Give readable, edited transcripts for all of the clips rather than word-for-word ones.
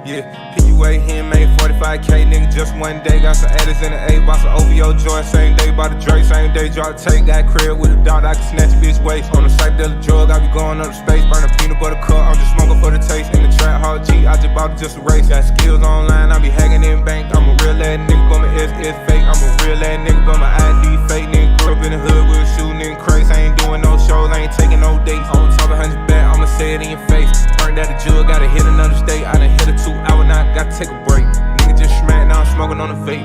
Yeah, PUA, he made 45K, nigga, just one day. Got some adders in the A, bought some OVO joints. Same day, bought a Drake, same day, drop take. Got crib with a dog, I can snatch a bitch waist. On the psychedelic drug, I be going up to space. Burn a peanut butter cup, I'm just smoking for the taste. In the trap, hard G, I just bought it just a race. Got skills online, I be hacking in bank. I'm a real ass nigga, but my S is fake. I'm a real ass nigga, but my ID fake. Nigga grew up in the hood, we was shooting in crates. I ain't doing no shows, I ain't taking no dates. On top of 100 back, I'ma say it in your face. Burned out the jug, gotta hit another state. I done hit a 2 hour, now I gotta take a break. Nigga just smacked, now I'm smoking on the vape.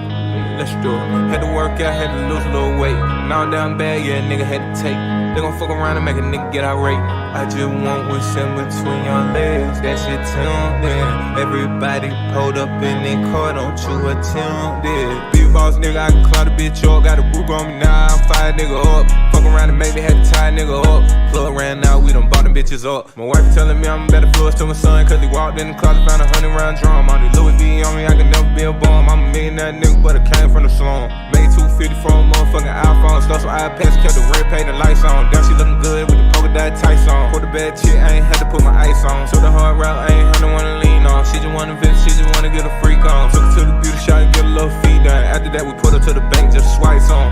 Let's do it. Had to work out, had to lose a little weight. Now I'm down bad, yeah, nigga had to take. They gon' fuck around and make a nigga get irate. I just want what's in between your legs. That shit tuned in. Everybody pulled up in their car, don't you attempt it. Big boss nigga, I can clout a bitch up. Got a book on me now, I'm fire nigga up. Fuck around and make me had to tie a nigga up. Plug around now, we done bought them bitches up. My wife telling me I'm better flush to my son, cause he walked in the closet, found 100 round drum. On the Louis V on me, I can never be a bum. I'm a millionaire nigga, but I came from the slum. Made 250 from a motherfucking iPhone. Stuff some iPads, kept the red paint and lights on. Damn, she looking good with the polka dot tights on. For the bad chick, I ain't had to put my ice on. Took the hard route, I ain't had no one to lean on. She just wanna visit, she just wanna get a freak on. Took her to the beauty shop and get a little feed done. After that, we put her to the bank, just swipes on.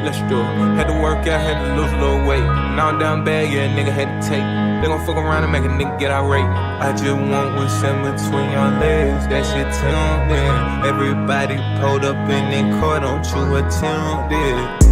Let's do it. Had to work out, had to lose a little weight. Now I'm down bad, yeah, nigga had to take. They gon' fuck around and make a nigga get irate. I just want what's in between your legs. That shit tuned in. Everybody pulled up in their car, don't you attempt it.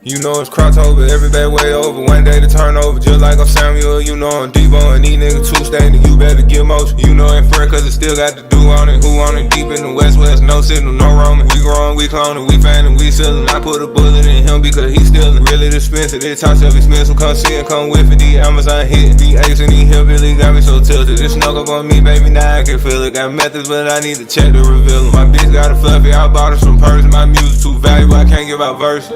You know it's crossover, every bad way over. One day to turn over, just like I'm Samuel. You know I'm Debo and these niggas too standing. You better get motion. You know it fair cause it still got to do on it. Who on it deep in the west, no signal, no roaming. We growing, we cloning, we fanning, we sealing. I put a bullet in him because he stealing. Really expensive, this top shelf expensive. Come see it, come with it. These Amazon hit. These apes and these hillbillies got me so tilted. This snuck up on me, baby, now I can feel it. Got methods, but I need to check to reveal them. My bitch got a fluffy, I bought her some purse. My music too valuable, I can't give out verse.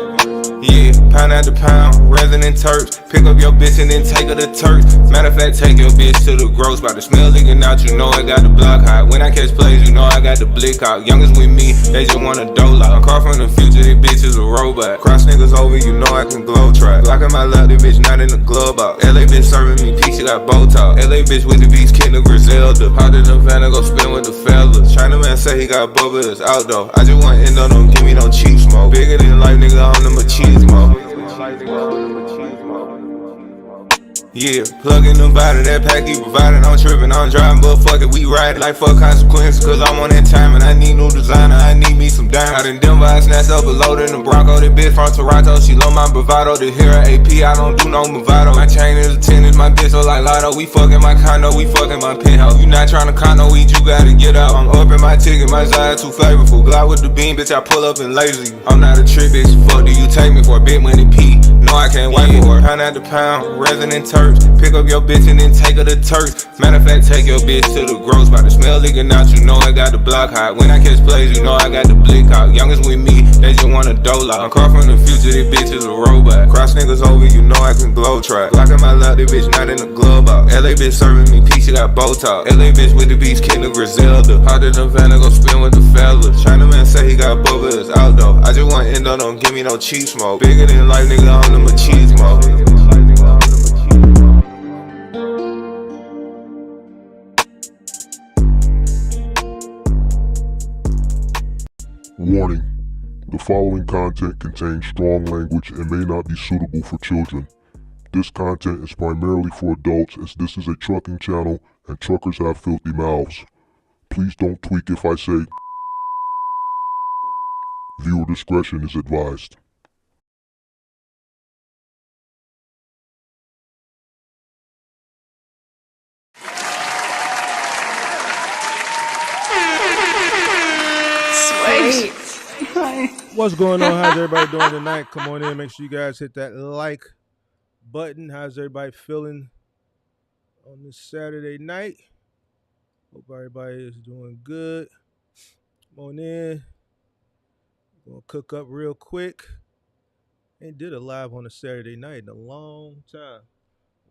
Yeah, pound after pound, resident Turks. Pick up your bitch and then take her to Turks. Matter of fact, take your bitch to the gross. By the smell leaking out, you know I got the block hot. When I catch plays, you know I got the blick out. Youngest with me, they just want a dole out. I'm car from the future, this bitch is a robot. Cross niggas over, you know I can glow try. Glock in my lap, this bitch not in the glove out. LA bitch serving me peace, she got Botox. LA bitch with the beast, kid the Griselda. Hot in the van, I go spin with the fellas. China man say he got bubba, it's out though. I just want endo, don't give me no cheap smoke. Bigger than life, nigga, I'm the machismo. Yeah, plugging the body, that pack he provided. I'm tripping, I'm driving, but fuck it, we ride it. Like fuck consequences, cause I'm on that time and I need new designer, I need me some diamonds. Out in Denver, I snatched up a load in the Bronco. This bitch from Toronto, she love my bravado. To hear her AP, I don't do no Movado. My chain is a tennis, my bitch look like Lotto. We fucking my condo, we fucking my penthouse. You not trying to condo eat, you gotta get out. I'm up in my ticket, my side too flavorful. Glock with the beam, bitch, I pull up and laser you. I'm not a trick, bitch, fuck do you take me for a big money P? No, I can't wait for her. Pound after pound, resident Turks. Pick up your bitch and then take her to Turks. Matter of fact, take your bitch to the gross. By the smell leaking out, you know I got the block hot. When I catch plays, you know I got the blick out. Youngest with me, they just want a dole out. I'm car from the future, this bitch is a robot. Cross niggas over, you know I can glow try. Glock in my lap, this bitch not in the glove out. LA bitch serving me peace, she got Botox. LA bitch with the beast, kid the Griselda. Hot in the van, I go spin with the fellas. China man say he got bubba, it's out though. I just want endo, don't give me no cheap smoke. Bigger than life, nigga, I'm the machismo. Warning: the following content contains strong language and may not be suitable for children. This content is primarily for adults as this is a trucking channel and truckers have filthy mouths. Please don't tweak if I say. Viewer discretion is advised. Sweet. What's going on? How's everybody doing tonight? Come on in. Make sure you guys hit that like button. How's everybody feeling on this Saturday night? Hope everybody is doing good. Come on in. Gonna cook up real quick. Ain't did a live on a Saturday night in a long time.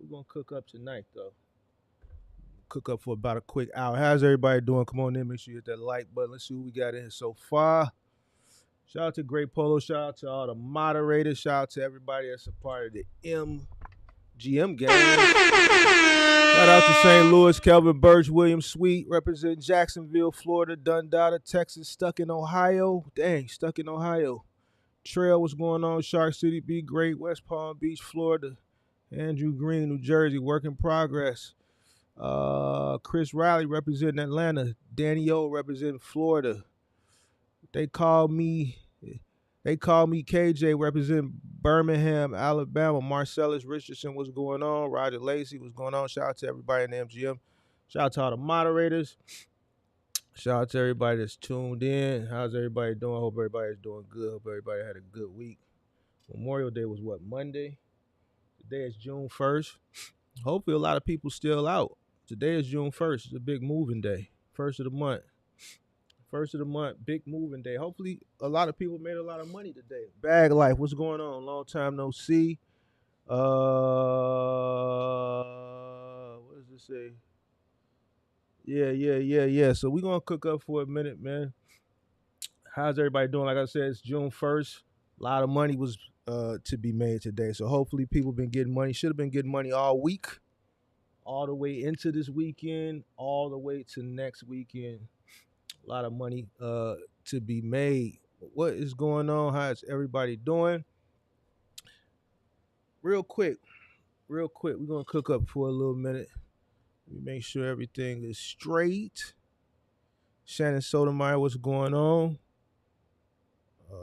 we're gonna cook up tonight though. Cook up for about a quick hour. How's everybody doing? Come on in, make sure you hit that like button. Let's see what we got in here so far. Shout out to Great Polo. Shout out to all the moderators. Shout out to everybody that's a part of the MGM gang. Shout out to St. Louis, Kelvin Birch, William Sweet, representing Jacksonville, Florida, Dundalk, Texas, stuck in Ohio. Dang, stuck in Ohio. Trail, what's going on? Shark City, Be Great, West Palm Beach, Florida. Andrew Green, New Jersey, work in progress. Chris Riley representing Atlanta. Danny O representing Florida. They call me KJ representing Birmingham, Alabama. Marcellus Richardson, what's going on? Roger Lacey, what's going on? Shout out to everybody in the MGM. Shout out to all the moderators. Shout out to everybody that's tuned in. How's everybody doing? Hope everybody's doing good. Hope everybody had a good week. Memorial Day was what, Monday? Today is June 1st. Hopefully a lot of people still out. Today is June 1st. It's a big moving day. First of the month. First of the month, big moving day. Hopefully a lot of people made a lot of money today. Bag Life, what's going on? Long time no see. What does this say? Yeah. So we're going to cook up for a minute, man. How's everybody doing? Like I said, it's June 1st. A lot of money was to be made today. So hopefully people been getting money. Should have been getting money all week. All the way into this weekend. All the way to next weekend. A lot of money to be made. What is going on? How is everybody doing? Real quick. We're going to cook up for a little minute. Let me make sure everything is straight. Shannon Sotomayor, what's going on? All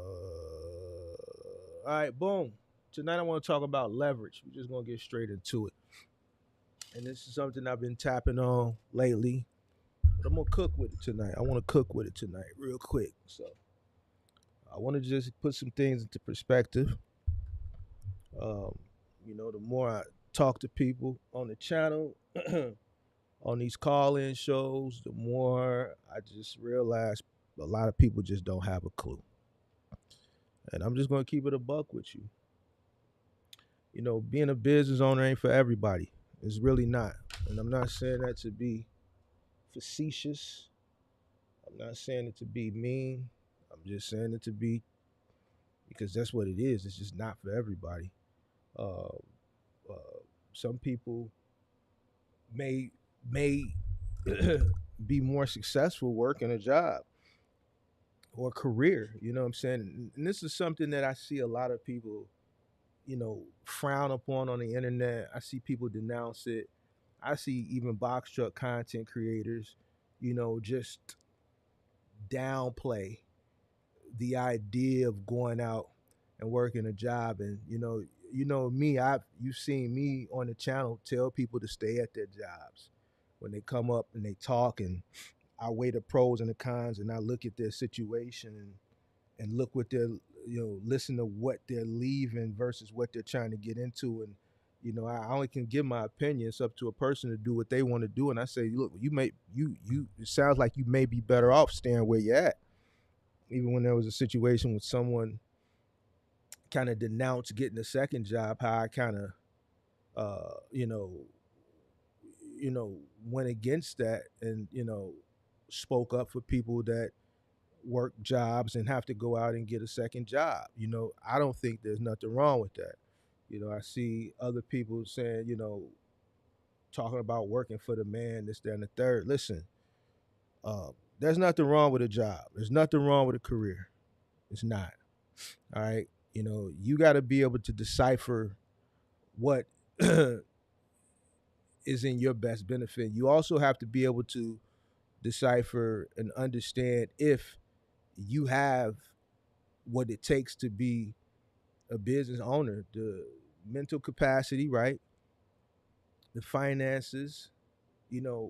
right, boom. Tonight I want to talk about leverage. We're just going to get straight into it. And this is something I've been tapping on lately. But I'm going to cook with it tonight. I want to cook with it tonight real quick. So I want to just put some things into perspective. The more I talk to people on the channel, on these call-in shows, the more I just realize a lot of people just don't have a clue. And I'm just going to keep it a buck with you. Being a business owner ain't for everybody. It's really not. And I'm not saying that to be facetious. I'm not saying it to be mean. I'm just saying it to be because that's what it is. It's just not for everybody. Some people may be more successful working a job or career, you know what I'm saying? And this is something that I see a lot of people, frown upon on the internet. I see people denounce it. I see even box truck content creators, just downplay the idea of going out and working a job. And, me, you've seen me on the channel tell people to stay at their jobs when they come up and they talk, and I weigh the pros and the cons, and I look at their situation and look what they're, listen to what they're leaving versus what they're trying to get into. And, I only can give my opinion. It's up to a person to do what they want to do. And I say, look, it sounds like you may be better off staying where you're at. Even when there was a situation with someone kind of denounced getting a second job, how I kind of, went against that and, spoke up for people that work jobs and have to go out and get a second job. I don't think there's nothing wrong with that. I see other people saying, talking about working for the man, this, that, and the third. Listen, there's nothing wrong with a job. There's nothing wrong with a career. It's not. All right. You got to be able to decipher what is in your best benefit. You also have to be able to decipher and understand if you have what it takes to be a business owner, the mental capacity, right? The finances, the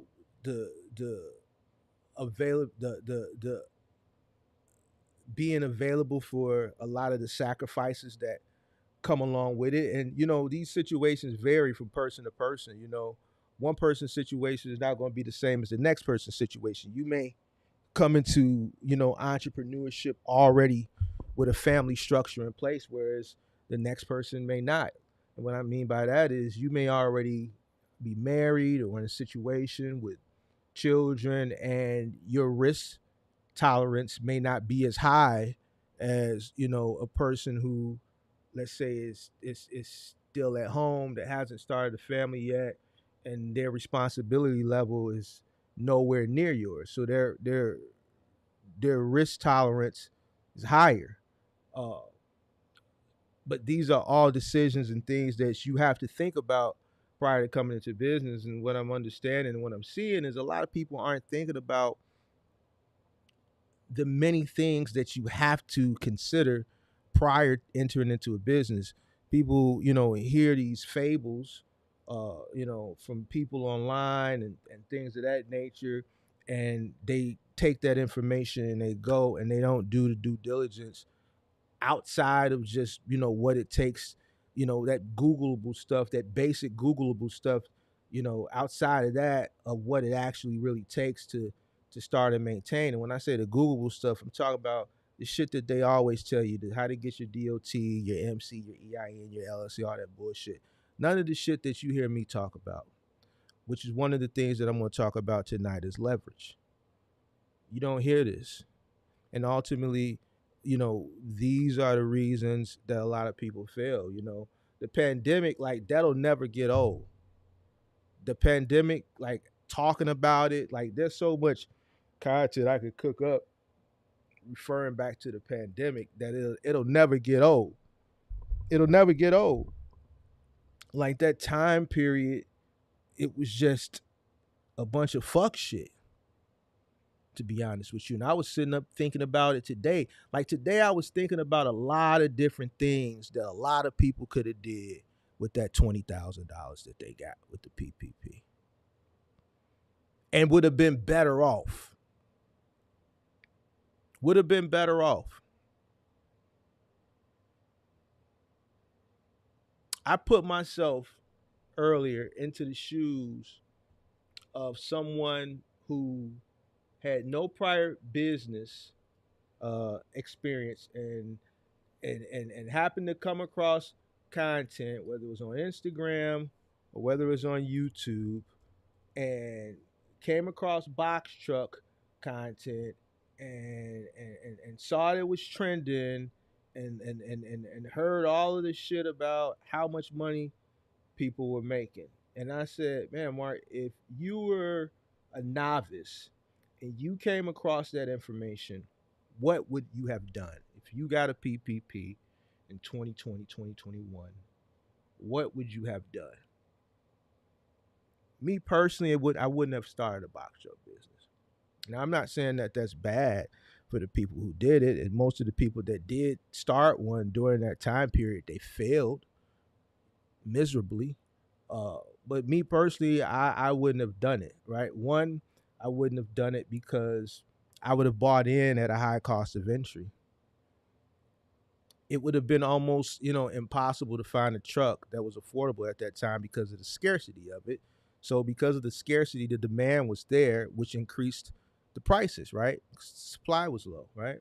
being available for a lot of the sacrifices that come along with it. And, these situations vary from person to person. One person's situation is not going to be the same as the next person's situation. You may come into, entrepreneurship already with a family structure in place, whereas the next person may not. And what I mean by that is you may already be married or in a situation with children, and your risk tolerance may not be as high as a person who, let's say, is still at home, that hasn't started a family yet, and their responsibility level is nowhere near yours. So their risk tolerance is higher. Uh, but these are all decisions and things that you have to think about prior to coming into business. And what I'm understanding and what I'm seeing is a lot of people aren't thinking about the many things that you have to consider prior entering into a business. People, hear these fables, from people online and things of that nature, and they take that information and they go and they don't do the due diligence outside of just what it takes, that Googleable stuff, that basic Googleable stuff, outside of that, of what it actually really takes to start and maintain. And when I say the Googleable stuff, I'm talking about the shit that they always tell you, how to get your DOT, your MC, your EIN, your LLC, all that bullshit. None of the shit that you hear me talk about, which is one of the things that I'm going to talk about tonight, is leverage. You don't hear this. And ultimately, these are the reasons that a lot of people fail. The pandemic, like, that'll never get old. The pandemic, like, talking about it, like, there's so much content I could cook up referring back to the pandemic that it'll never get old. It'll never get old. Like, that time period, it was just a bunch of fuck shit, to be honest with you. And I was sitting up thinking about it today. Like, today I was thinking about a lot of different things that a lot of people could have did with that $20,000 that they got with the PPP, and would have been better off. Would have been better off. I put myself earlier into the shoes of someone who had no prior business experience, and happened to come across content, whether it was on Instagram or whether it was on YouTube, and came across box truck content, and saw it was trending, and heard all of this shit about how much money people were making. And I said, man, Mark, if you were a novice and you came across that information, what would you have done? If you got a PPP in 2020, 2021, what would you have done? Me personally, I wouldn't have started a box truck business. Now, I'm not saying that that's bad for the people who did it, and most of the people that did start one during that time period, they failed miserably. But me personally, I wouldn't have done it, right? One, I wouldn't have done it because I would have bought in at a high cost of entry. It would have been almost, impossible to find a truck that was affordable at that time because of the scarcity of it. So because of the scarcity, the demand was there, which increased the prices, right? Supply was low, right?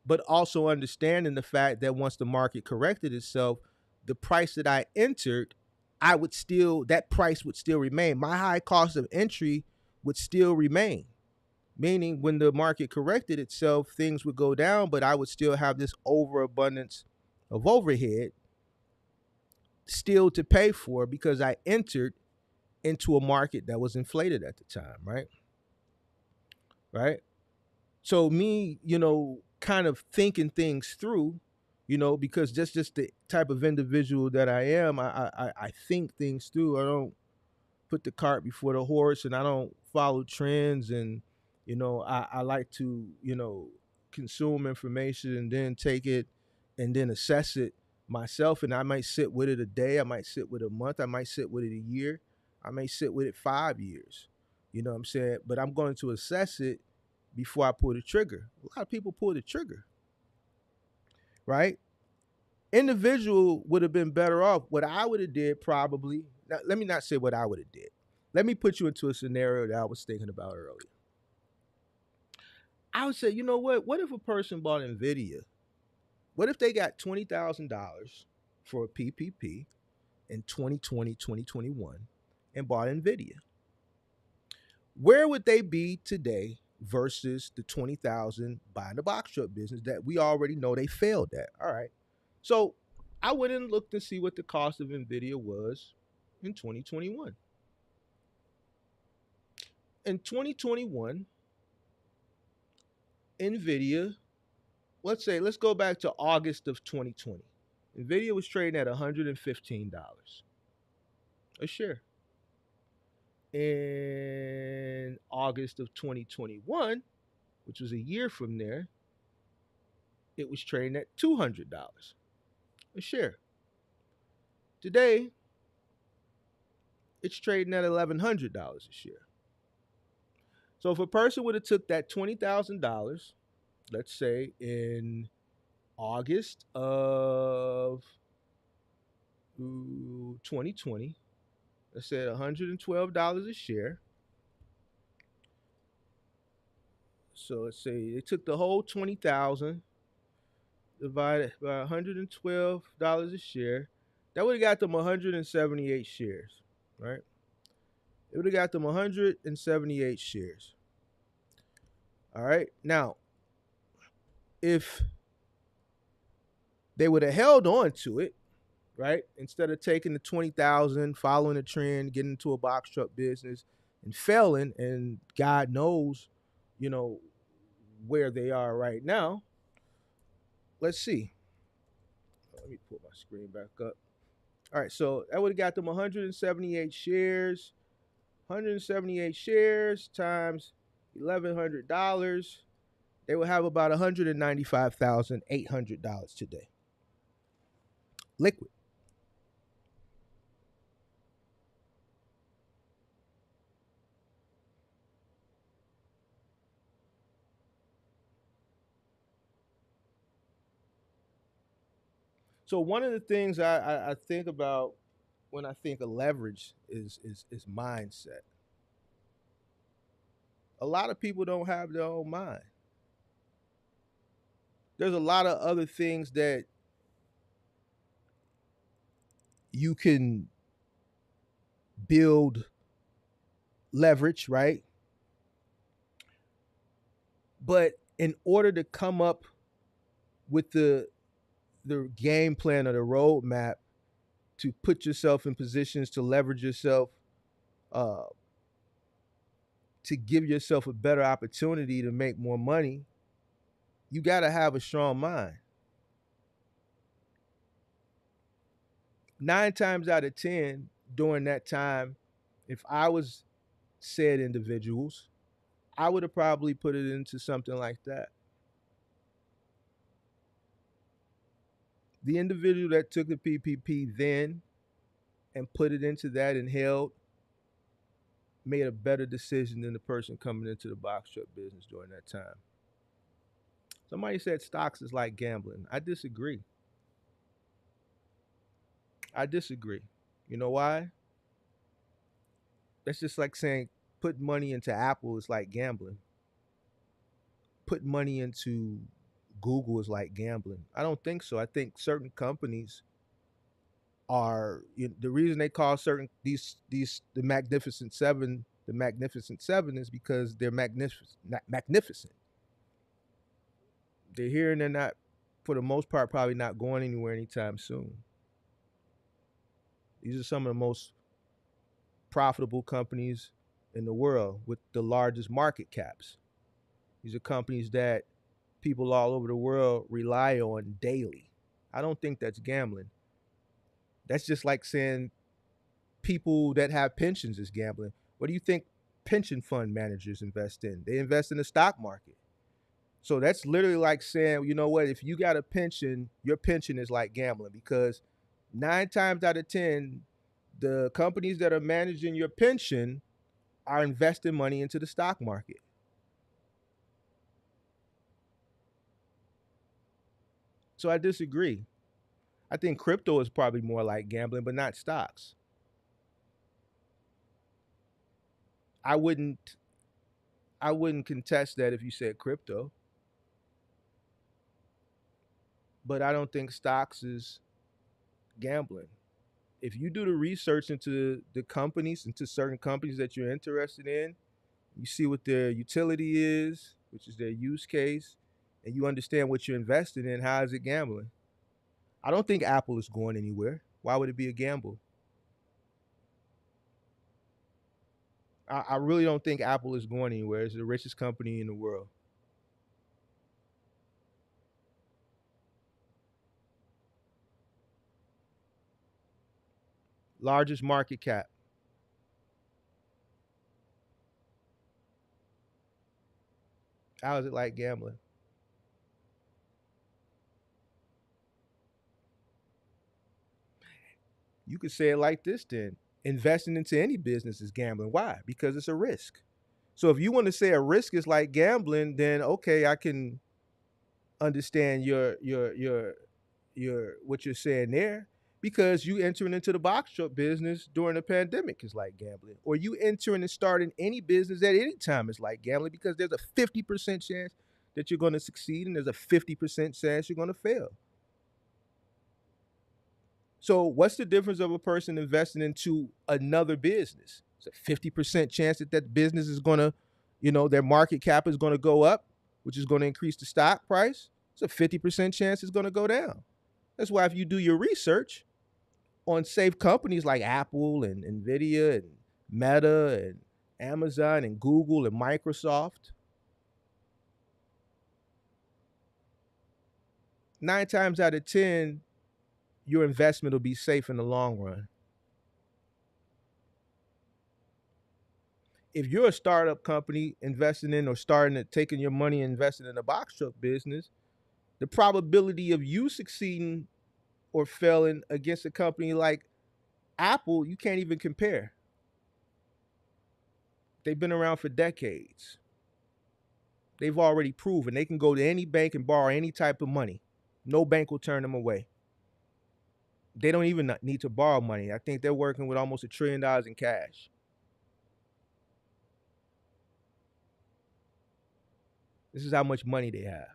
But also understanding the fact that once the market corrected itself, the price that I entered, that price would still remain. My high cost of entry would still remain. Meaning when the market corrected itself, things would go down, but I would still have this overabundance of overhead still to pay for because I entered into a market that was inflated at the time, right? Right? So me, kind of thinking things through, because just the type of individual that I am, I think things through. I don't put the cart before the horse, and I don't follow trends, and I like to consume information and then take it and then assess it myself. And I might sit with it a day, I might sit with it a month, I might sit with it a year, I may sit with it 5 years. You know what I'm saying? But I'm going to assess it before I pull the trigger. A lot of people pull the trigger, right? Individual would have been better off. What I would have did probably, now, let me not say what I would have did. Let me put you into a scenario that I was thinking about earlier. I would say, you know what if a person bought NVIDIA? What if they got $20,000 for a PPP, in 2020, 2021 and bought Nvidia, where would they be today versus the 20,000 buying the box truck business that we already know they failed at? All right. So I went and looked to see what the cost of Nvidia was in 2021. In 2021, Nvidia, let's go back to August of 2020. Nvidia was trading at $115 a share. In August of 2021, which was a year from there, it was trading at $200 a share. Today, it's trading at $1,100 a share. So if a person would have took that $20,000, let's say in August of 2020, let's say $112 a share. So let's say they took the whole 20,000 divided by $112 a share. That would have got them 178 shares, right? It would have got them 178 shares. All right. Now, if they would have held on to it, right, instead of taking the 20,000, following the trend, getting into a box truck business, and failing, and God knows, where they are right now. Let's see. Let me pull my screen back up. All right, so that would have got them 178 shares. 178 shares times $1,100. They would have about $195,800 today. Liquid. So one of the things I think about when I think of leverage is mindset. A lot of people don't have their own mind. There's a lot of other things that you can build leverage, right? But in order to come up with the game plan or the roadmap to put yourself in positions to leverage yourself, uh, to give yourself a better opportunity to make more money, you got to have a strong mind. 9 times out of 10 during that time, if I was said individuals, I would have probably put it into something like that. The individual that took the PPP then and put it into that and held made a better decision than the person coming into the box truck business during that time. Somebody said stocks is like gambling. I disagree. You know why? That's just like saying put money into Apple is like gambling. Put money into Google is like gambling. I don't think so. I think certain companies are the reason they call certain these the Magnificent Seven is because they're magnificent. They're here and they're not, for the most part, probably not going anywhere anytime soon. These are some of the most profitable companies in the world with the largest market caps. These are companies that people all over the world rely on daily. I don't think that's gambling. That's just like saying people that have pensions is gambling. What do you think pension fund managers invest in? They invest in the stock market. So that's literally like saying, you know what, if you got a pension, your pension is like gambling, because 9 times out of 10, the companies that are managing your pension are investing money into the stock market. So I disagree. I think crypto is probably more like gambling, but not stocks. I wouldn't contest that if you said crypto. But I don't think stocks is gambling. if you do the research into the companies, into certain companies that you're interested in, you see what their utility is, which is their use case, and you understand what you're invested in, how is it gambling? I don't think Apple is going anywhere. Why would it be a gamble? I really don't think Apple is going anywhere. It's the richest company in the world. Largest market cap. How is it like gambling? You could say it like this then. Investing into any business is gambling. Why? Because it's a risk. So if you want to say a risk is like gambling, then okay, I can understand your what you're saying there. Because you entering into the box truck business during the pandemic is like gambling. Or you entering and starting any business at any time is like gambling because there's a 50% chance that you're going to succeed and there's a 50% chance you're going to fail. So what's the difference of a person investing into another business? It's a 50% chance that that business is going to, their market cap is going to go up, which is going to increase the stock price. It's a 50% chance it's going to go down. That's why if you do your research on safe companies like Apple and Nvidia and Meta and Amazon and Google and Microsoft, 9 times out of 10, your investment will be safe in the long run. If you're a startup company investing in or taking your money and investing in a box truck business, the probability of you succeeding or failing against a company like Apple, you can't even compare. They've been around for decades. They've already proven they can go to any bank and borrow any type of money. No bank will turn them away. They don't even need to borrow money. I think they're working with almost $1 trillion in cash. This is how much money they have.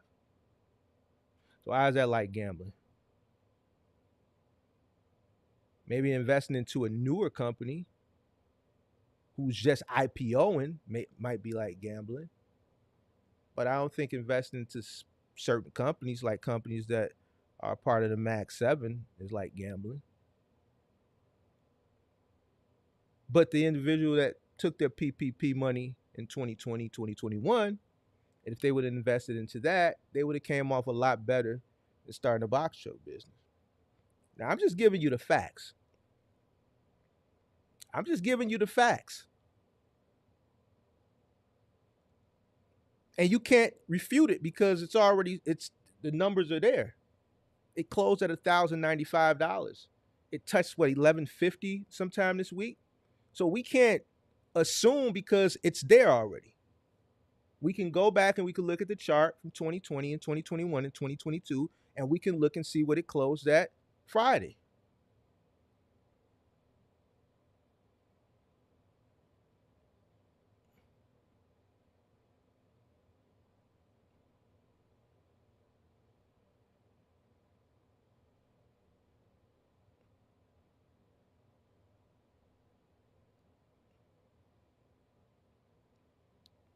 So how is that like gambling? Maybe investing into a newer company who's just IPOing might be like gambling. But I don't think investing into certain companies, like companies that are part of the Max 7, is like gambling. But the individual that took their PPP money in 2020, 2021, and if they would have invested into that, they would have came off a lot better than starting a box truck business. Now, I'm just giving you the facts. I'm just giving you the facts. And you can't refute it because it's the numbers are there. It closed at $1,095. It touched $1,150 sometime this week. So we can't assume because it's there already. We can go back and we can look at the chart from 2020 and 2021 and 2022, and we can look and see what it closed at Friday.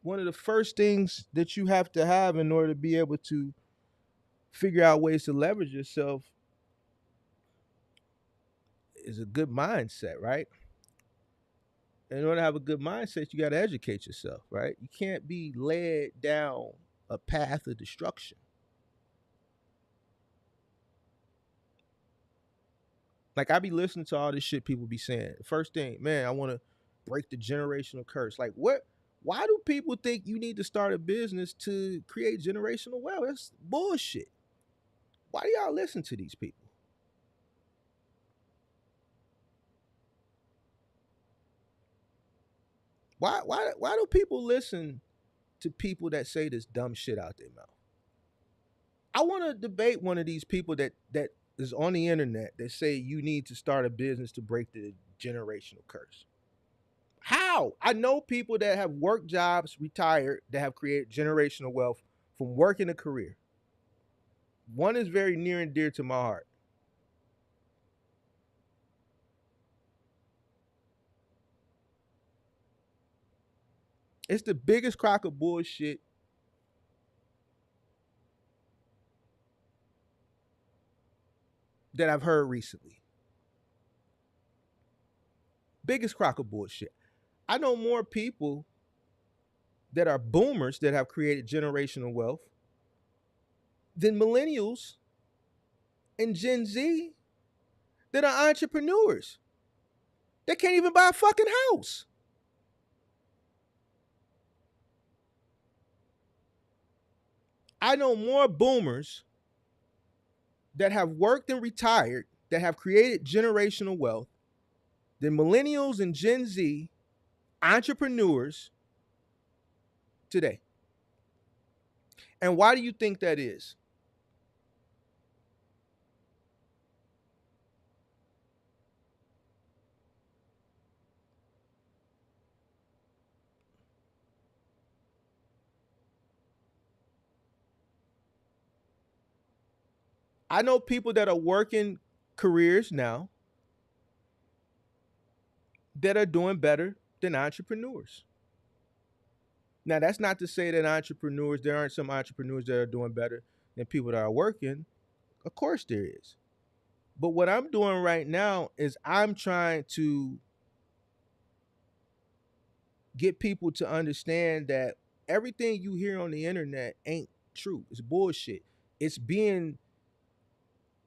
One of the first things that you have to have in order to be able to figure out ways to leverage yourself is a good mindset, right? In order to have a good mindset, you got to educate yourself, right? You can't be led down a path of destruction. Like I be listening to all this shit people be saying. First thing, man, I want to break the generational curse. Like what? Why do people think you need to start a business to create generational wealth? That's bullshit. Why do y'all listen to these people? Why do people listen to people that say this dumb shit out their mouth? I want to debate one of these people that is on the internet that say you need to start a business to break the generational curse. How? I know people that have worked jobs, retired, that have created generational wealth from working a career. One is very near and dear to my heart. It's the biggest crock of bullshit that I've heard recently. Biggest crock of bullshit. I know more people that are boomers that have created generational wealth than millennials and Gen Z that are entrepreneurs. They can't even buy a fucking house. I know more boomers that have worked and retired that have created generational wealth than millennials and Gen Z entrepreneurs today. And why do you think that is? I know people that are working careers now that are doing better than entrepreneurs. Now, that's not to say that there aren't some entrepreneurs that are doing better than people that are working. Of course, there is. But what I'm doing right now is I'm trying to get people to understand that everything you hear on the internet ain't true. It's bullshit. It's being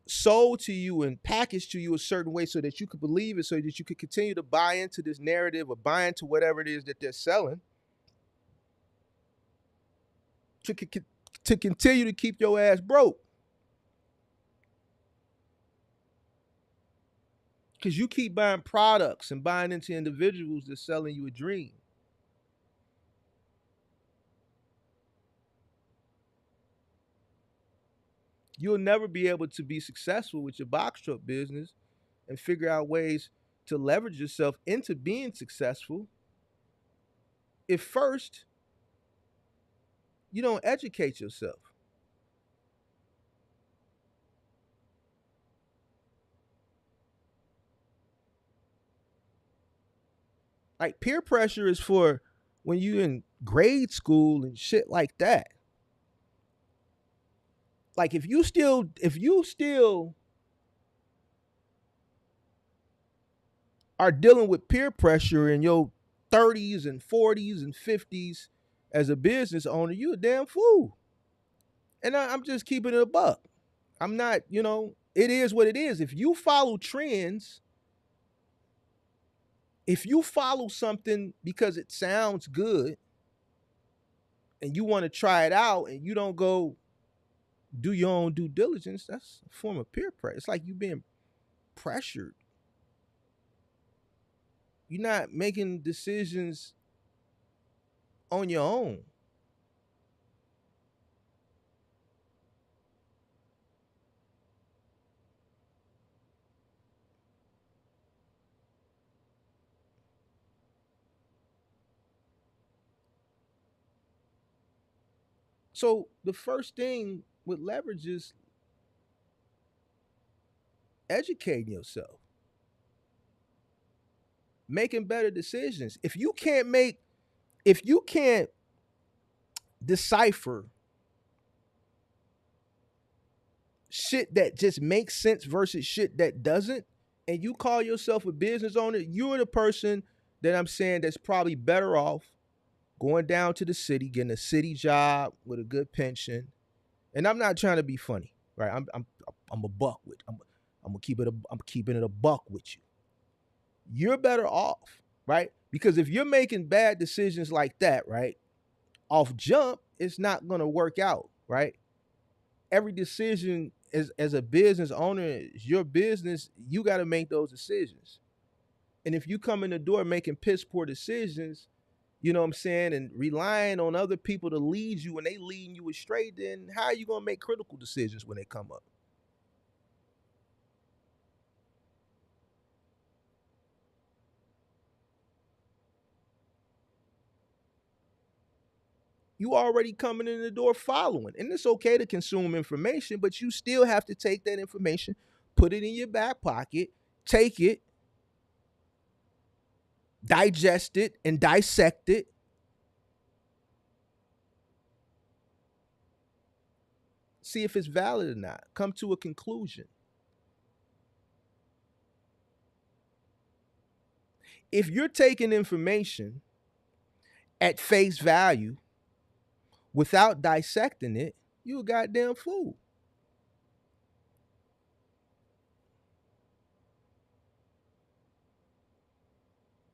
sold to you and packaged to you a certain way so that you could believe it, so that you could continue to buy into this narrative or buy into whatever it is that they're selling to continue to keep your ass broke. Because you keep buying products and buying into individuals that's selling you a dream. You'll never be able to be successful with your box truck business and figure out ways to leverage yourself into being successful if first you don't educate yourself. Like peer pressure is for when you in grade school and shit like that. Like if you still are dealing with peer pressure in your 30s and 40s and 50s as a business owner, you a damn fool. And I'm just keeping it a buck. I'm not, it is what it is. If you follow trends, if you follow something because it sounds good and you want to try it out and you don't go do your own due diligence, that's a form of peer pressure. It's like you being pressured. You're not making decisions on your own. So the first thing with leverage is educating yourself, making better decisions. If you can't decipher shit that just makes sense versus shit that doesn't, and you call yourself a business owner, you're the person that I'm saying that's probably better off going down to the city, getting a city job with a good pension. And I'm not trying to be funny, right? I'm a buck with. I'm keeping it a buck with you. You're better off, right? Because if you're making bad decisions like that, right, off jump, it's not gonna work out, right? Every decision as a business owner, is your business, you got to make those decisions. And if you come in the door making piss poor decisions, you know what I'm saying, and relying on other people to lead you and they leading you astray, then how are you gonna make critical decisions when they come up? You already coming in the door following. And it's okay to consume information, but you still have to take that information, put it in your back pocket, take it, digest it, and dissect it, see if it's valid or not. Come to a conclusion. If you're taking information at face value without dissecting it, you a goddamn fool.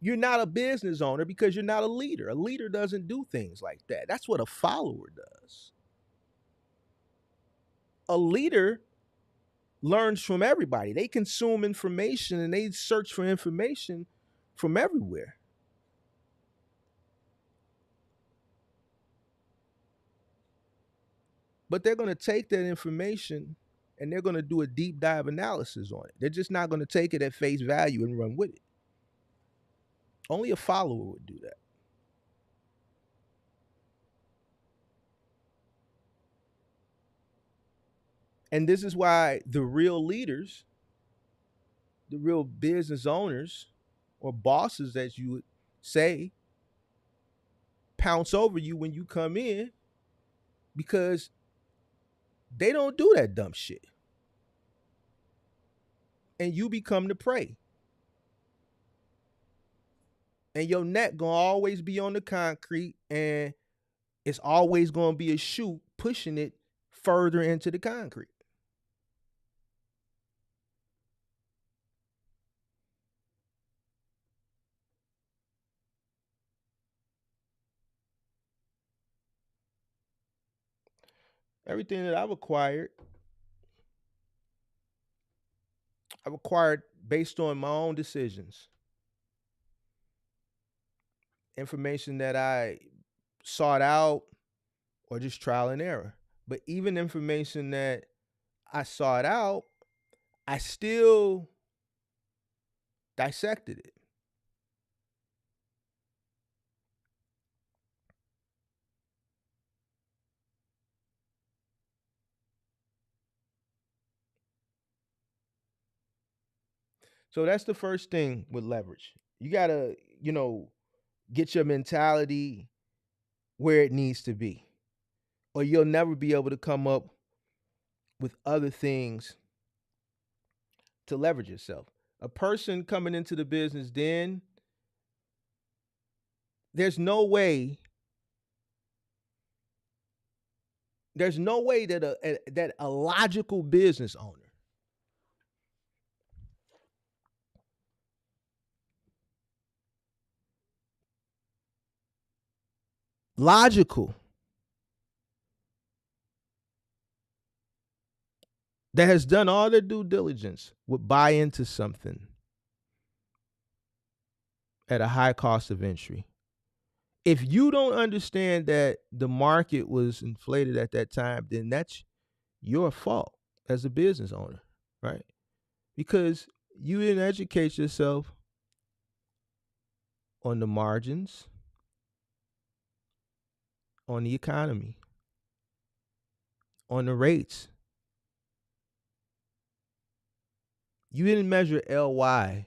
You're not a business owner because you're not a leader. A leader doesn't do things like that. That's what a follower does. A leader learns from everybody. They consume information and they search for information from everywhere. But they're going to take that information and they're going to do a deep dive analysis on it. They're just not going to take it at face value and run with it. Only a follower would do that. And this is why the real leaders, the real business owners or bosses, as you would say, pounce over you when you come in, because they don't do that dumb shit. And you become the prey. And your neck gonna always be on the concrete, and it's always gonna be a shoe pushing it further into the concrete. Everything that I've acquired based on my own decisions. Information that I sought out or just trial and error. But even information that I sought out, I still dissected it. So that's the first thing with leverage. You got to, get your mentality where it needs to be, or you'll never be able to come up with other things to leverage yourself. A person coming into the business, then there's no way that a logical business owner, logical, that has done all their due diligence would buy into something at a high cost of entry. If you don't understand that the market was inflated at that time, then that's your fault as a business owner, right? Because you didn't educate yourself on the margins, on the economy, on the rates. You didn't measure LY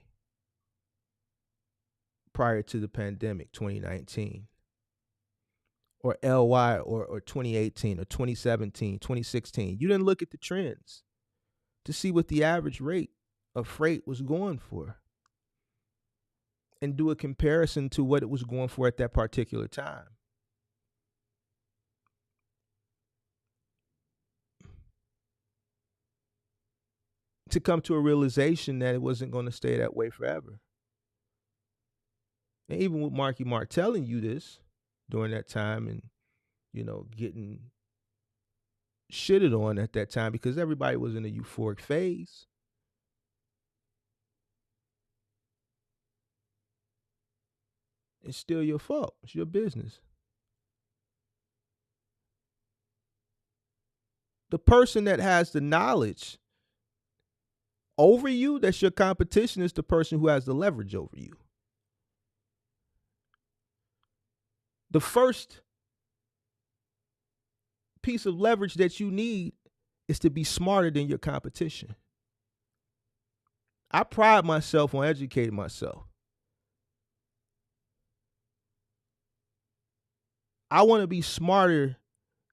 prior to the pandemic, 2019, or LY or 2018 or 2017, 2016. You didn't look at the trends to see what the average rate of freight was going for and do a comparison to what it was going for at that particular time. To come to a realization that it wasn't going to stay that way forever. And even with Marky Mark telling you this during that time and, getting shitted on at that time because everybody was in a euphoric phase. It's still your fault. It's your business. The person that has the knowledge over you, that's your competition, is the person who has the leverage over you. The first piece of leverage that you need is to be smarter than your competition. I pride myself on educating myself. I want to be smarter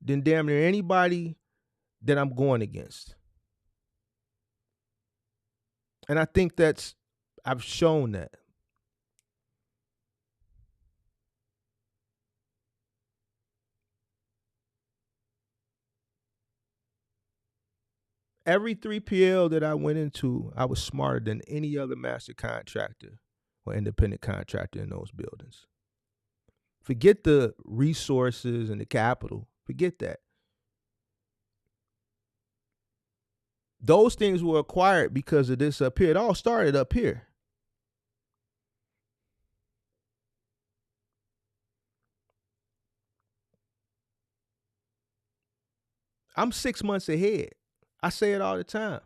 than damn near anybody that I'm going against. And I think I've shown that. Every 3PL that I went into, I was smarter than any other master contractor or independent contractor in those buildings. Forget the resources and the capital. Forget that. Those things were acquired because of this up here. It all started up here. I'm 6 months ahead. I say it all the time.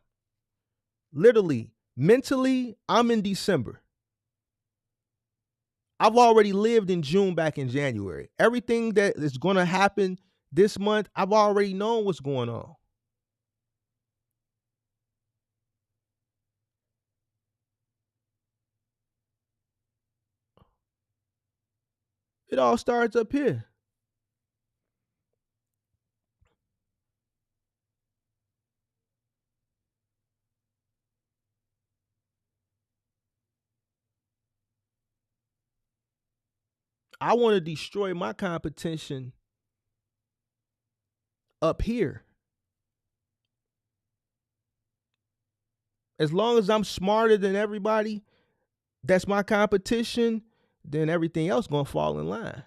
Literally, mentally, I'm in December. I've already lived in June back in January. Everything that is going to happen this month, I've already known what's going on. It all starts up here. I want to destroy my competition up here. As long as I'm smarter than everybody, that's my competition, then everything else gonna fall in line.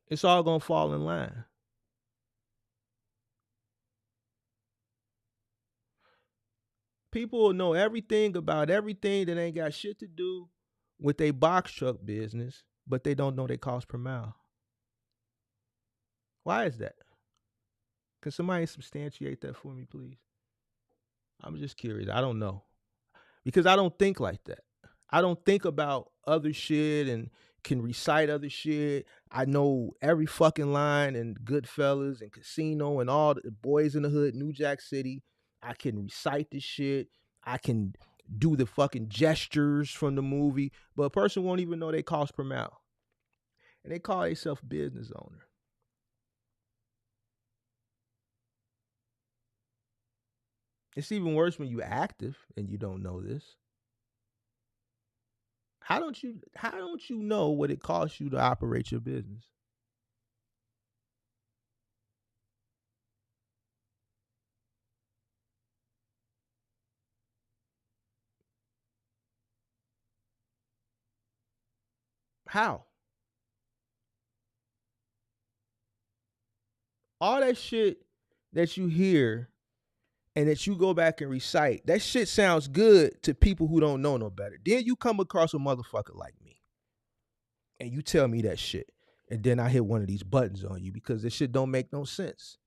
It's all gonna fall in line. People will know everything about everything that ain't got shit to do with a box truck business, but they don't know their cost per mile. Why is that? Can somebody substantiate that for me, please? I'm just curious. I don't know. Because I don't think like that. I don't think about other shit and can recite other shit. I know every fucking line in Goodfellas and Casino and all the Boys in the Hood, New Jack City. I can recite this shit. I can do the fucking gestures from the movie, but a person won't even know they cost per mile. And they call themselves business owner. It's even worse when you're active and you don't know this. How don't you know what it costs you to operate your business? How? All that shit that you hear and that you go back and recite, that shit sounds good to people who don't know no better. Then you come across a motherfucker like me and you tell me that shit. And then I hit one of these buttons on you because this shit don't make no sense.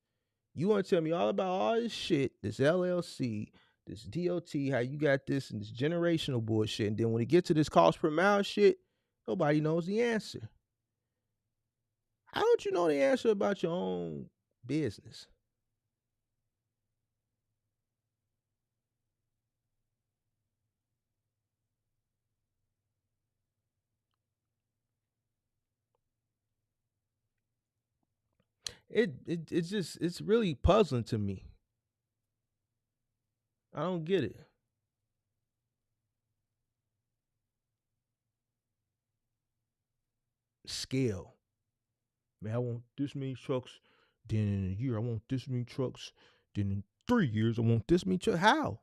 You want to tell me all about all this shit, this LLC, this DOT, how you got this and this generational bullshit. And then when it gets to this cost per mile shit, nobody knows the answer. How don't you know the answer about your own business? It's really puzzling to me. I don't get it. Scale. Man, I want this many trucks. Then in a year, I want this many trucks. Then in 3 years, I want this many trucks. How?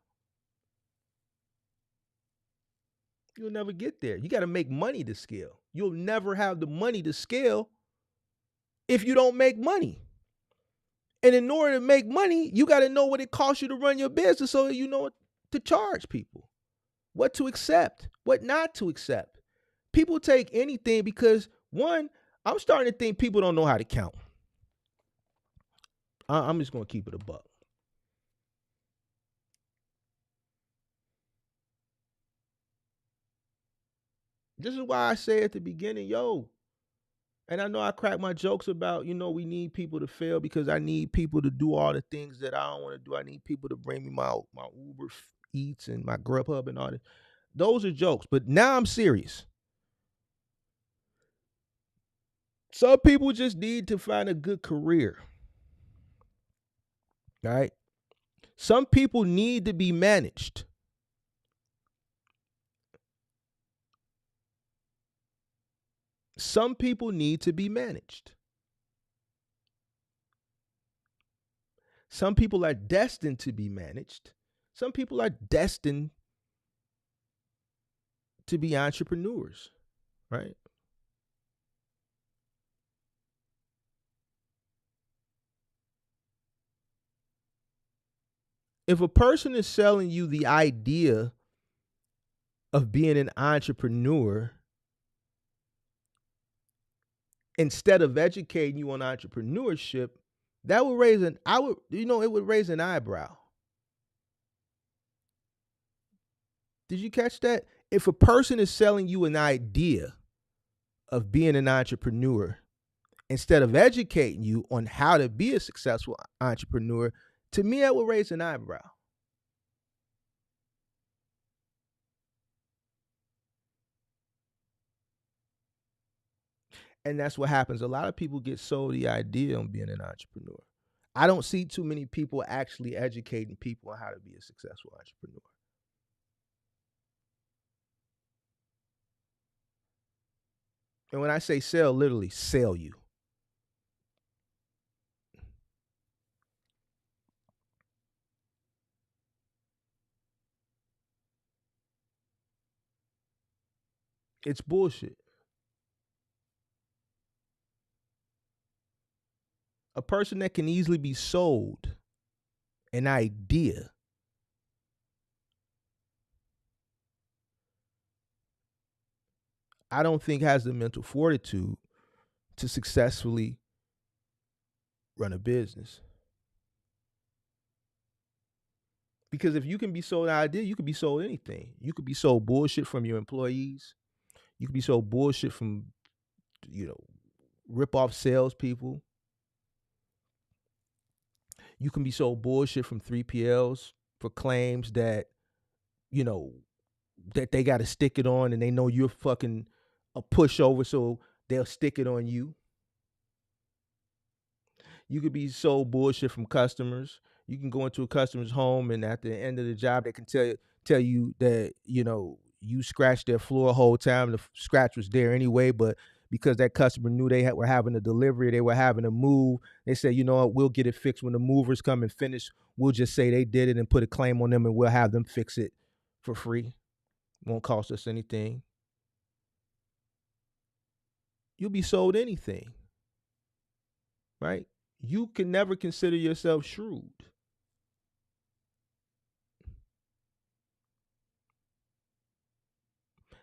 You'll never get there. You got to make money to scale. You'll never have the money to scale if you don't make money. And in order to make money, you got to know what it costs you to run your business so that you know what to charge people, what to accept, what not to accept. People take anything because, one, I'm starting to think people don't know how to count. I'm just going to keep it a buck. This is why I say at the beginning, yo, and I know I crack my jokes about, we need people to fail because I need people to do all the things that I don't want to do. I need people to bring me my Uber Eats and my Grubhub and all that. Those are jokes. But now I'm serious. Some people just need to find a good career. All right. Some people need to be managed. Some people need to be managed. Some people are destined to be managed. Some people are destined to be entrepreneurs, right? If a person is selling you the idea of being an entrepreneur instead of educating you on entrepreneurship, that would raise an it would raise an eyebrow. Did you catch that? If a person is selling you an idea of being an entrepreneur instead of educating you on how to be a successful entrepreneur, to me that would raise an eyebrow. And that's what happens. A lot of people get sold the idea on being an entrepreneur. I don't see too many people actually educating people on how to be a successful entrepreneur. And when I say sell, literally sell you. It's bullshit. A person that can easily be sold an idea I don't think has the mental fortitude to successfully run a business. Because if you can be sold an idea, you could be sold anything. You could be sold bullshit from your employees. You could be sold bullshit from, rip off salespeople. You can be sold bullshit from 3PLs for claims that, that they got to stick it on and they know you're fucking a pushover, so they'll stick it on you. You could be sold bullshit from customers. You can go into a customer's home and at the end of the job, they can tell you that, you scratched their floor the whole time. The scratch was there anyway, but because that customer knew they were having a delivery, they were having a move, they said, you know what, we'll get it fixed when the movers come and finish. We'll just say they did it and put a claim on them and we'll have them fix it for free. Won't cost us anything. You'll be sold anything, right? You can never consider yourself shrewd.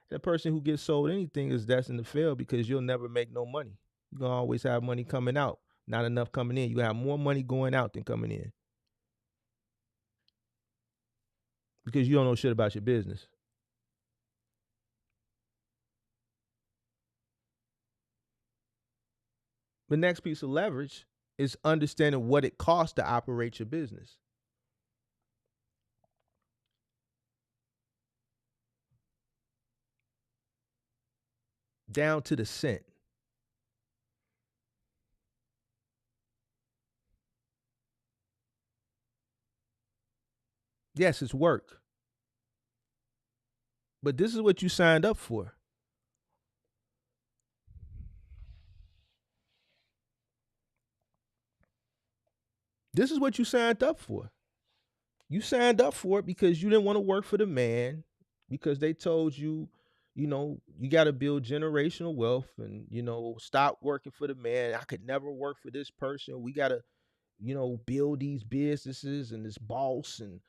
That person who gets sold anything is destined to fail because you'll never make no money. You're going to always have money coming out, not enough coming in. You have more money going out than coming in because you don't know shit about your business. The next piece of leverage is understanding what it costs to operate your business. Down to the cent. Yes, it's work. But this is what you signed up for. This is what you signed up for. You signed up for it because you didn't want to work for the man, because they told you, you got to build generational wealth and, stop working for the man. I could never work for this person. We got to, build these businesses and this boss and,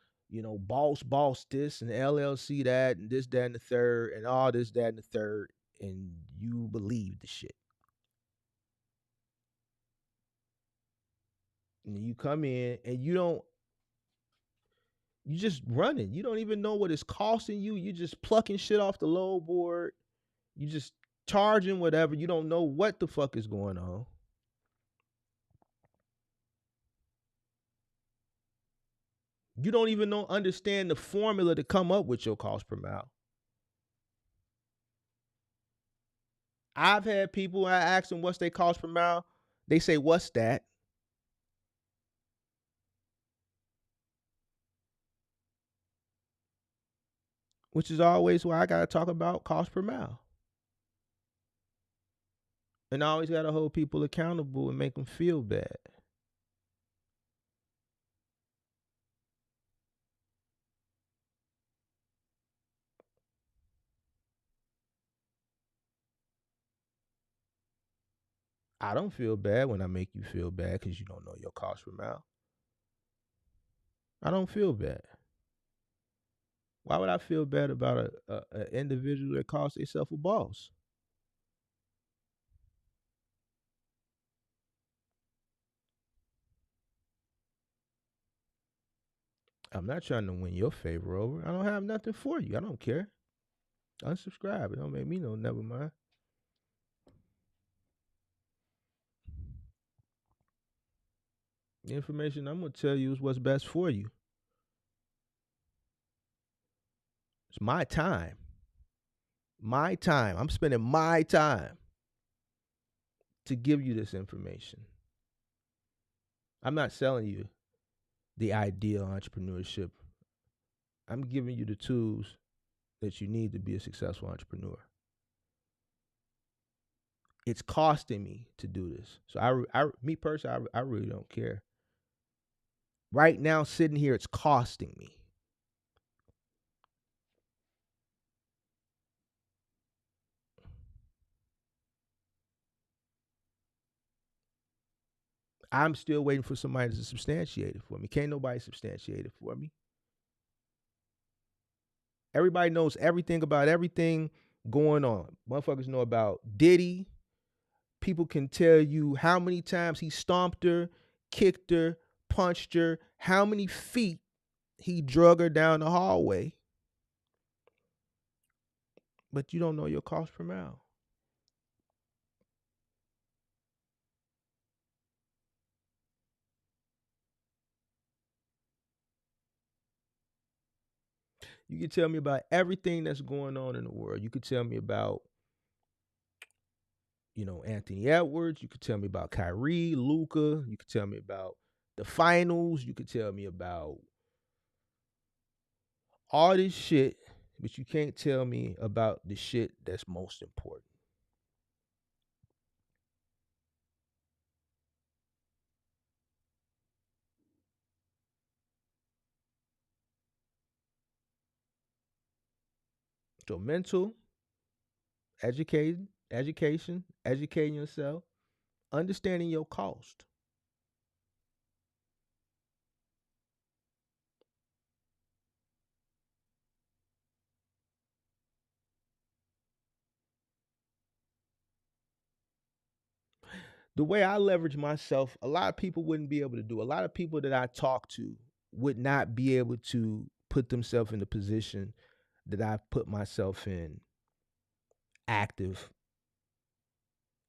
boss this and LLC that and this, that, and the third and all this, that, and the third. And you believe the shit. And you come in and you just running. You don't even know what it's costing you. You just plucking shit off the load board. You just charging whatever. You don't know what the fuck is going on. You don't even understand the formula to come up with your cost per mile. I've had people, I ask them what's their cost per mile. They say, what's that? Which is always why I got to talk about cost per mile. And I always got to hold people accountable and make them feel bad. I don't feel bad when I make you feel bad because you don't know your cost per mile. I don't feel bad. Why would I feel bad about an individual that calls themselves a boss? I'm not trying to win your favor over. I don't have nothing for you. I don't care. Unsubscribe. It don't make me no never mind. The information I'm gonna tell you is what's best for you. It's my time. My time. I'm spending my time to give you this information. I'm not selling you the ideal entrepreneurship. I'm giving you the tools that you need to be a successful entrepreneur. It's costing me to do this. So me personally, I really don't care. Right now, sitting here, it's costing me. I'm still waiting for somebody to substantiate it for me. Can't nobody substantiate it for me. Everybody knows everything about everything going on. Motherfuckers know about Diddy. People can tell you how many times he stomped her, kicked her, punched her, how many feet he drug her down the hallway. But you don't know your cost per mile. You can tell me about everything that's going on in the world. You could tell me about, Anthony Edwards. You could tell me about Kyrie, Luka. You could tell me about the finals. You could tell me about all this shit, but you can't tell me about the shit that's most important. So mental, educating yourself, understanding your cost. The way I leverage myself, a lot of people wouldn't be able to do. A lot of people that I talk to would not be able to put themselves in the position that I've put myself in, active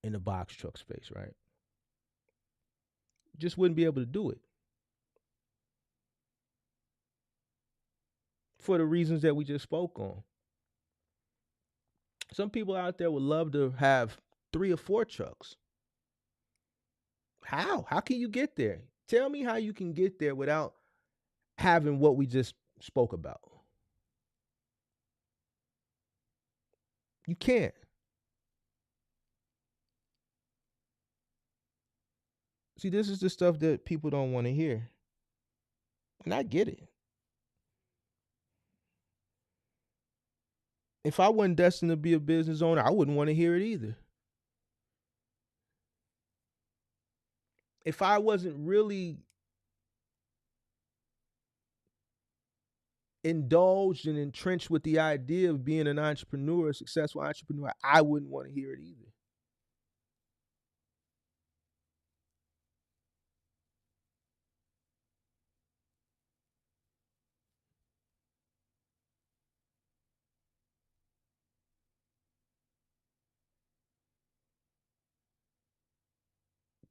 in the box truck space, right? Just wouldn't be able to do it for the reasons that we just spoke on. Some people out there would love to have 3 or 4 trucks. How? How can you get there? Tell me how you can get there without having what we just spoke about. You can't. See, this is the stuff that people don't want to hear. And I get it. If I wasn't destined to be a business owner, I wouldn't want to hear it either. If I wasn't really indulged and entrenched with the idea of being an entrepreneur, a successful entrepreneur, I wouldn't want to hear it either.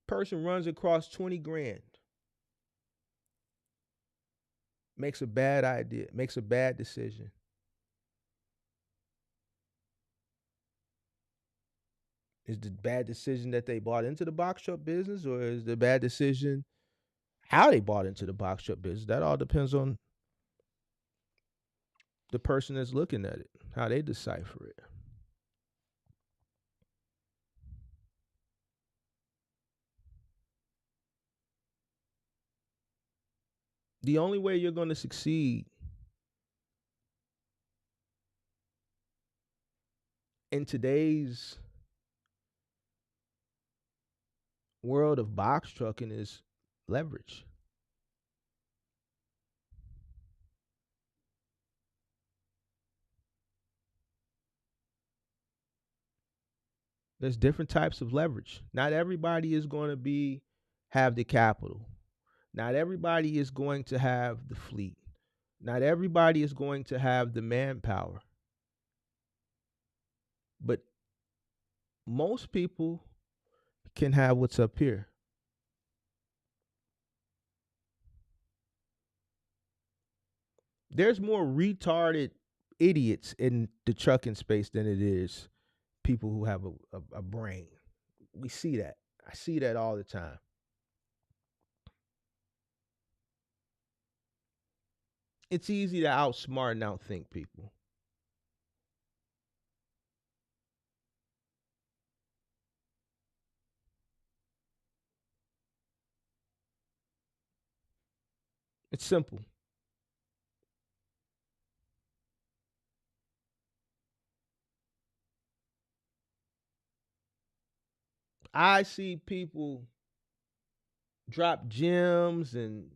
Person runs across 20 grand, makes a bad idea, makes a bad decision. Is the bad decision that they bought into the box truck business, or is the bad decision how they bought into the box truck business? That all depends on the person that's looking at it, how they decipher it. The only way you're going to succeed in today's world of box trucking is leverage. There's different types of leverage. Not everybody is going to have the capital. Not everybody is going to have the fleet. Not everybody is going to have the manpower. But most people can have what's up here. There's more retarded idiots in the trucking space than it is people who have a brain. We see that. I see that all the time. It's easy to outsmart and outthink people. It's simple. I see people drop gems and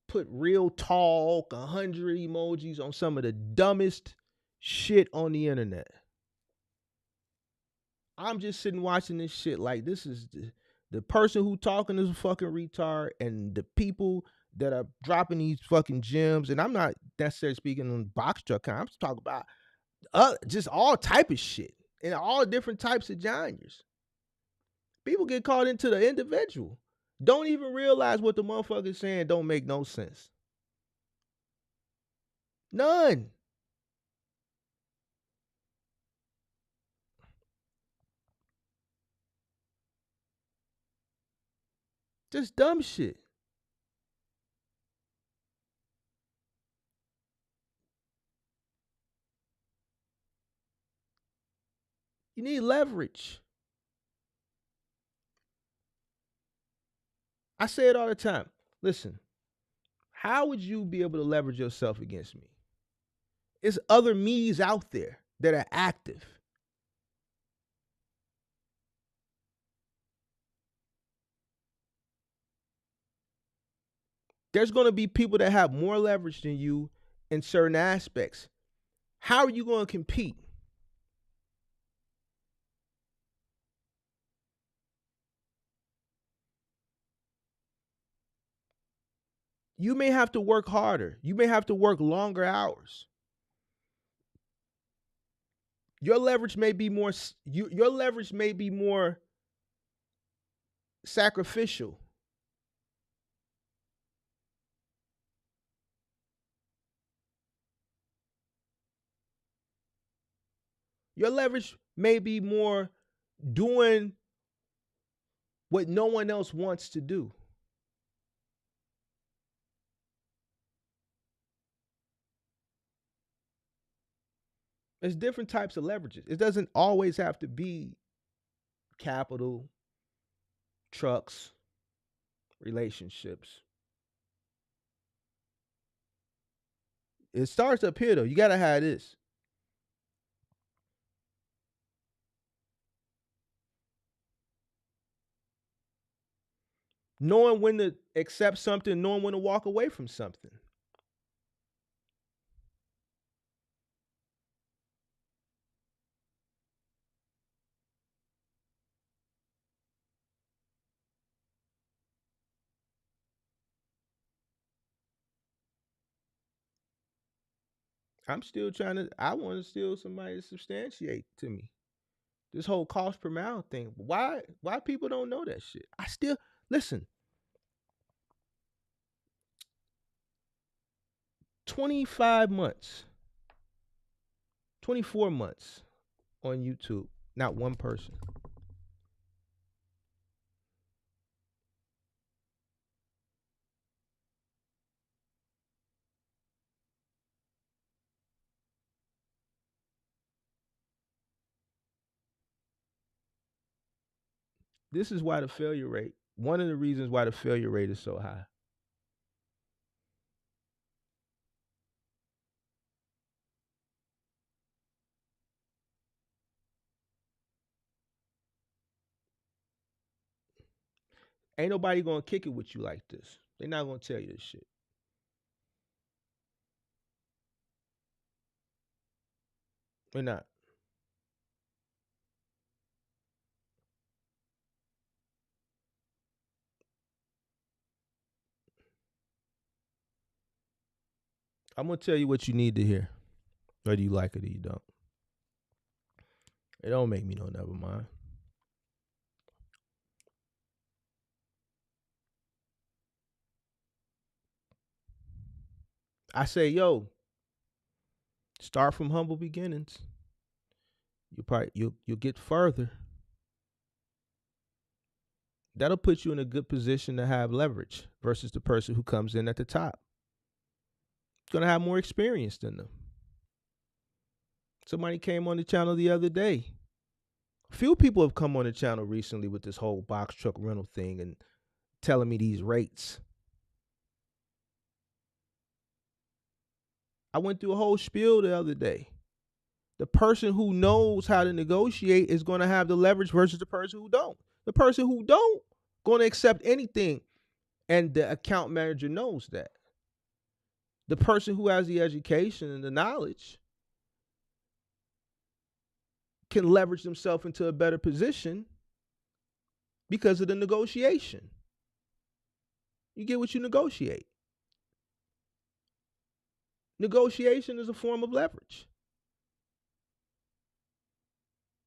put real talk, 100 emojis on some of the dumbest shit on the internet. I'm just sitting watching this shit like this is the person who talking is a fucking retard, and the people that are dropping these fucking gems, and I'm not necessarily speaking on box truck. I'm just talking about just all type of shit and all different types of genres. People get caught into the individual. Don't even realize what the motherfucker's saying don't make no sense. None. Just dumb shit. You need leverage. I say it all the time. Listen, how would you be able to leverage yourself against me? It's other me's out there that are active. There's going to be people that have more leverage than you in certain aspects. How are you going to compete? You may have to work harder. You may have to work longer hours. Your leverage may be more your leverage may be more sacrificial. Your leverage may be more doing what no one else wants to do. There's different types of leverages. It doesn't always have to be capital, trucks, relationships. It starts up here though. You gotta have this. Knowing when to accept something, knowing when to walk away from something. I want to steal somebody to substantiate to me. This whole cost per mile thing. Why people don't know that shit? I still listen. 25 months, 24 months on YouTube. Not one person. This is why the failure rate, one of the reasons why the failure rate is so high. Ain't nobody gonna kick it with you like this. They're not gonna tell you this shit. They're not. I'm gonna tell you what you need to hear, whether you like it or you don't. It don't make me no never mind. I say, yo, start from humble beginnings. You'll get further. That'll put you in a good position to have leverage versus the person who comes in at the top. Gonna have more experience than them. Somebody came on the channel the other day. A few people have come on the channel recently with this whole box truck rental thing and telling me these rates. I went through a whole spiel the other day. The person who knows how to negotiate is going to have the leverage versus the person who don't. The person who don't going to accept anything, and the account manager knows that. The person who has the education and the knowledge can leverage themselves into a better position because of the negotiation. You get what you negotiate. Negotiation is a form of leverage.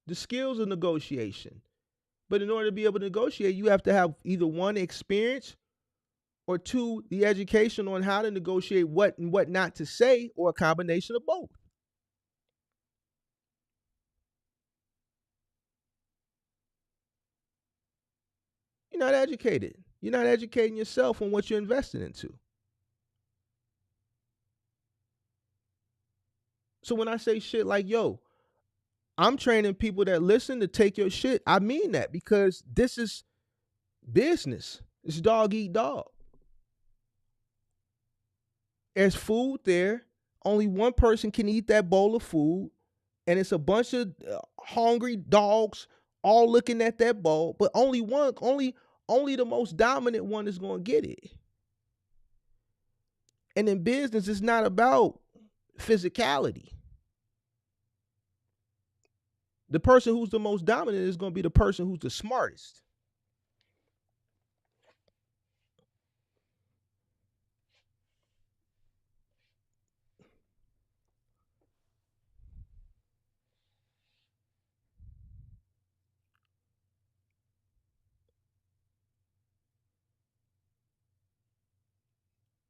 The skills of negotiation. But in order to be able to negotiate, you have to have either one, experience, or two, the education on how to negotiate what and what not to say, or a combination of both. You're not educated. You're not educating yourself on what you're investing into. So when I say shit like, yo, I'm training people that listen to take your shit, I mean that, because this is business. It's dog eat dog. There's food there. Only one person can eat that bowl of food, and it's a bunch of hungry dogs all looking at that bowl, but only the most dominant one is going to get it. And in business, it's not about physicality. The person who's the most dominant is going to be the person who's the smartest.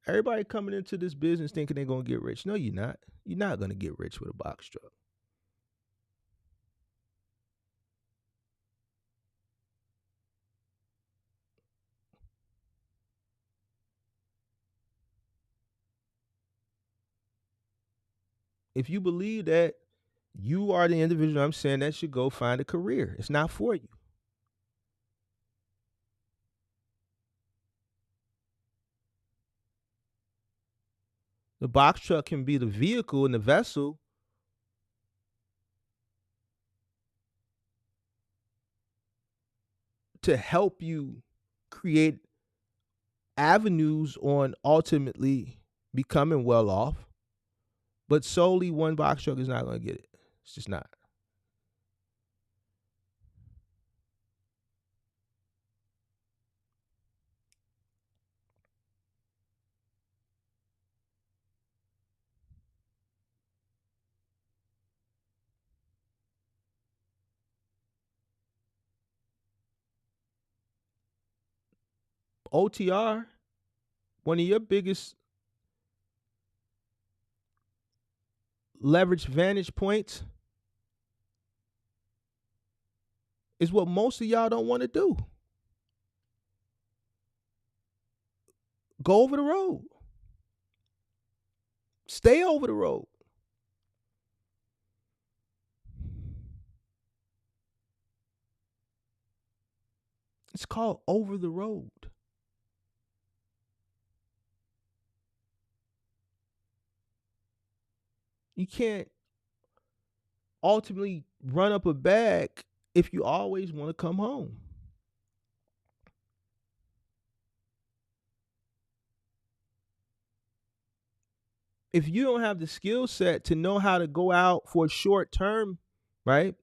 Everybody coming into this business thinking they're going to get rich. No, you're not. You're not going to get rich with a box truck. If you believe that you are the individual I'm saying that should go find a career, it's not for you. The box truck can be the vehicle and the vessel to help you create avenues on ultimately becoming well off, but solely one box truck is not going to get it. It's just not. OTR, one of your biggest leverage vantage points is what most of y'all don't want to do. Go over the road. Stay over the road. It's called over the road. You can't ultimately run up a bag if you always want to come home. If you don't have the skill set to know how to go out for a short term, right,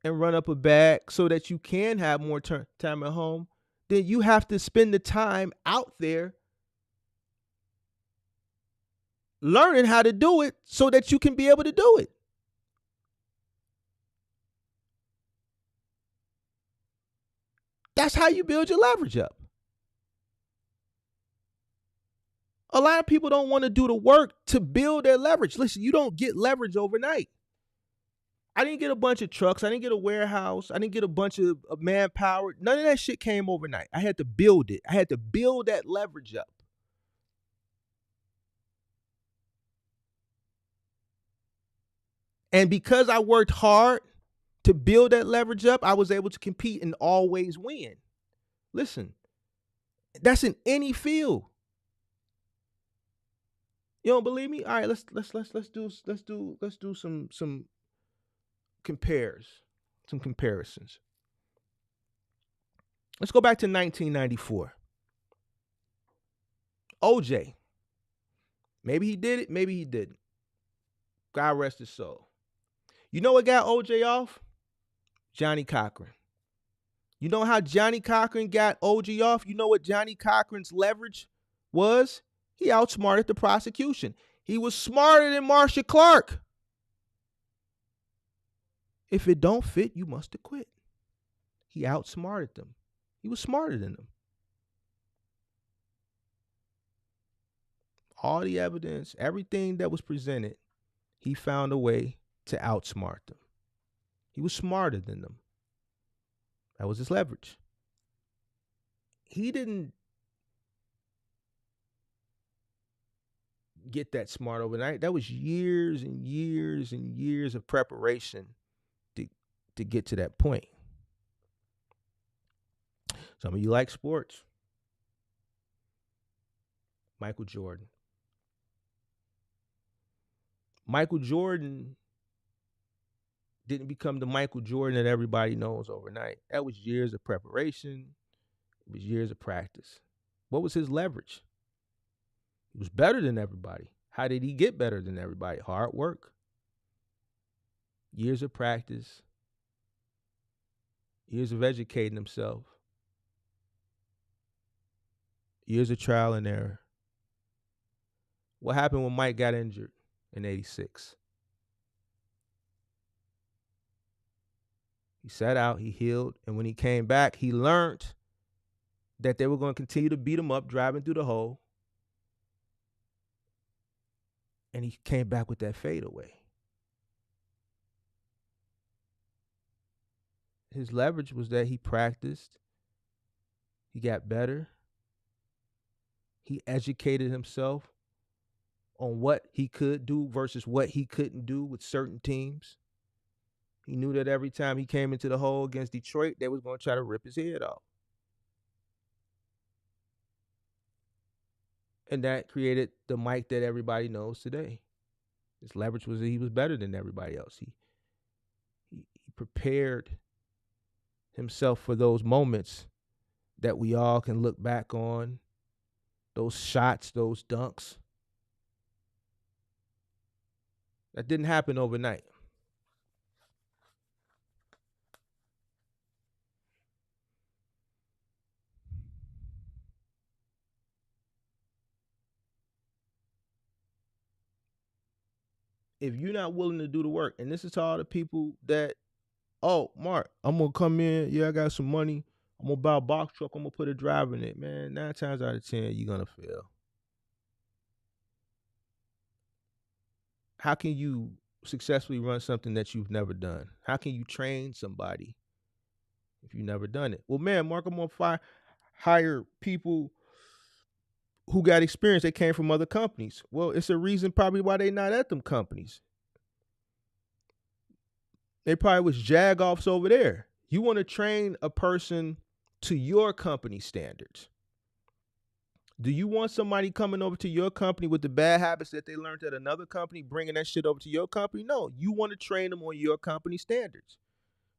and run up a bag so that you can have more time at home, then you have to spend the time out there learning how to do it so that you can be able to do it. That's how you build your leverage up. A lot of people don't want to do the work to build their leverage. Listen, you don't get leverage overnight. I didn't get a bunch of trucks. I didn't get a warehouse. I didn't get a bunch of manpower. None of that shit came overnight. I had to build it. I had to build that leverage up. And because I worked hard to build that leverage up, I was able to compete and always win. Listen, that's in any field. You don't believe me? All right, let's do some comparisons. Let's go back to 1994. OJ. Maybe he did it, maybe he didn't. God rest his soul. You know what got OJ off? Johnny Cochran. You know how Johnny Cochran got OJ off? You know what Johnny Cochran's leverage was? He outsmarted the prosecution. He was smarter than Marcia Clark. If it don't fit, you must have quit. He outsmarted them. He was smarter than them. All the evidence, everything that was presented, he found a way to outsmart them. He was smarter than them. That was his leverage. He didn't get that smart overnight. That was years and years and years of preparation to get to that point. Some of you like sports. Michael Jordan. Michael Jordan didn't become the Michael Jordan that everybody knows overnight. That was years of preparation. It was years of practice. What was his leverage? He was better than everybody. How did he get better than everybody? Hard work. Years of practice. Years of educating himself. Years of trial and error. What happened when Mike got injured in '86? He sat out, he healed, and when he came back, he learned that they were going to continue to beat him up, driving through the hole. And he came back with that fadeaway. His leverage was that he practiced, he got better, he educated himself on what he could do versus what he couldn't do with certain teams. He knew that every time he came into the hole against Detroit, they was going to try to rip his head off. And that created the Mike that everybody knows today. His leverage was that he was better than everybody else. He prepared himself for those moments that we all can look back on, those shots, those dunks. That didn't happen overnight. If you're not willing to do the work, and this is to all the people that, oh, Mark, I'm going to come in. Yeah, I got some money. I'm going to buy a box truck. I'm going to put a driver in it. Man, 9 times out of 10, you're going to fail. How can you successfully run something that you've never done? How can you train somebody if you've never done it. Well, man, Mark, I'm gonna hire people who got experience. They came from other companies. Well, it's a reason probably why they not at them companies. They probably was jag-offs over there. You want to train a person to your company standards. Do you want somebody coming over to your company with the bad habits that they learned at another company, bringing that shit over to your company? No, you want to train them on your company standards.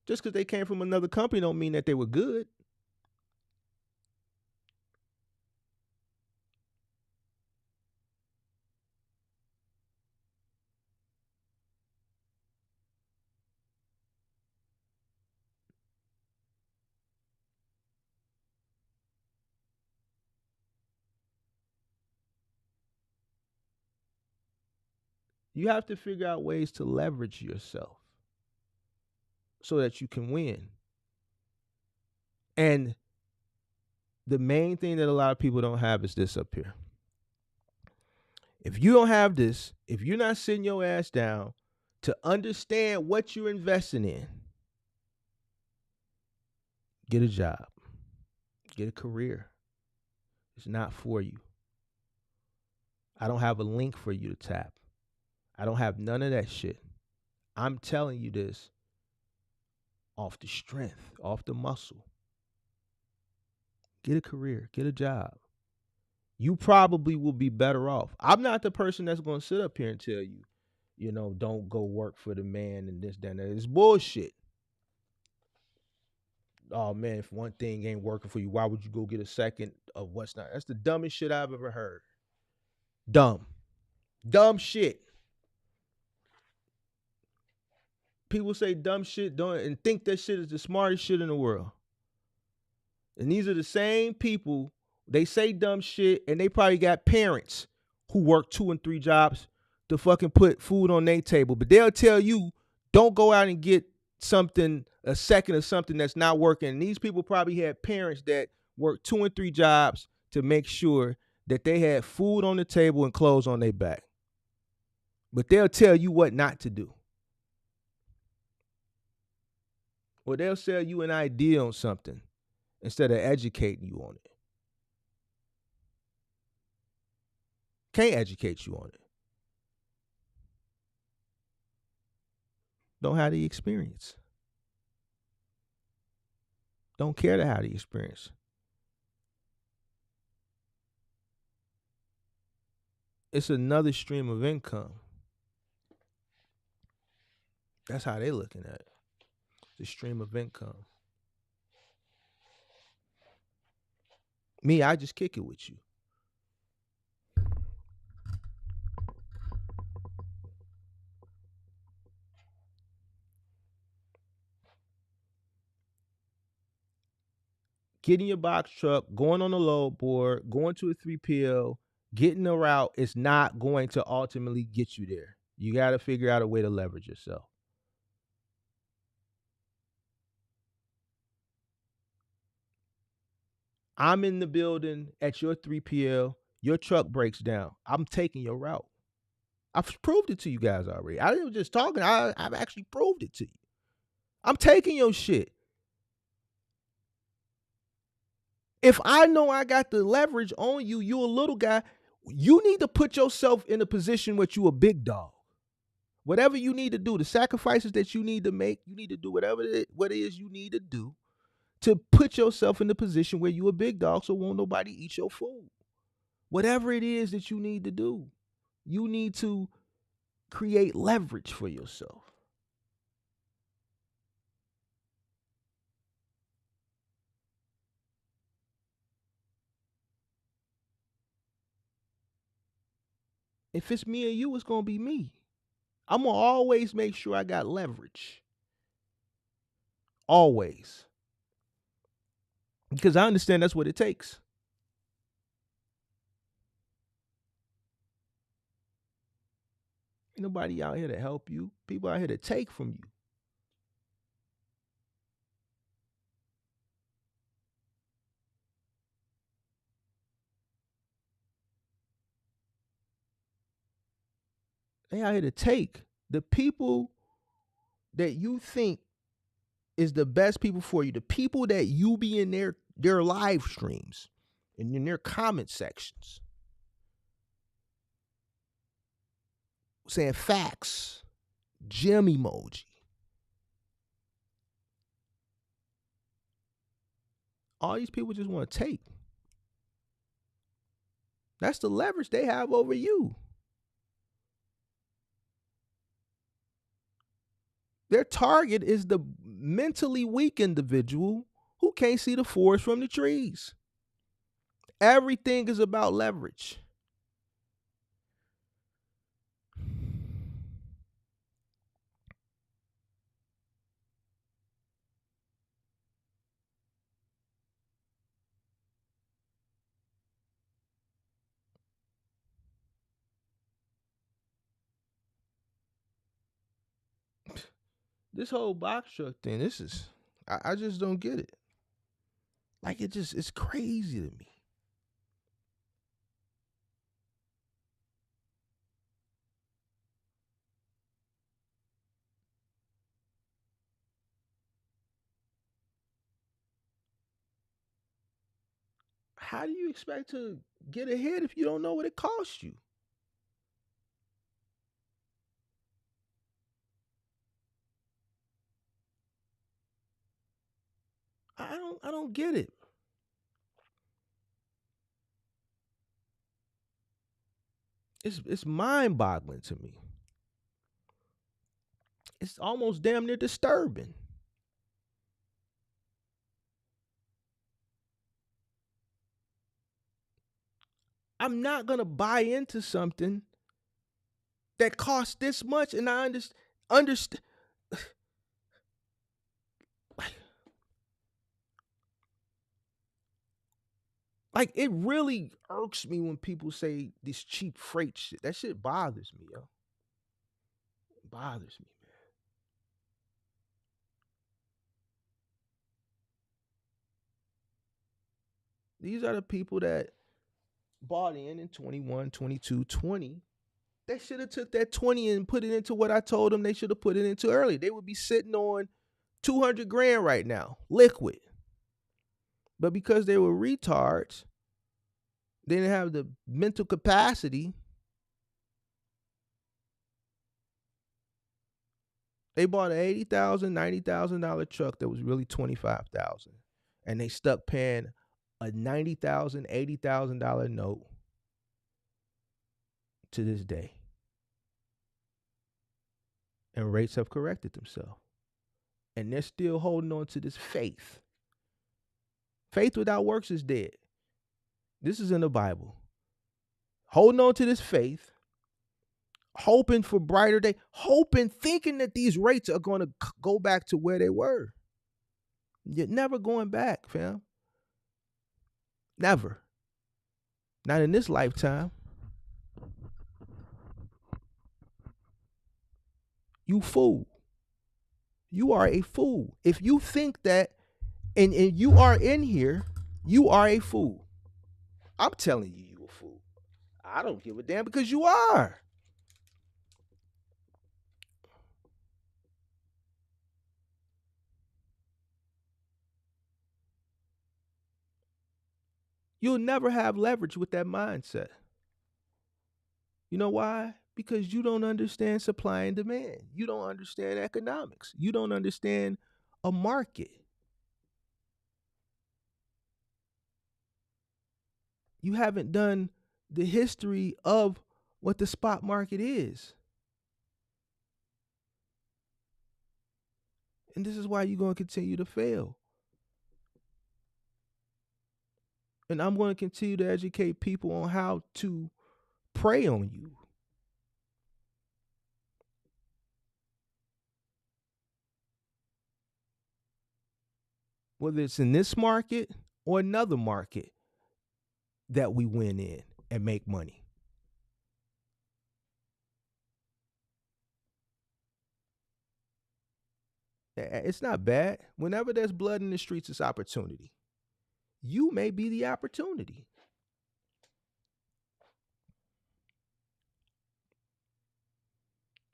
Just because they came from another company don't mean that they were good. You have to figure out ways to leverage yourself so that you can win. And the main thing that a lot of people don't have is this up here. If you don't have this, if you're not sitting your ass down to understand what you're investing in, get a job, get a career. It's not for you. I don't have a link for you to tap. I don't have none of that shit. I'm telling you this off the strength, off the muscle. Get a career, get a job. You probably will be better off. I'm not the person that's going to sit up here and tell you, don't go work for the man and this, that, and that. It's bullshit. Oh, man, if one thing ain't working for you, why would you go get a second of what's not? That's the dumbest shit I've ever heard. Dumb shit. People say dumb shit and think that shit is the smartest shit in the world. And these are the same people, they say dumb shit, and they probably got parents who work 2 and 3 jobs to fucking put food on their table. But they'll tell you, don't go out and get a second of something that's not working. And these people probably had parents that worked 2 and 3 jobs to make sure that they had food on the table and clothes on their back. But they'll tell you what not to do. Or they'll sell you an idea on something instead of educating you on it. Can't educate you on it. Don't have the experience. Don't care to have the experience. It's another stream of income. That's how they looking at it. The stream of income. Me, I just kick it with you. Getting your box truck, going on a load board, going to a 3PL, getting a route is not going to ultimately get you there. You got to figure out a way to leverage yourself. I'm in the building at your 3PL. Your truck breaks down. I'm taking your route. I've proved it to you guys already. I didn't just talking. I've actually proved it to you. I'm taking your shit. If I know I got the leverage on you, you a little guy, you need to put yourself in a position where you a big dog. Whatever you need to do, the sacrifices that you need to make, you need to do what it is you need to do to put yourself in the position where you a big dog so won't nobody eat your food. Whatever it is that you need to do, you need to create leverage for yourself. If it's me or you, it's going to be me. I'm going to always make sure I got leverage. Always. Because I understand that's what it takes. Ain't nobody out here to help you. People out here to take from you. They out here to take. The people that you think is the best people for you. The people that you be in their live streams and in their comment sections saying facts, gem emoji. All these people just want to take. That's the leverage they have over you. Their target is the mentally weak individual who can't see the forest from the trees. Everything is about leverage. This whole box truck thing, I just don't get it. Like it's crazy to me. How do you expect to get ahead if you don't know what it costs you? I don't get it. It's mind-boggling to me. It's almost damn near disturbing. I'm not gonna buy into something that costs this much, and I understand. Like, it really irks me when people say this cheap freight shit. That shit bothers me, yo. It bothers me, man. These are the people that bought in 21, 22, 20. They should have took that 20 and put it into what I told them they should have put it into early. They would be sitting on 200 grand right now, liquid. But because they were retards, they didn't have the mental capacity. They bought an $80,000, $90,000 truck that was really $25,000, and they stuck paying a $90,000, $80,000 note to this day. And rates have corrected themselves, and they're still holding on to this faith. Faith without works is dead. This is in the Bible. Holding on to this faith, hoping for brighter day, thinking that these rates are going to go back to where they were. You're never going back, fam. Never. Not in this lifetime. You fool. You are a fool. If you think that, and you are in here, you are a fool. I'm telling you, you a fool. I don't give a damn because you are. You'll never have leverage with that mindset. You know why? Because you don't understand supply and demand. You don't understand economics. You don't understand a market. You haven't done the history of what the spot market is. And this is why you're going to continue to fail. And I'm going to continue to educate people on how to prey on you. Whether it's in this market or another market that we win in and make money. It's not bad. Whenever there's blood in the streets, it's opportunity. You may be the opportunity.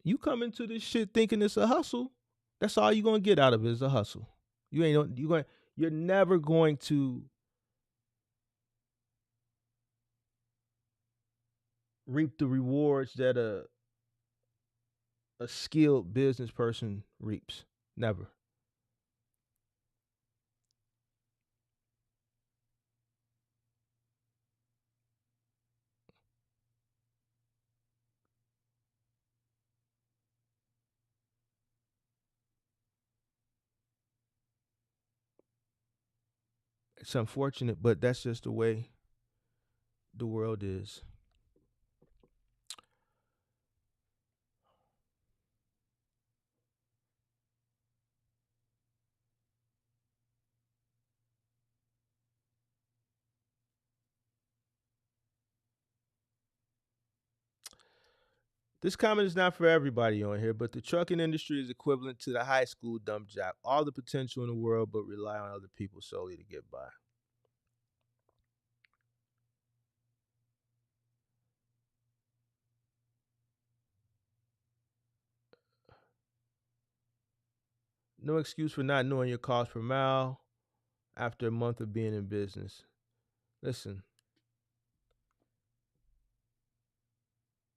You come into this shit thinking it's a hustle, That's all you're gonna get out of it is a hustle. You're never going to reap the rewards that a skilled business person reaps. Never. It's unfortunate, but that's just the way the world is. This comment is not for everybody on here, but the trucking industry is equivalent to the high school dump job. All the potential in the world, but rely on other people solely to get by. No excuse for not knowing your cost per mile after a month of being in business. Listen,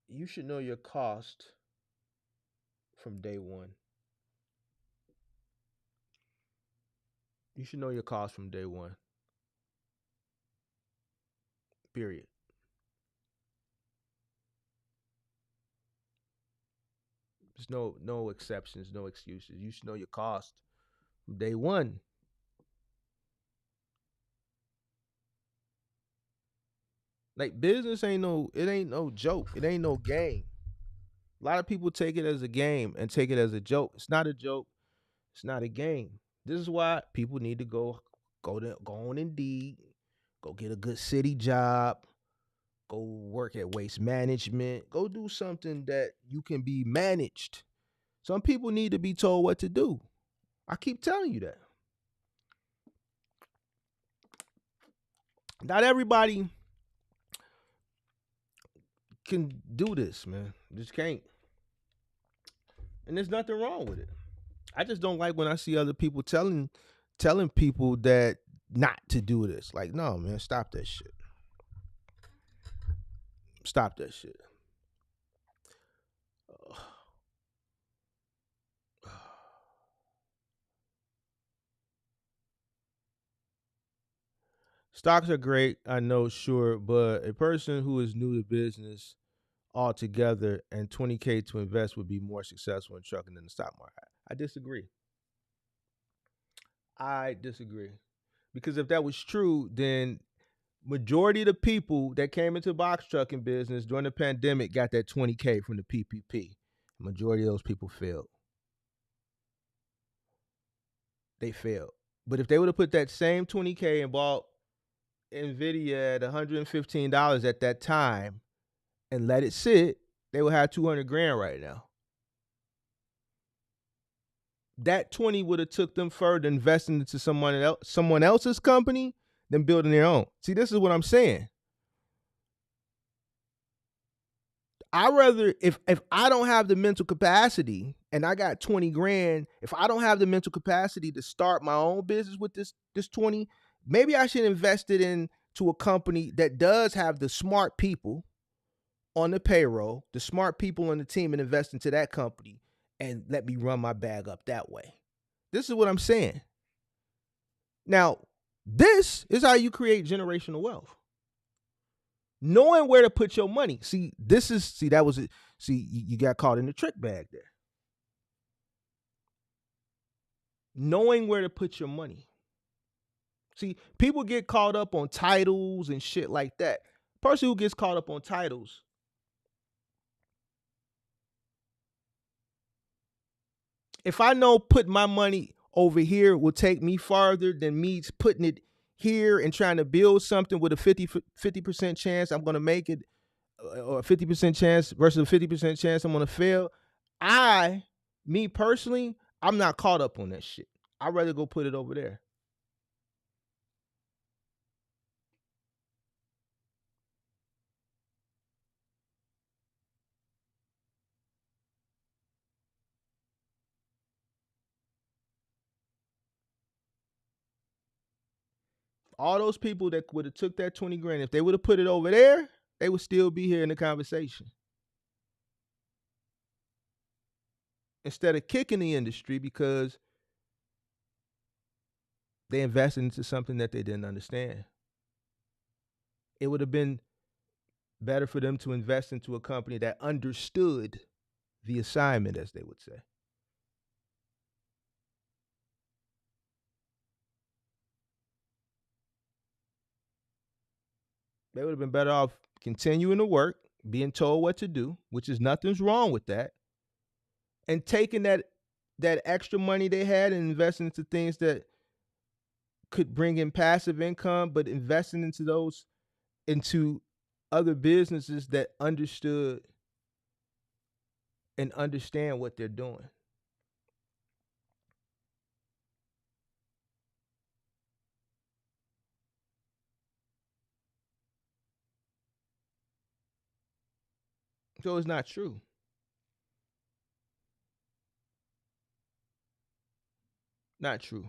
you should know your cost from day one. You should know your cost from day one. Period. There's no exceptions, no excuses. You should know your cost from day one. Like business ain't no joke. It ain't no game. A lot of people take it as a game and take it as a joke. It's not a joke. It's not a game. This is why people need to go on Indeed, go get a good city job, go work at waste management, go do something that you can be managed. Some people need to be told what to do. I keep telling you that. Not everybody can do this, man. Just can't. And there's nothing wrong with it. I just don't like when I see other people telling people that not to do this. Like, no, man, stop that shit. Stop that shit. Stocks are great, I know, sure, but a person who is new to business altogether and 20K to invest would be more successful in trucking than the stock market. I disagree. Because if that was true, then majority of the people that came into box trucking business during the pandemic got that 20K from the PPP. Majority of those people failed. They failed. But if they would have put that same 20K and bought Nvidia at $115 at that time and let it sit, they would have 200 grand right now. That 20 would have took them further investing into someone else's company than building their own. See, this is what I'm saying. I rather if I don't have the mental capacity and I got 20 grand, if I don't have the mental capacity to start my own business with this 20, maybe I should invest it into a company that does have the smart people on the payroll, the smart people on the team, and invest into that company and let me run my bag up that way. This is what I'm saying. Now, this is how you create generational wealth. Knowing where to put your money. See, that was it. See, you got caught in the trick bag there. Knowing where to put your money. See, people get caught up on titles and shit like that. Person who gets caught up on titles, if I know putting my money over here will take me farther than me putting it here and trying to build something with a 50% chance I'm going to make it, or a 50% chance versus a 50% chance I'm going to fail, me personally, I'm not caught up on that shit. I'd rather go put it over there. All those people that would have took that 20 grand, if they would have put it over there, they would still be here in the conversation. Instead of kicking the industry because they invested into something that they didn't understand. It would have been better for them to invest into a company that understood the assignment, as they would say. They would have been better off continuing to work, being told what to do, which is nothing's wrong with that, and taking that extra money they had and investing into things that could bring in passive income, but investing into other businesses that understood and understand what they're doing. So it's not true. Not true.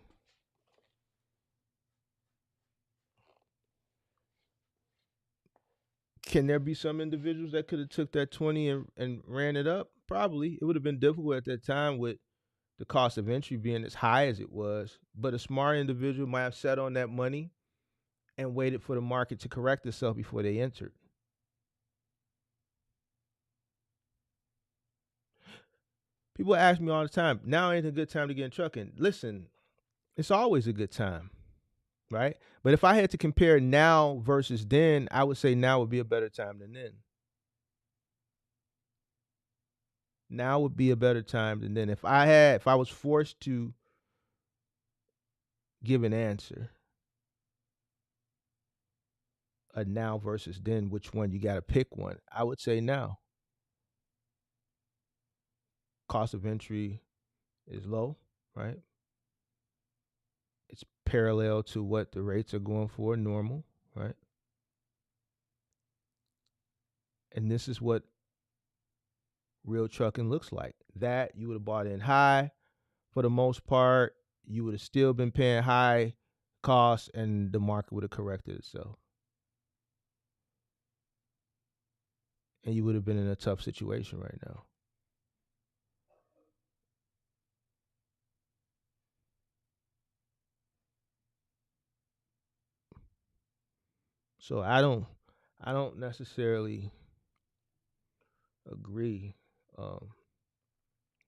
Can there be some individuals that could have took that 20 and ran it up? Probably. It would have been difficult at that time with the cost of entry being as high as it was. But a smart individual might have sat on that money and waited for the market to correct itself before they entered. People ask me all the time, now ain't a good time to get in trucking. Listen, it's always a good time, right? But if I had to compare now versus then, I would say now would be a better time than then. Now would be a better time than then. If I was forced to give an answer, a now versus then, which one you got to pick one, I would say now. Cost of entry is low, right? It's parallel to what the rates are going for, normal, right? And this is what real trucking looks like. That you would have bought in high for the most part. You would have still been paying high costs and the market would have corrected itself. And you would have been in a tough situation right now. So I don't necessarily agree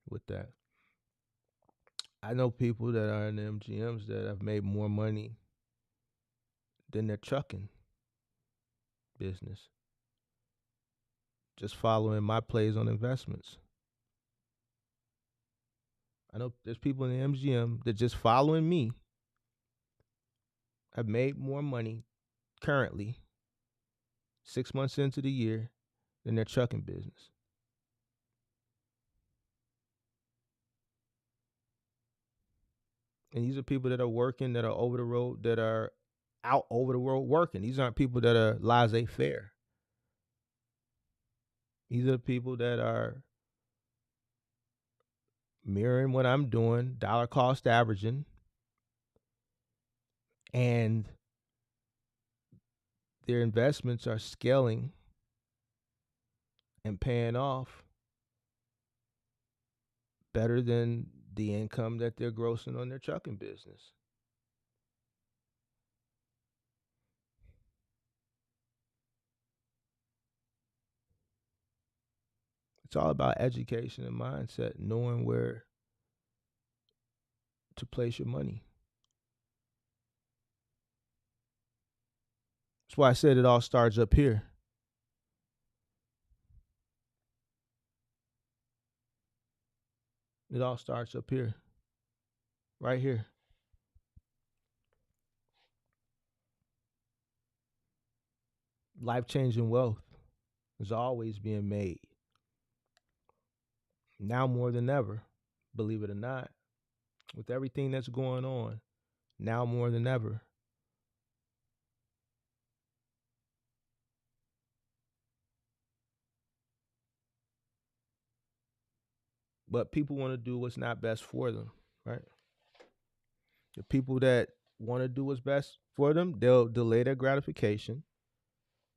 with that. I know people that are in the MGMs that have made more money than their trucking business, just following my plays on investments. I know there's people in the MGM that just following me have made more money currently 6 months into the year than their trucking business. And these are people that are working, that are over the road, that are out over the world working. These aren't people that are laissez-faire. These are people that are mirroring what I'm doing, dollar cost averaging, and their investments are scaling and paying off better than the income that they're grossing on their trucking business. It's all about education and mindset, knowing where to place your money. That's why I said it all starts up here. It all starts up here. Right here. Life-changing wealth is always being made. Now more than ever, believe it or not, with everything that's going on, now more than ever. But people want to do what's not best for them, right? The people that want to do what's best for them, they'll delay their gratification.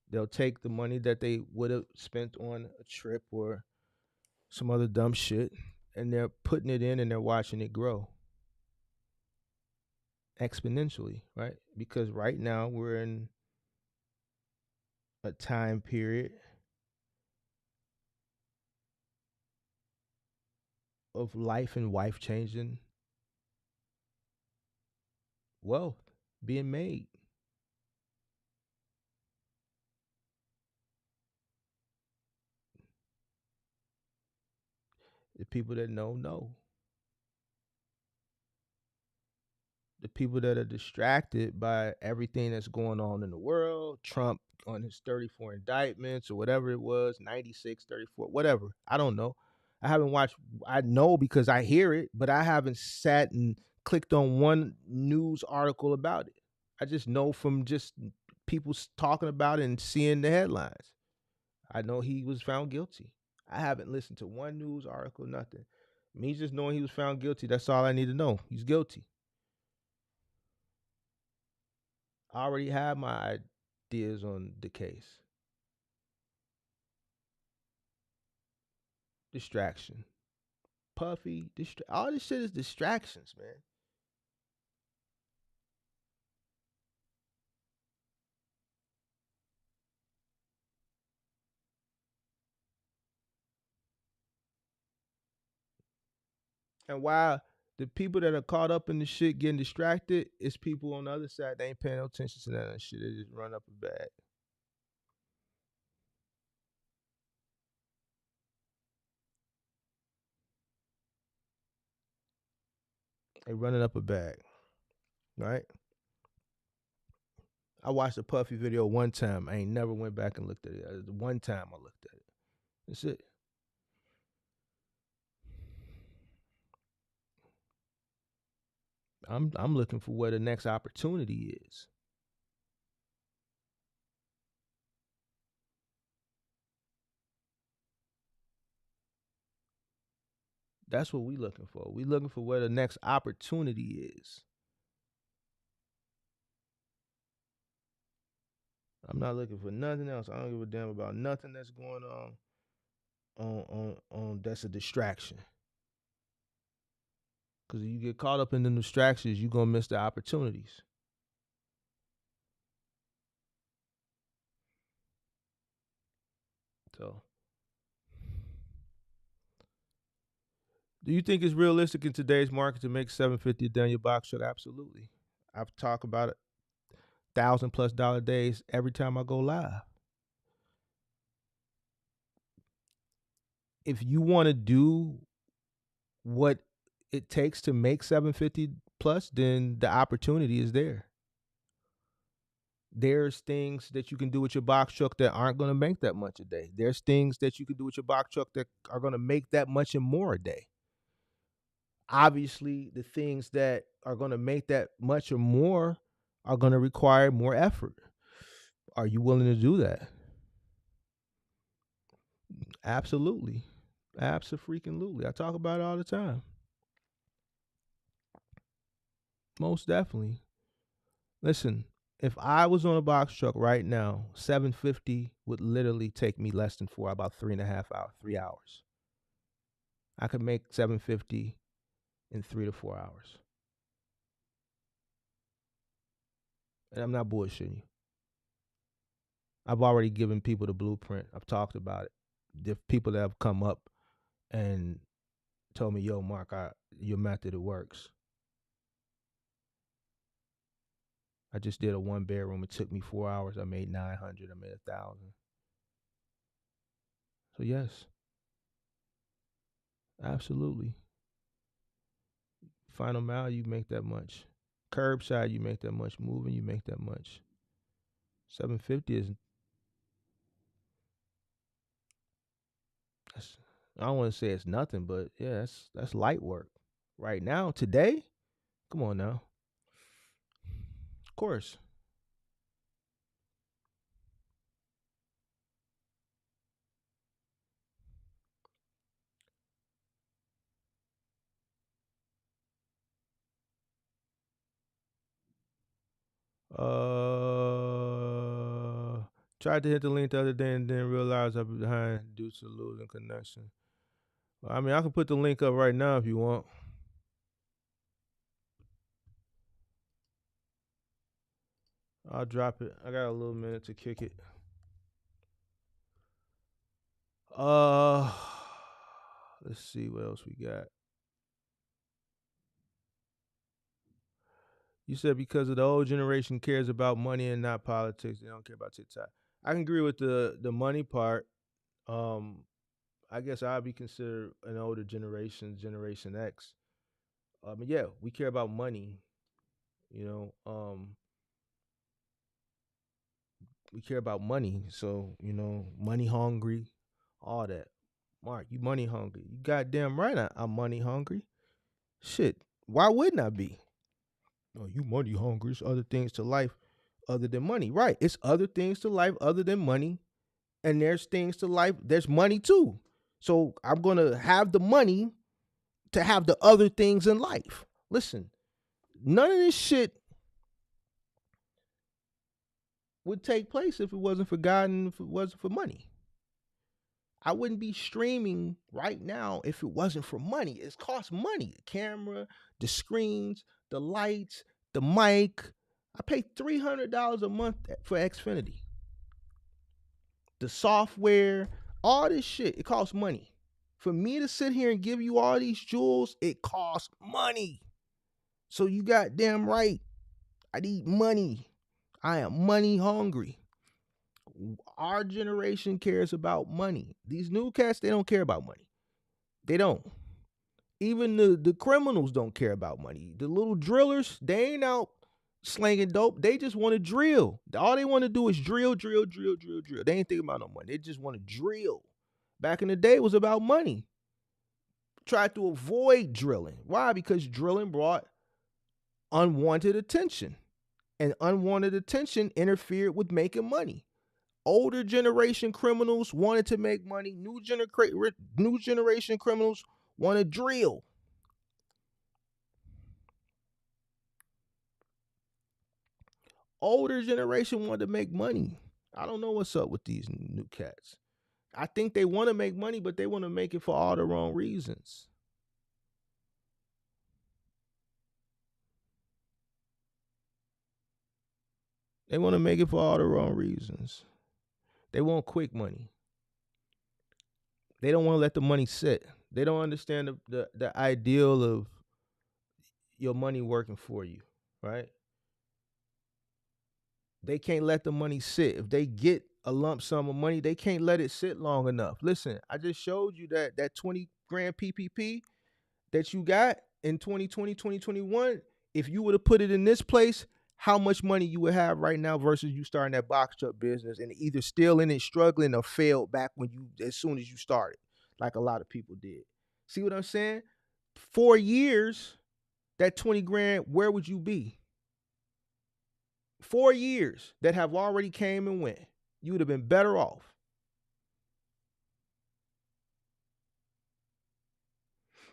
They'll take the money that they would have spent on a trip or some other dumb shit, and they're putting it in and they're watching it grow exponentially, right? Because right now we're in a time period of life and wife changing wealth being made. The people that know. The people that are distracted by everything that's going on in the world, Trump on his 34 indictments or whatever it was, 96, 34, whatever. I don't know. I haven't watched, I know because I hear it, but I haven't sat and clicked on one news article about it. I just know from just people talking about it and seeing the headlines. I know he was found guilty. I haven't listened to one news article, nothing. Me just knowing he was found guilty, that's all I need to know. He's guilty. I already have my ideas on the case. Distraction. Puffy, all this shit is distractions, man. And while the people that are caught up in the shit getting distracted, it's people on the other side that ain't paying no attention to that shit. They just run up a bag. They running up a bag, right? I watched a Puffy video one time. I ain't never went back and looked at it. One time I looked at it. That's it. I'm looking for where the next opportunity is. That's what we looking for. We looking for where the next opportunity is. I'm not looking for nothing else. I don't give a damn about nothing that's going on that's a distraction. Because if you get caught up in the distractions, you're gonna miss the opportunities. So, do you think it's realistic in today's market to make $750 down your box truck? Absolutely. I've talked about it $1,000+ days every time I go live. If you want to do what it takes to make 750 plus, then the opportunity is there. There's things that you can do with your box truck that aren't going to make that much a day. There's things that you can do with your box truck that are going to make that much and more a day. Obviously, the things that are going to make that much or more are going to require more effort. Are you willing to do that? Absolutely. Abso-freaking-lutely. I talk about it all the time. Most definitely. Listen, if I was on a box truck right now, 750 would literally take me less than 4, about 3.5 hours, 3 hours. I could make 750 in 3 to 4 hours. And I'm not bullshitting you. I've already given people the blueprint. I've talked about it. The people that have come up and told me, yo, Mark, your method, it works. I just did a 1-bedroom. It took me 4 hours. I made 900. I made 1,000. So yes, absolutely. Final mile, you make that much. Curbside, you make that much. Moving, you make that much. 750 is. I don't want to say it's nothing, but yeah, that's light work. Right now, today, come on now. Of course. Tried to hit the link the other day and then realized I was behind due to losing connection. I mean, I can put the link up right now if you want. I'll drop it. I got a little minute to kick it. Let's see what else we got. You said because of the old generation cares about money and not politics, they don't care about TikTok. I can agree with the money part. I guess I'd be considered an older generation, Generation X. Yeah, we care about money. You know, we care about money. So money hungry, all that. Mark, you money hungry. You goddamn right, I'm money hungry. Shit, why wouldn't I be? Oh, you money hungry. It's other things to life other than money. Right. It's other things to life other than money. And there's things to life. There's money too. So I'm going to have the money to have the other things in life. Listen, none of this shit would take place if it wasn't for God and if it wasn't for money. I wouldn't be streaming right now if it wasn't for money. It costs money. The camera, the screens, the lights, the mic. I pay $300 a month for Xfinity. The software, all this shit, it costs money. For me to sit here and give you all these jewels, it costs money. So you goddamn right. I need money. I am money hungry. Our generation cares about money. These new cats, they don't care about money. They don't. Even the criminals don't care about money. The little drillers, they ain't out slanging dope. They just want to drill. All they want to do is drill. They ain't thinking about no money. They just want to drill. Back in the day, it was about money. Tried to avoid drilling. Why? Because drilling brought unwanted attention. And unwanted attention interfered with making money. Older generation criminals wanted to make money. New generation criminals want to drill. Older generation wanted to make money. I don't know what's up with these new cats. I think they want to make money, but they want to make it for all the wrong reasons. They want to make it for all the wrong reasons. They want quick money. They don't want to let the money sit. They don't understand the ideal of your money working for you, right? They can't let the money sit. If they get a lump sum of money, they can't let it sit long enough. Listen, I just showed you that 20 grand PPP that you got in 2020, 2021. If you would have put it in this place, how much money you would have right now versus you starting that box truck business and either still in it struggling or failed back as soon as you started, like a lot of people did. See what I'm saying? 4 years, that 20 grand, where would you be? 4 years that have already came and went. You would have been better off.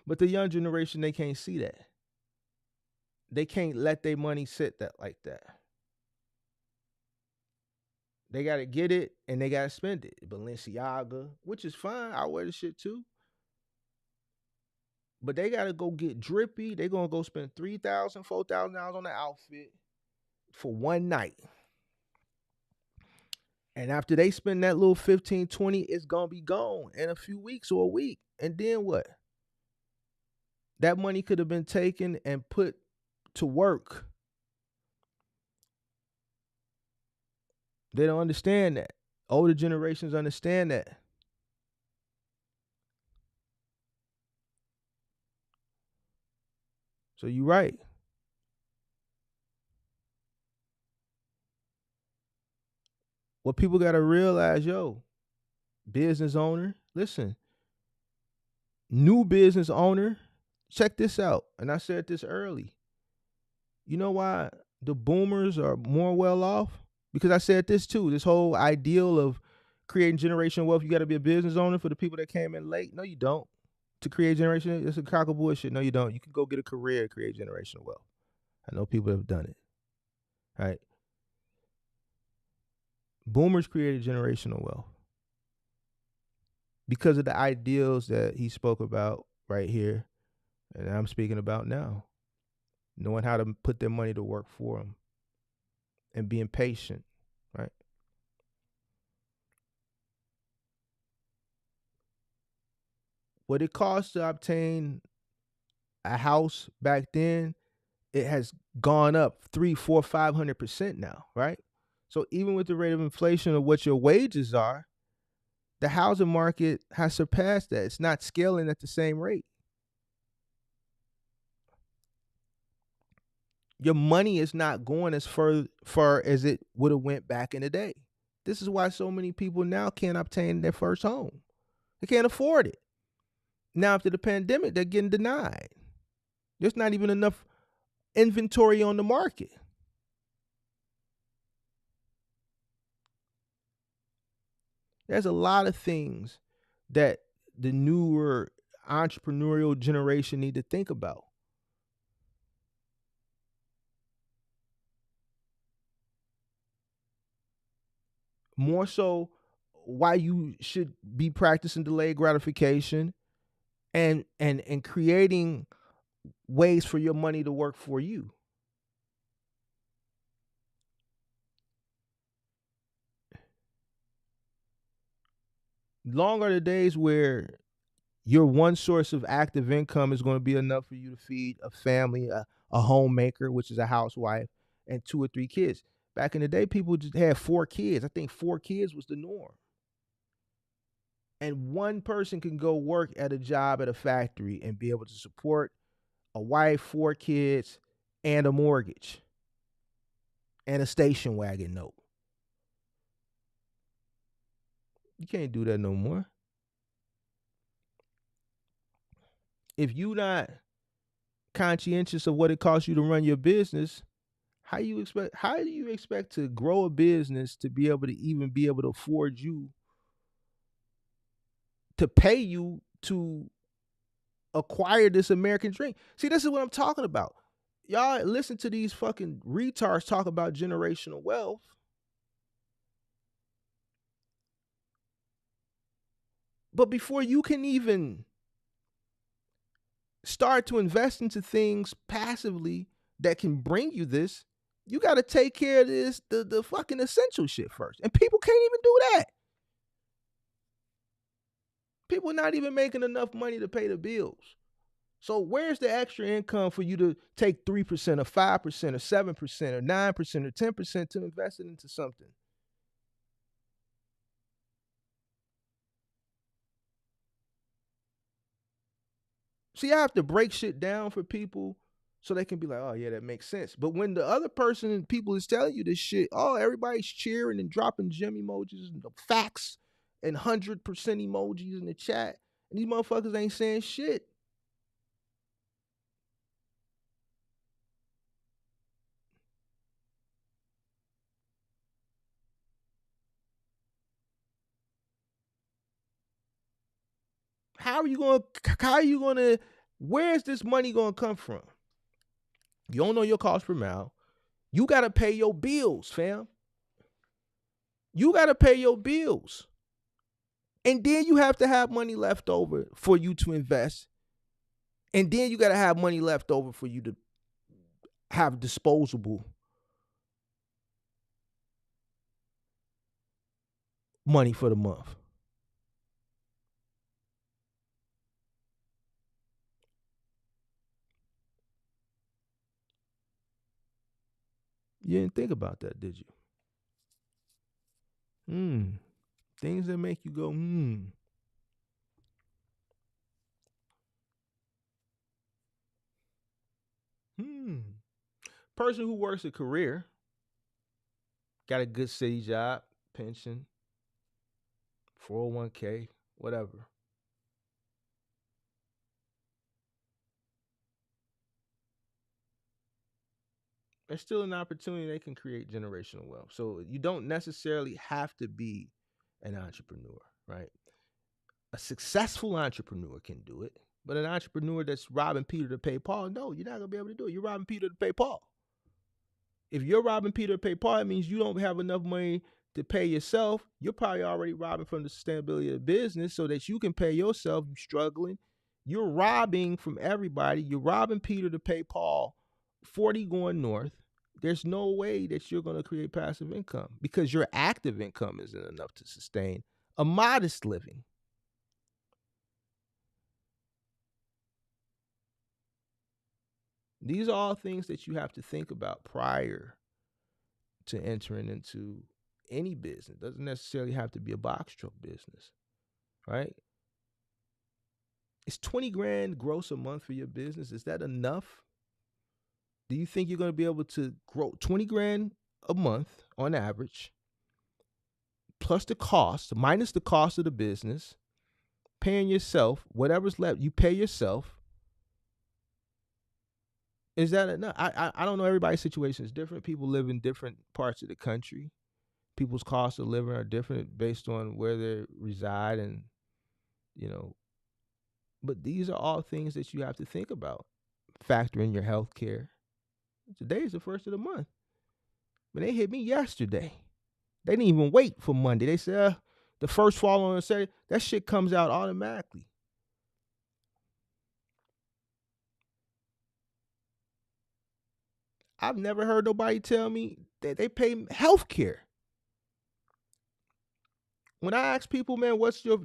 But the young generation, they can't see that. They can't let their money sit like that. They got to get it and they got to spend it. Balenciaga, which is fine. I wear the shit too. But they got to go get drippy. They're going to go spend $3,000, $4,000 on the outfit for one night. And after they spend that little 15, 20, it's going to be gone in a few weeks or a week. And then what? That money could have been taken and put to work. They don't understand that. Older generations understand that. So you're right. What people got to realize, business owner, listen, new business owner, check this out. And I said this early. You know why the boomers are more well off? Because I said this too, this whole ideal of creating generational wealth, you got to be a business owner for the people that came in late. No, you don't. To create generation, it's a cock of bullshit. No, you don't. You can go get a career and create generational wealth. I know people have done it. Right? Boomers created generational wealth because of the ideals that he spoke about right here, and I'm speaking about now. Knowing how to put their money to work for them and being patient, right? What it cost to obtain a house back then, it has gone up 3, 4, 500% now, right? So even with the rate of inflation of what your wages are, the housing market has surpassed that. It's not scaling at the same rate. Your money is not going as far as it would have went back in the day. This is why so many people now can't obtain their first home. They can't afford it. Now after the pandemic, they're getting denied. There's not even enough inventory on the market. There's a lot of things that the newer entrepreneurial generation need to think about. More so why you should be practicing delayed gratification and creating ways for your money to work for you. Long are the days where your one source of active income is going to be enough for you to feed a family, a homemaker, which is a housewife, and 2 or 3 kids. Back in the day, people just had 4 kids. I think 4 kids was the norm. And one person can go work at a job at a factory and be able to support a wife, 4 kids, and a mortgage, and a station wagon note. You can't do that no more. If you're not conscientious of what it costs you to run your business, how do you expect to grow a business to be able to even be able to afford you to pay you to acquire this American dream? See, this is what I'm talking about. Y'all listen to these fucking retards talk about generational wealth. But before you can even start to invest into things passively that can bring you this, you got to take care of this, the fucking essential shit first. And people can't even do that. People are not even making enough money to pay the bills. So where's the extra income for you to take 3% or 5% or 7% or 9% or 10% to invest it into something? See, I have to break shit down for people so they can be like, oh yeah, that makes sense. But when the other person and people is telling you this shit, oh, everybody's cheering and dropping gem emojis and the facts and 100% emojis in the chat, and these motherfuckers ain't saying shit. How are you gonna, where's this money gonna come from? You don't know your cost per mile. You gotta pay your bills, fam. You gotta pay your bills. And then you have to have money left over for you to invest. And then you gotta have money left over for you to have disposable money for the month. You didn't think about that, did you? Things that make you go, Person who works a career, got a good city job, pension, 401k, whatever. There's still an opportunity they can create generational wealth. So you don't necessarily have to be an entrepreneur, right? A successful entrepreneur can do it, but an entrepreneur that's robbing Peter to pay Paul, no, you're not gonna be able to do it. You're robbing Peter to pay Paul. If you're robbing Peter to pay Paul, it means you don't have enough money to pay yourself, you're probably already robbing from the sustainability of the business so that you can pay yourself. You're struggling. You're robbing from everybody. You're robbing Peter to pay Paul. 40 going north. There's no way that you're going to create passive income because your active income isn't enough to sustain a modest living. These are all things that you have to think about prior to entering into any business. It doesn't necessarily have to be a box truck business, right? Is 20 grand gross a month for your business? Is that enough? Do you think you're going to be able to grow 20 grand a month on average, plus the cost, minus the cost of the business, paying yourself, whatever's left, you pay yourself? Is that enough? I don't know. Everybody's situation is different. People live in different parts of the country. People's costs of living are different based on where they reside, and but these are all things that you have to think about. Factor in your health care. Today is the first of the month. But they hit me yesterday. They didn't even wait for Monday. They said the first fall on Saturday. That shit comes out automatically. I've never heard nobody tell me that they pay health care. When I ask people, man, what's your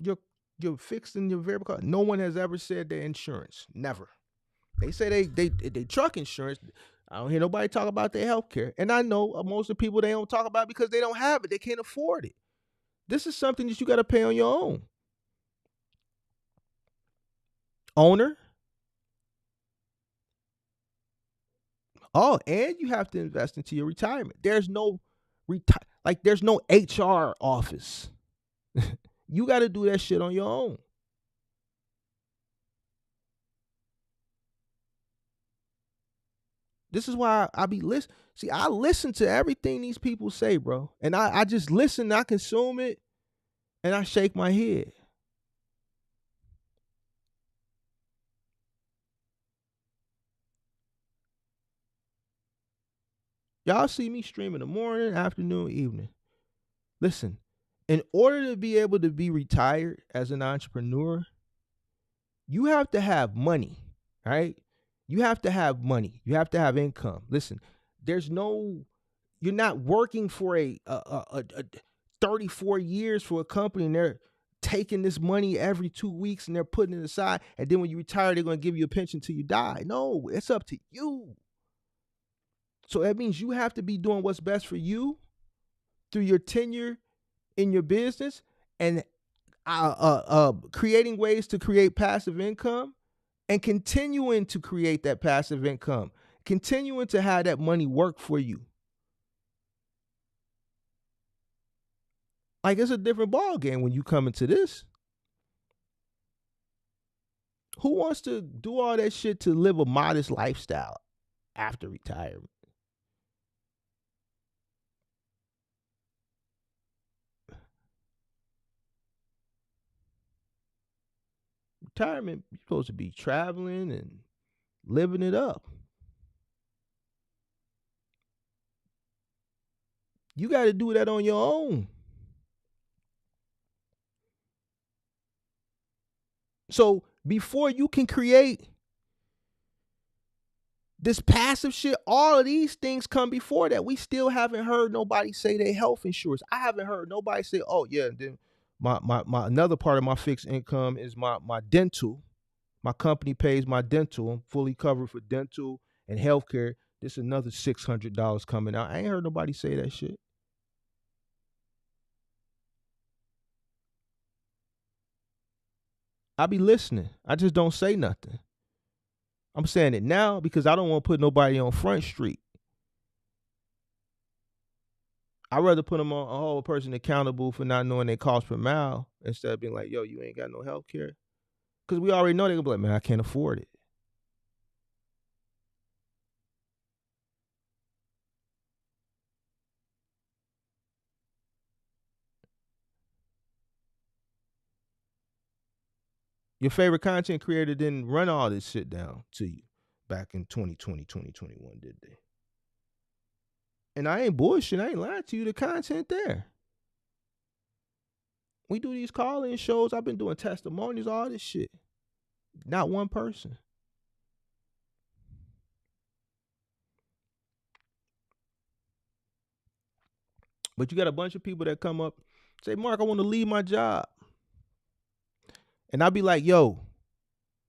fixed and your variable cost? No one has ever said their insurance. Never. They say they truck insurance. I don't hear nobody talk about their health care. And I know most of the people, they don't talk about it because they don't have it. They can't afford it. This is something that you got to pay on your own. Owner. Oh, and you have to invest into your retirement. There's no there's no HR office. You got to do that shit on your own. This is why I be listening. See, I listen to everything these people say, bro. And I just listen, I consume it, and I shake my head. Y'all see me stream in the morning, afternoon, evening. Listen, in order to be able to be retired as an entrepreneur, you have to have money, right? You have to have money. You have to have income. Listen, you're not working for a 34 years for a company and they're taking this money every 2 weeks and they're putting it aside. And then when you retire, they're going to give you a pension till you die. No, it's up to you. So that means you have to be doing what's best for you through your tenure in your business and creating ways to create passive income and continuing to create that passive income, continuing to have that money work for you. Like, it's a different ball game when you come into this. Who wants to do all that shit to live a modest lifestyle after retirement? Retirement, you're supposed to be traveling and living it up. You got to do that on your own. So before you can create this passive shit, all of these things come before that. We still haven't heard nobody say their health insurance. I haven't heard nobody say, oh yeah, then my another part of my fixed income is my dental. My company pays my dental. I'm fully covered for dental and healthcare. There's another $600 coming out. I ain't heard nobody say that shit. I be listening. I just don't say nothing. I'm saying it now because I don't want to put nobody on Front Street. I'd rather put them on a whole person accountable for not knowing their cost per mile instead of being like, yo, you ain't got no health care. Because we already know they're going to be like, man, I can't afford it. Your favorite content creator didn't run all this shit down to you back in 2020, 2021, did they? And I ain't bullshit. I ain't lying to you. The content there. We do these call-in shows. I've been doing testimonies, all this shit. Not one person. But you got a bunch of people that come up, say, Mark, I want to leave my job. And I'll be like, yo,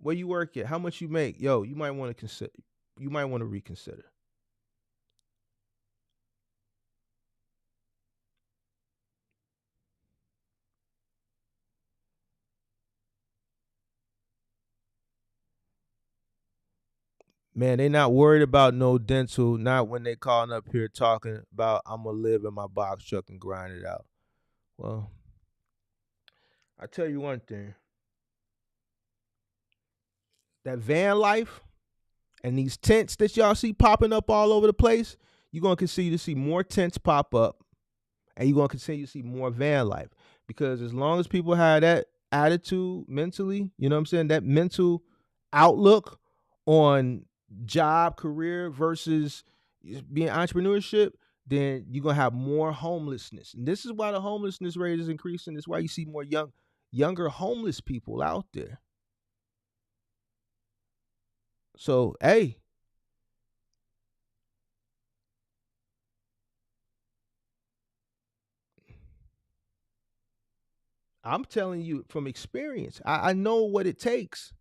where you work at? How much you make? Yo, you might want to consider. You might want to reconsider. Man, they not worried about no dental, not when they calling up here talking about I'm gonna live in my box truck and grind it out. Well, I tell you one thing. That van life and these tents that y'all see popping up all over the place, you're gonna continue to see more tents pop up, and you're gonna continue to see more van life. Because as long as people have that attitude mentally, you know what I'm saying, that mental outlook on job, career versus being entrepreneurship, then you're gonna have more homelessness. And this is why the homelessness rate is increasing. This is why you see more younger homeless people out there. So, hey, I'm telling you from experience. I know what it takes.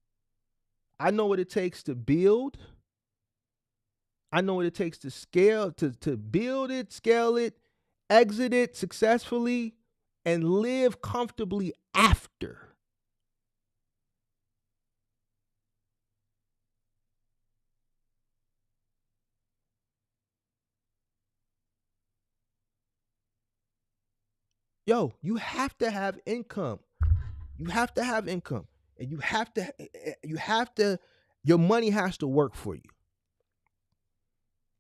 I know what it takes to build. I know what it takes to scale, to build it, scale it, exit it successfully, and live comfortably after. Yo, you have to have income. You have to have income. And your money has to work for you.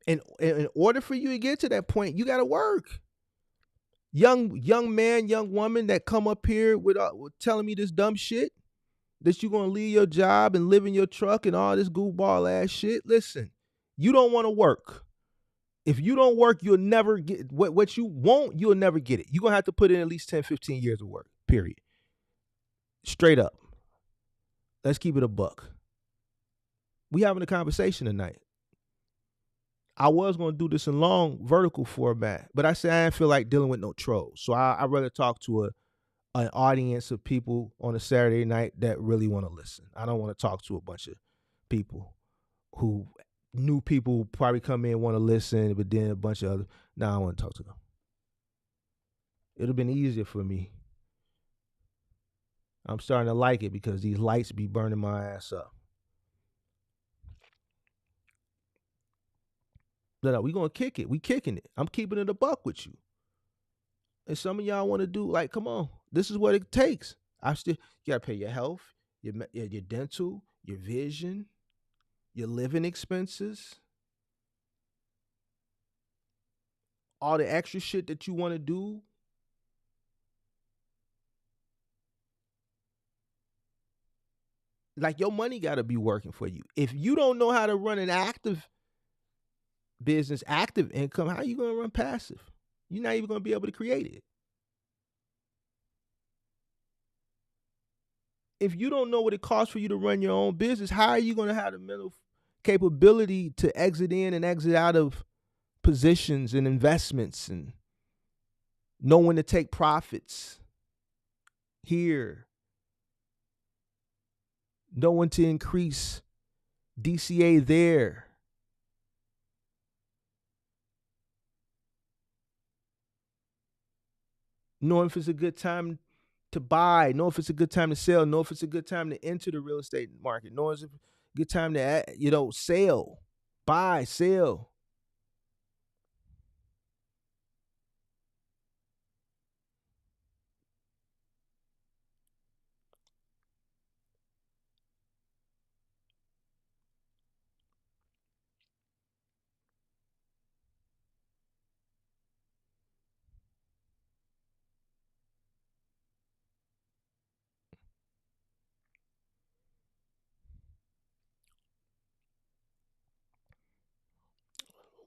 And in order for you to get to that point, you got to work. Young man, young woman that come up here with telling me this dumb shit that you're gonna leave your job and live in your truck and all this goofball ass shit. Listen, you don't want to work. If you don't work, you'll never get what you want. You'll never get it. You're gonna have to put in at least 10, 15 years of work. Period. Straight up. Let's keep it a buck. We having a conversation tonight. I was going to do this in long vertical format, but I said I didn't feel like dealing with no trolls. So I'd rather talk to an audience of people on a Saturday night that really want to listen. I don't want to talk to a bunch of people who new people probably come in, want to listen, but then a bunch of other. Nah, I want to talk to them. It'd have been easier for me. I'm starting to like it because these lights be burning my ass up. No, we gonna kick it. We kicking it. I'm keeping it a buck with you. And some of y'all want to do like, come on, this is what it takes. You gotta pay your health, your dental, your vision, your living expenses, all the extra shit that you want to do. Like your money gotta be working for you. If you don't know how to run an active business, active income, how are you gonna run passive? You're not even gonna be able to create it. If you don't know what it costs for you to run your own business, how are you gonna have the mental capability to exit in and exit out of positions and investments and know when to take profits here, know when to increase DCA there? Know if it's a good time to buy, know if it's a good time to sell, know if it's a good time to enter the real estate market, know if it's a good time to, sell, buy, sell.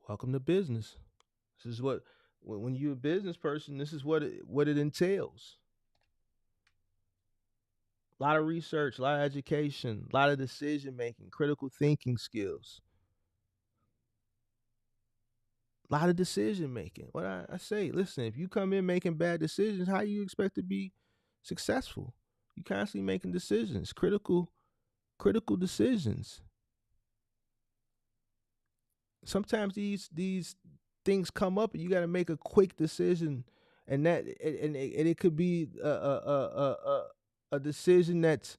Welcome to business. This is when you're a business person, this is what it entails. A lot of research, a lot of education, a lot of decision making, critical thinking skills, a lot of decision making. What I say, listen, if you come in making bad decisions, how you expect to be successful? You constantly making decisions, critical decisions. Sometimes these things come up and you got to make a quick decision, and it could be a decision that's,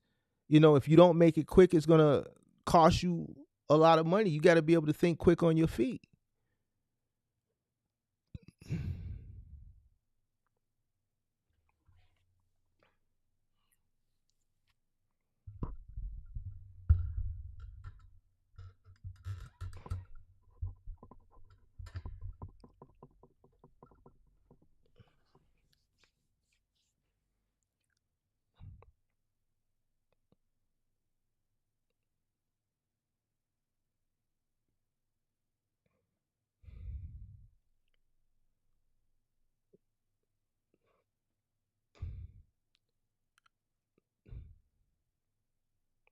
if you don't make it quick, it's gonna cost you a lot of money. You got to be able to think quick on your feet.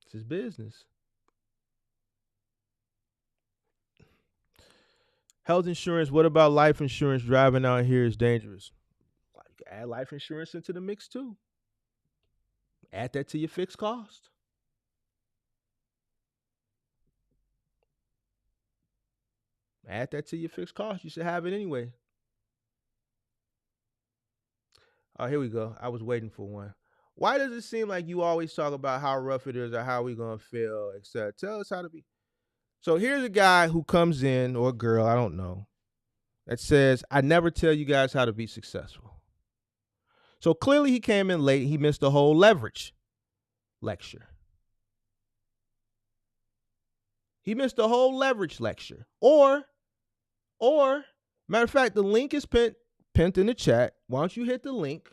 It's his business. Health insurance. What about life insurance? Driving out here is dangerous. You can add life insurance into the mix too. Add that to your fixed cost. Add that to your fixed cost. You should have it anyway. Oh, here we go. I was waiting for one. Why does it seem like you always talk about how rough it is or how we gonna feel, etc.? Tell us how to be. So here's a guy who comes in, or a girl, I don't know, that says, I never tell you guys how to be successful. So clearly he came in late. He missed the whole leverage lecture. He missed the whole leverage lecture. Or, matter of fact, the link is pinned in the chat. Why don't you hit the link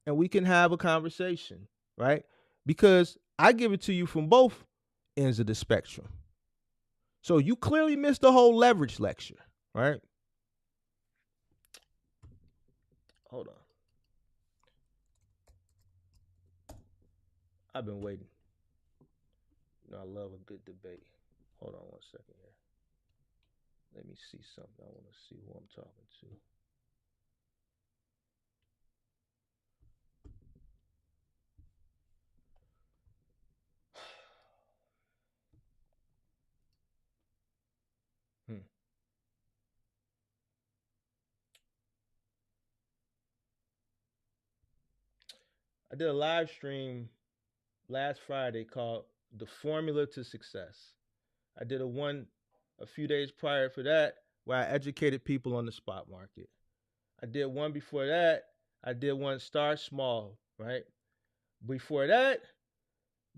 and we can have a conversation, right? Because I give it to you from both ends of the spectrum. So you clearly missed the whole leverage lecture, right? Hold on. I've been waiting. I love a good debate. Hold on one second here. Let me see something. I want to see who I'm talking to. I did a live stream last Friday called The Formula to Success. I did a few days prior for that where I educated people on the spot market. I did one before that. I did one start small, right? Before that,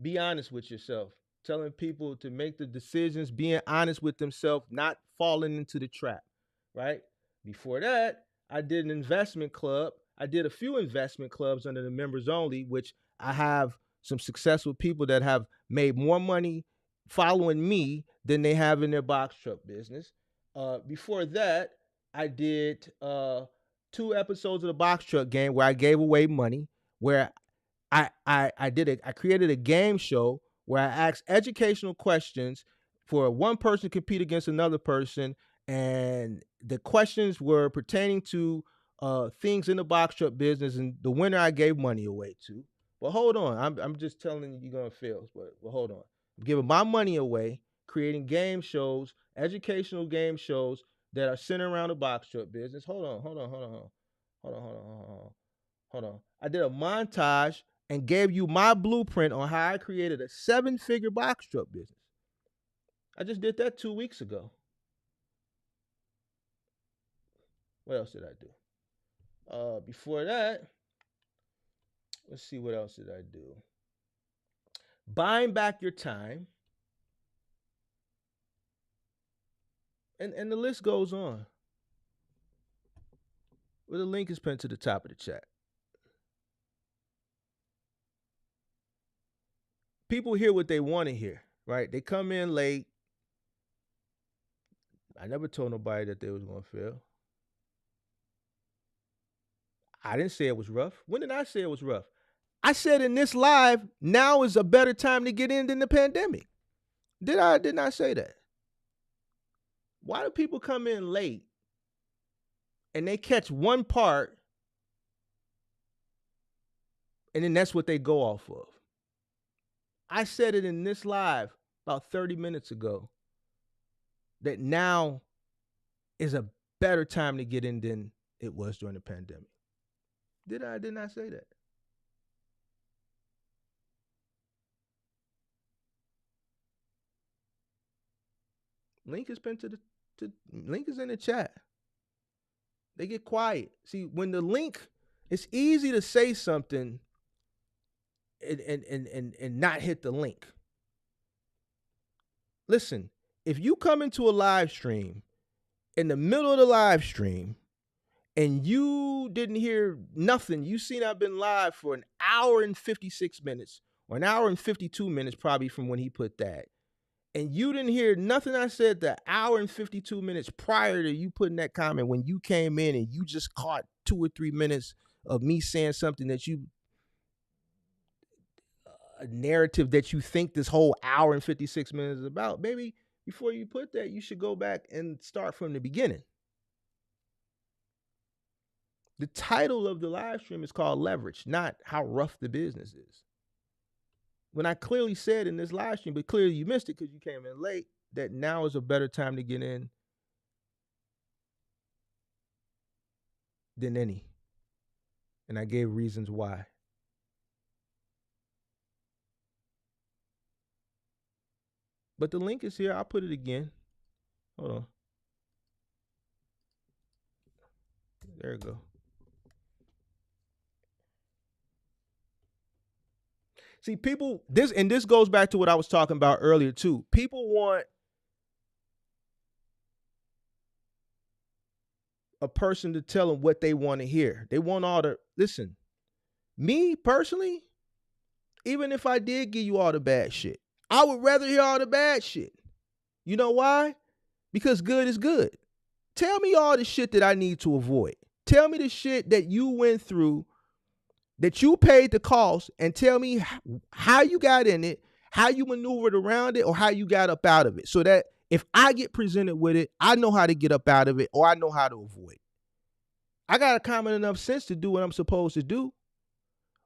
be honest with yourself. Telling people to make the decisions, being honest with themselves, not falling into the trap, right? Before that, I did an investment club. I did a few investment clubs under the members only, which I have some successful people that have made more money following me than they have in their box truck business. Before that, I did 2 episodes of the box truck game where I gave away money, where I created a game show where I asked educational questions for one person to compete against another person, and the questions were pertaining to things in the box truck business, and the winner I gave money away to. But hold on, I'm just telling you you're gonna fail. But hold on, I'm giving my money away, creating game shows, educational game shows that are centered around the box truck business. Hold on. I did a montage and gave you my blueprint on how I created a 7-figure box truck business. I just did that 2 weeks ago. What else did I do? Before that, let's see, what else did I do? Buying back your time. And the list goes on. Well, the link is pinned to the top of the chat. People hear what they want to hear, right? They come in late. I never told nobody that they was going to fail. I didn't say it was rough. When did I say it was rough? I said in this live, now is a better time to get in than the pandemic. Did not say that? Why do people come in late and they catch one part and then that's what they go off of? I said it in this live about 30 minutes ago that now is a better time to get in than it was during the pandemic. Did not say that? Link is pinned link is in the chat. They get quiet. See, when the link, it's easy to say something and not hit the link. Listen, if you come into a live stream in the middle of the live stream and you didn't hear nothing, you seen I've been live for an hour and 56 minutes or an hour and 52 minutes probably from when he put that, and you didn't hear nothing I said the hour and 52 minutes prior to you putting that comment, when you came in and you just caught 2 or 3 minutes of me saying something that you, a narrative that you think this whole hour and 56 minutes is about, baby, before you put that, you should go back and start from the beginning. The title of the live stream is called Leverage, not how rough the business is. When I clearly said in this live stream, but clearly you missed it because you came in late, that now is a better time to get in than any. And I gave reasons why. But the link is here. I'll put it again. Hold on. There we go. See, people, this goes back to what I was talking about earlier too. People want a person to tell them what they want to hear. They want all the, listen, me personally, even if I did give you all the bad shit, I would rather hear all the bad shit. You know why? Because good is good. Tell me all the shit that I need to avoid. Tell me the shit that you went through, that you paid the cost, and tell me how you got in it, how you maneuvered around it, or how you got up out of it. So that if I get presented with it, I know how to get up out of it, or I know how to avoid it. I got a common enough sense to do what I'm supposed to do.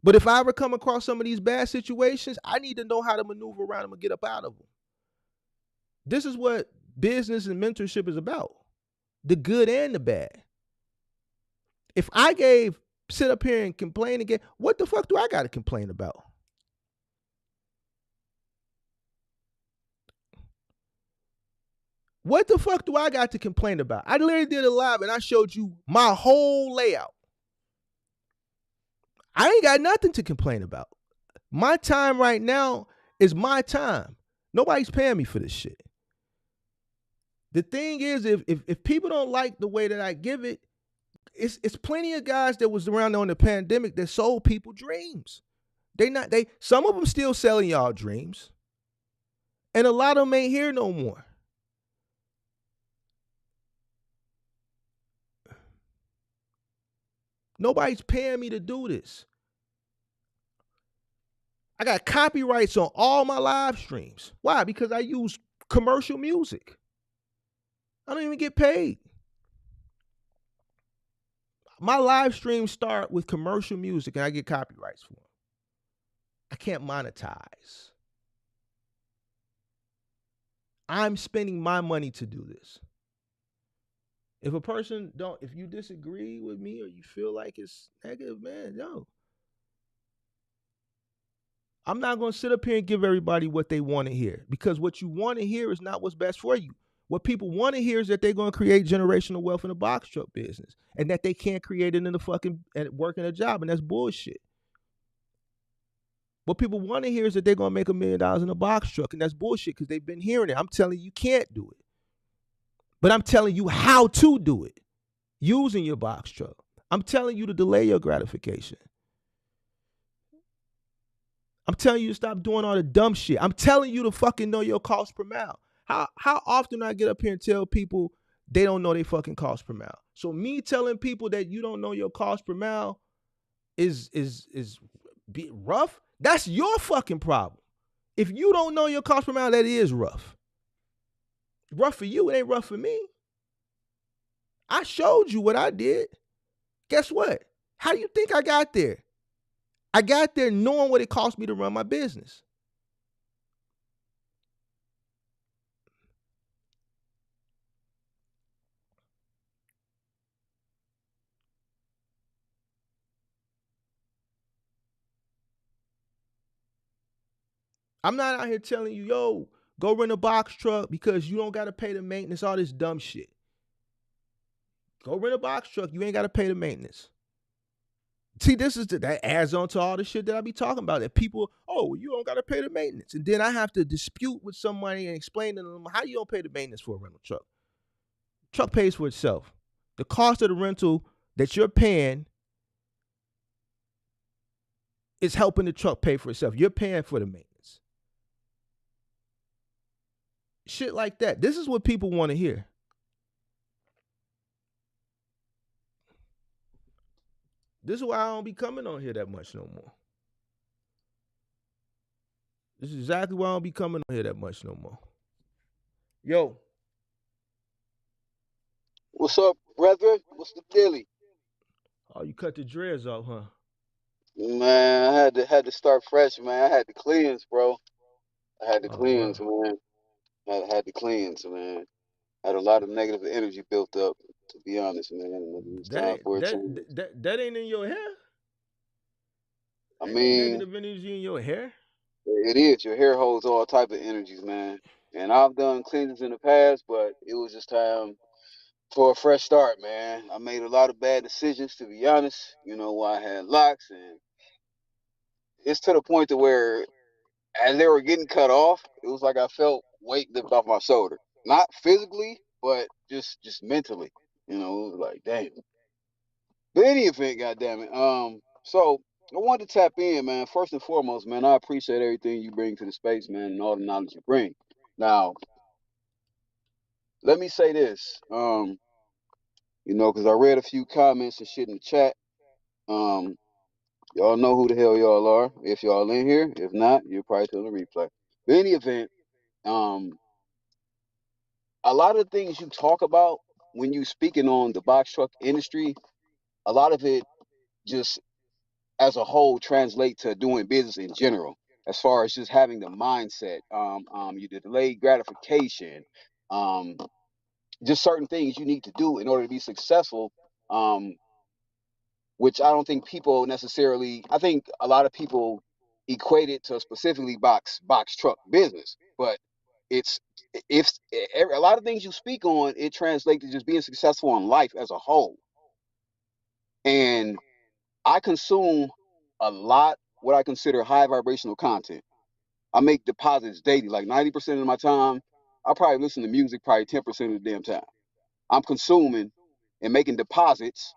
But if I ever come across some of these bad situations, I need to know how to maneuver around them and get up out of them. This is what business and mentorship is about. The good and the bad. If I sit up here and complain again, what the fuck do I got to complain about? What the fuck do I got to complain about? I literally did a live and I showed you my whole layout. I ain't got nothing to complain about. My time right now is my time. Nobody's paying me for this shit. The thing is, if people don't like the way that I give it, it's plenty of guys that was around during the pandemic that sold people dreams. Some of them still selling y'all dreams. And a lot of them ain't here no more. Nobody's paying me to do this. I got copyrights on all my live streams. Why? Because I use commercial music. I don't even get paid. My live streams start with commercial music and I get copyrights for them. I can't monetize. I'm spending my money to do this. If if you disagree with me or you feel like it's negative, man, no. I'm not going to sit up here and give everybody what they want to hear, because what you want to hear is not what's best for you. What people want to hear is that they're going to create generational wealth in the box truck business and that they can't create it in the fucking working a job, and that's bullshit. What people want to hear is that they're going to make $1 million in a box truck, and that's bullshit because they've been hearing it. I'm telling you can't do it. But I'm telling you how to do it using your box truck. I'm telling you to delay your gratification. I'm telling you to stop doing all the dumb shit. I'm telling you to fucking know your cost per mile. How often do I get up here and tell people they don't know their fucking cost per mile? So me telling people that you don't know your cost per mile is Be rough? That's your fucking problem. If you don't know your cost per mile, that is rough. Rough for you, it ain't rough for me. I showed you what I did. Guess what? How do you think I got there? I got there knowing what it cost me to run my business. I'm not out here telling you, yo, go rent a box truck because you don't got to pay the maintenance, all this dumb shit. Go rent a box truck. You ain't got to pay the maintenance. See, that adds on to all the shit that I be talking about. That people, oh, you don't got to pay the maintenance. And then I have to dispute with somebody and explain to them how you don't pay the maintenance for a rental truck. Truck pays for itself. The cost of the rental that you're paying is helping the truck pay for itself. You're paying for the maintenance. Shit like that. This is what people want to hear. This is why I don't be coming on here that much no more. This is exactly why I don't be coming on here that much no more. Yo. What's up, brethren? What's the dilly? Oh, you cut the dreads off, huh? Man, I had to start fresh, man. I had to cleanse, bro. I had to cleanse, man. Had to cleanse, man. Had a lot of negative energy built up, to be honest, man. And it was time for a change. That ain't in your hair. I Ain't mean, no negative energy in your hair. it is. Your hair holds all type of energies, man. And I've done cleanses in the past, but it was just time for a fresh start, man. I made a lot of bad decisions, to be honest. You know, I had locks, and it's to the point to where as they were getting cut off, it was like I felt weight lift off my shoulder. Not physically, but just mentally. You know, it was like, damn. But in any event, goddamn it. So I wanted to tap in, man. First and foremost, man, I appreciate everything you bring to the space, man, and all the knowledge you bring. Now, let me say this. You know, because I read a few comments and shit in the chat. Um, y'all know who the hell y'all are. If y'all in here, if not, you're probably still on the replay. But in any event, um, a lot of the things you talk about when you speaking on the box truck industry, a lot of it just as a whole translate to doing business in general, as far as just having the mindset, you delayed gratification, um, just certain things you need to do in order to be successful, um, which I don't think people necessarily, I think a lot of people equate it to specifically box truck business, but it's if a lot of things you speak on, it translates to just being successful in life as a whole. And I consume a lot what I consider high vibrational content. I make deposits daily, like 90% of my time. I probably listen to music probably 10% of the damn time. I'm consuming and making deposits,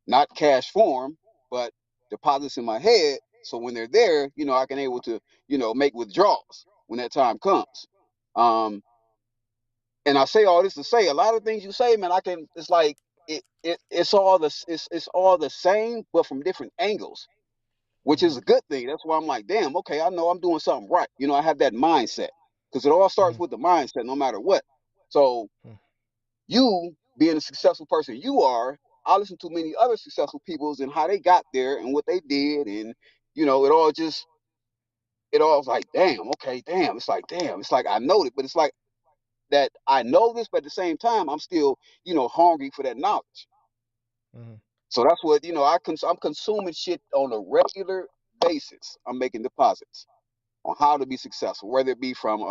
not cash form, but deposits in my head. So when they're there, you know, I can able to, you know, make withdrawals when that time comes. And I say all this to say a lot of things you say, man, I can, it's like, it's all it's all the same, but from different angles, which is a good thing. That's why I'm like, damn, okay, I know I'm doing something right. You know, I have that mindset because it all starts with the mindset, no matter what. So you being a successful person you are, I listen to many other successful peoples and how they got there and what they did, and you know, it all was like, damn, okay, damn. It's like, damn, it's like I know it, but it's like that I know this, but at the same time, I'm still, you know, hungry for that knowledge. So that's what, you know, I'm consuming shit on a regular basis. I'm making deposits on how to be successful, whether it be from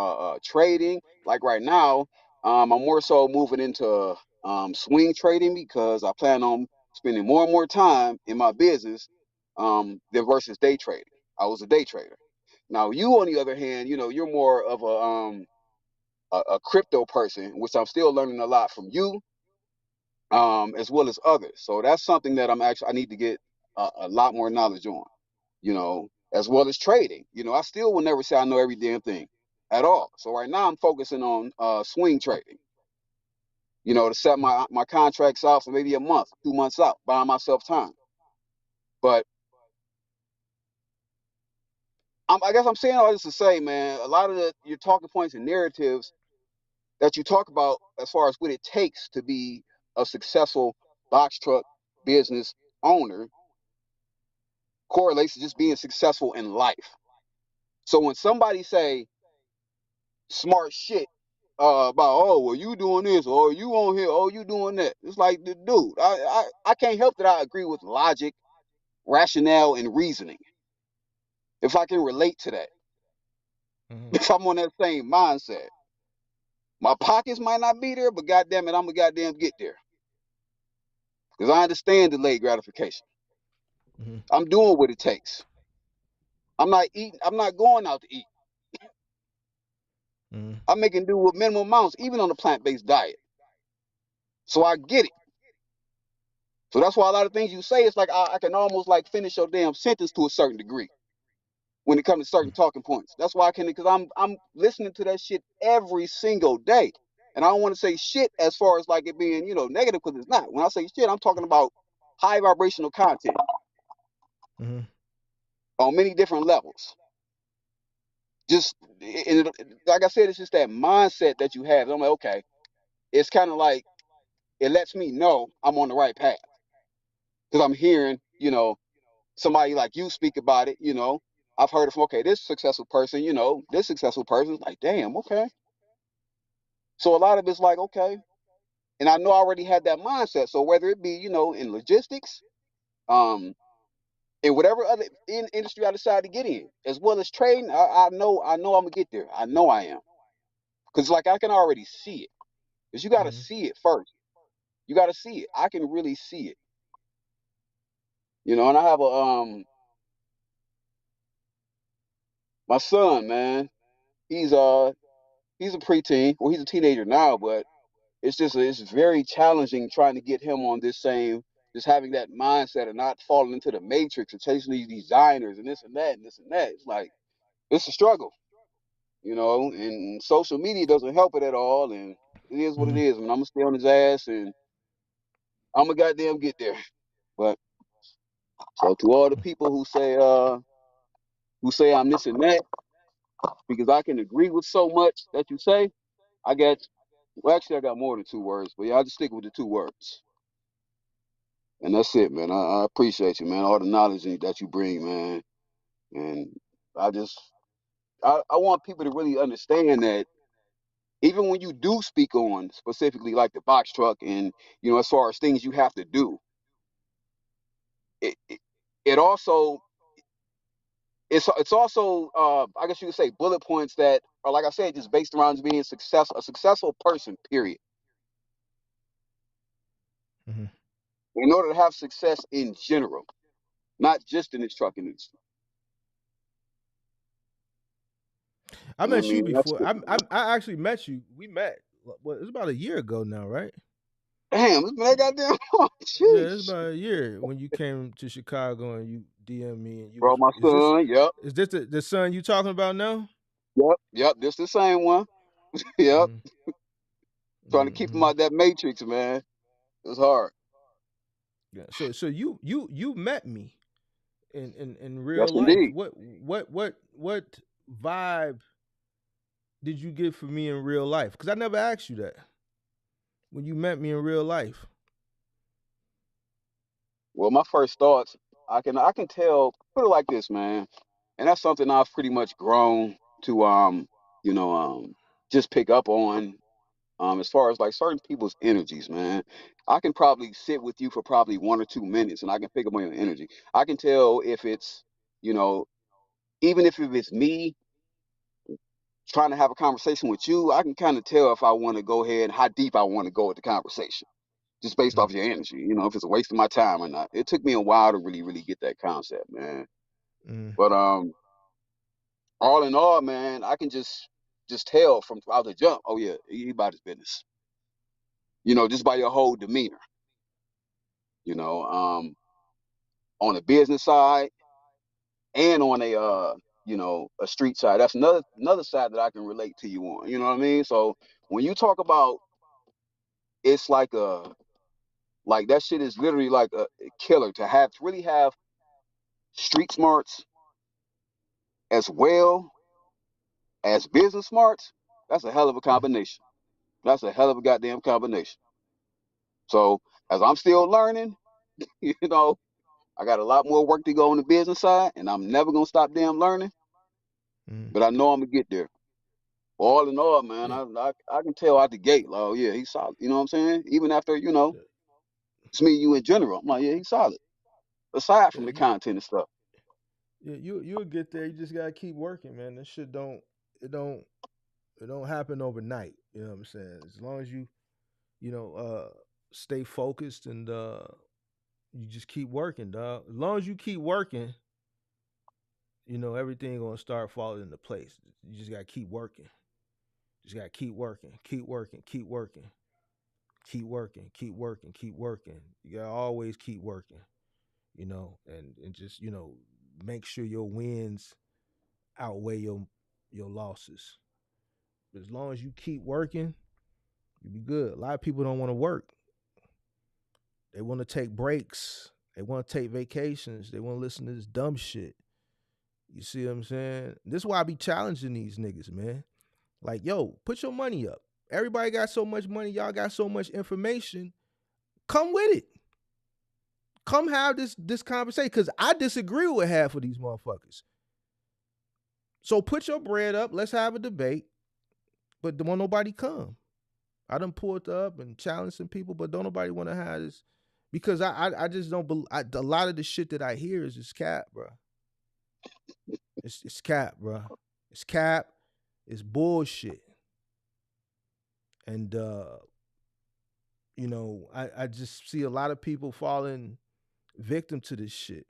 trading. Like right now, I'm more so moving into swing trading because I plan on spending more and more time in my business than versus day trading. I was a day trader. Now you, on the other hand, you know, you're more of a crypto person, which I'm still learning a lot from you, as well as others. So that's something that I need to get a lot more knowledge on, you know, as well as trading. You know, I still will never say I know every damn thing at all. So right now I'm focusing on swing trading, you know, to set my contracts out for maybe a month, 2 months out, buying myself time. But I guess I'm saying all this to say, man, a lot of your talking points and narratives that you talk about as far as what it takes to be a successful box truck business owner correlates to just being successful in life. So when somebody say smart shit about, oh, well, you doing this, or you on here, oh, you doing that, it's like, dude, I can't help that I agree with logic, rationale, and reasoning. If I can relate to that, if I'm on that same mindset, my pockets might not be there, but goddamn it, I'm gonna goddamn get there because I understand delayed gratification. Mm-hmm. I'm doing what it takes. I'm not eating. I'm not going out to eat. Mm-hmm. I'm making do with minimum amounts, even on a plant-based diet. So I get it. So that's why a lot of things you say, it's like I can almost like finish your damn sentence to a certain degree when it comes to certain talking points. That's why I can, because I'm listening to that shit every single day. And I don't want to say shit as far as like it being, negative, because it's not. When I say shit, I'm talking about high vibrational content Mm-hmm. on many different levels. Just like I said, it's just that mindset that you have. I'm like, okay, it's kind of like it lets me know I'm on the right path because I'm hearing, somebody like you speak about it. I've heard it from, okay, this successful person, this successful person. Like, damn, okay. So a lot of it's like, okay, and I know I already had that mindset. So whether it be, in logistics, um, in whatever other industry I decide to get in, as well as trading, I know I'm gonna get there. I know I am, because like I can already see it. Because you got to Mm-hmm. see it first. You got to see it. I can really see it. And I have my son, man. He's he's a preteen. Well, he's a teenager now, but it's very challenging trying to get him on this same, just having that mindset and not falling into the matrix and chasing these designers and this and that and this and that. It's like it's a struggle, and social media doesn't help it at all. And it is what it Mm-hmm. is. I mean, I'm gonna stay on his ass and I'm gonna goddamn get there. But so to all the people who say I'm this and that, because I can agree with so much that you say, I got, well, actually, I got more than 2 words, but yeah, I'll just stick with the 2 words. And that's it, man. I appreciate you, man. All the knowledge that you bring, man. And I just, I want people to really understand that even when you do speak on specifically like the box truck and, as far as things you have to do, it, it, it also, it's also I guess you could say bullet points that are, like I said, just based around being a successful person, period. Mm-hmm. In order to have success in general, not just in this trucking industry. I You know what I met you mean? That's before. I actually met you. We met. What? It's about a year ago now, right? damn, it's been that goddamn long. Yeah, it's Jeez. about a year when you came to Chicago and you DM me and you Bro, was. my Is this son, yep. is this the son you talking about now? Yep, this the same one. Yep. Mm-hmm. Trying to keep him Mm-hmm. out that matrix, man. It's hard. Yeah. So you met me in real Yes, life. indeed. What vibe did you get from me in real life? Because I never asked you that when you met me in real life. Well, my first thoughts, I can tell, put it like this, man. And that's something I've pretty much grown to you know, just pick up on. As far as like certain people's energies, man, I can probably sit with you for probably 1 or 2 minutes and I can pick up on your energy. I can tell if it's, you know, even if it's me trying to have a conversation with you, I can kind of tell if I want to go ahead and how deep I want to go with the conversation, just based off your energy, if it's a waste of my time or not. It took me a while to really, really get that concept, man. Mm-hmm. But all in all, man, I can just tell from out the jump, oh yeah, he about his business. Just by your whole demeanor. You know, um, on the business side and on a street side. That's another side that I can relate to you on. You know what I mean? So when you talk about, it's like that shit is literally like a killer to really have street smarts as well as business smarts, that's a hell of a combination. That's a hell of a goddamn combination. So as I'm still learning, you know, I got a lot more work to go on the business side, and I'm never gonna stop damn learning. Mm. But I know I'm gonna get there. All in all, man, Yeah. I can tell out the gate, like, oh yeah, he's solid. You know what I'm saying? Even after Yeah. it's me and you in general, I'm like, yeah, he's solid. Aside Yeah. from the content and stuff. Yeah, you'll get there. You just gotta keep working, man. This shit it don't it don't happen overnight. You know what I'm saying? As long as you know stay focused and you just keep working, dog. As long as you keep working, everything gonna start falling into place. You just gotta keep working. Just gotta keep working, keep working, keep working, keep working, keep working, keep working. You gotta always keep working. And just make sure your wins outweigh your losses. But as long as you keep working, you'll be good. A lot of people don't want to work. They want to take breaks. They want to take vacations. They want to listen to this dumb shit. You see what I'm saying? This is why I be challenging these niggas, man. Like, yo, put your money up. Everybody got so much money. Y'all got so much information. Come with it. Come have this conversation. Because I disagree with half of these motherfuckers. So put your bread up. Let's have a debate. But don't want nobody come. I done pulled up and challenged some people, but don't nobody want to have this. Because I just don't believe. A lot of the shit that I hear is just cap, bro. It's cap, bro. It's cap. It's bullshit. And I just see a lot of people falling victim to this shit.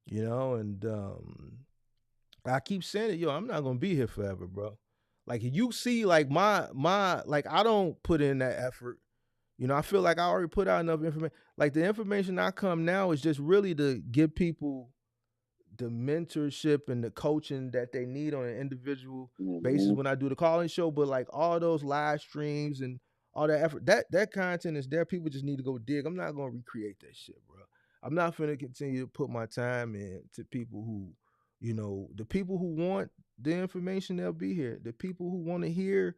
And I keep saying it, yo, I'm not gonna be here forever, bro. Like you see, like my like I don't put in that effort. I feel like I already put out enough information. Like the information I come now is just really to give people the mentorship and the coaching that they need on an individual basis Hmm. when I do the calling show. But like all those live streams and all that effort, that content is there. People just need to go dig. I'm not gonna recreate that shit, bro. I'm not gonna continue to put my time in to people who, the people who want the information, they'll be here. The people who want to hear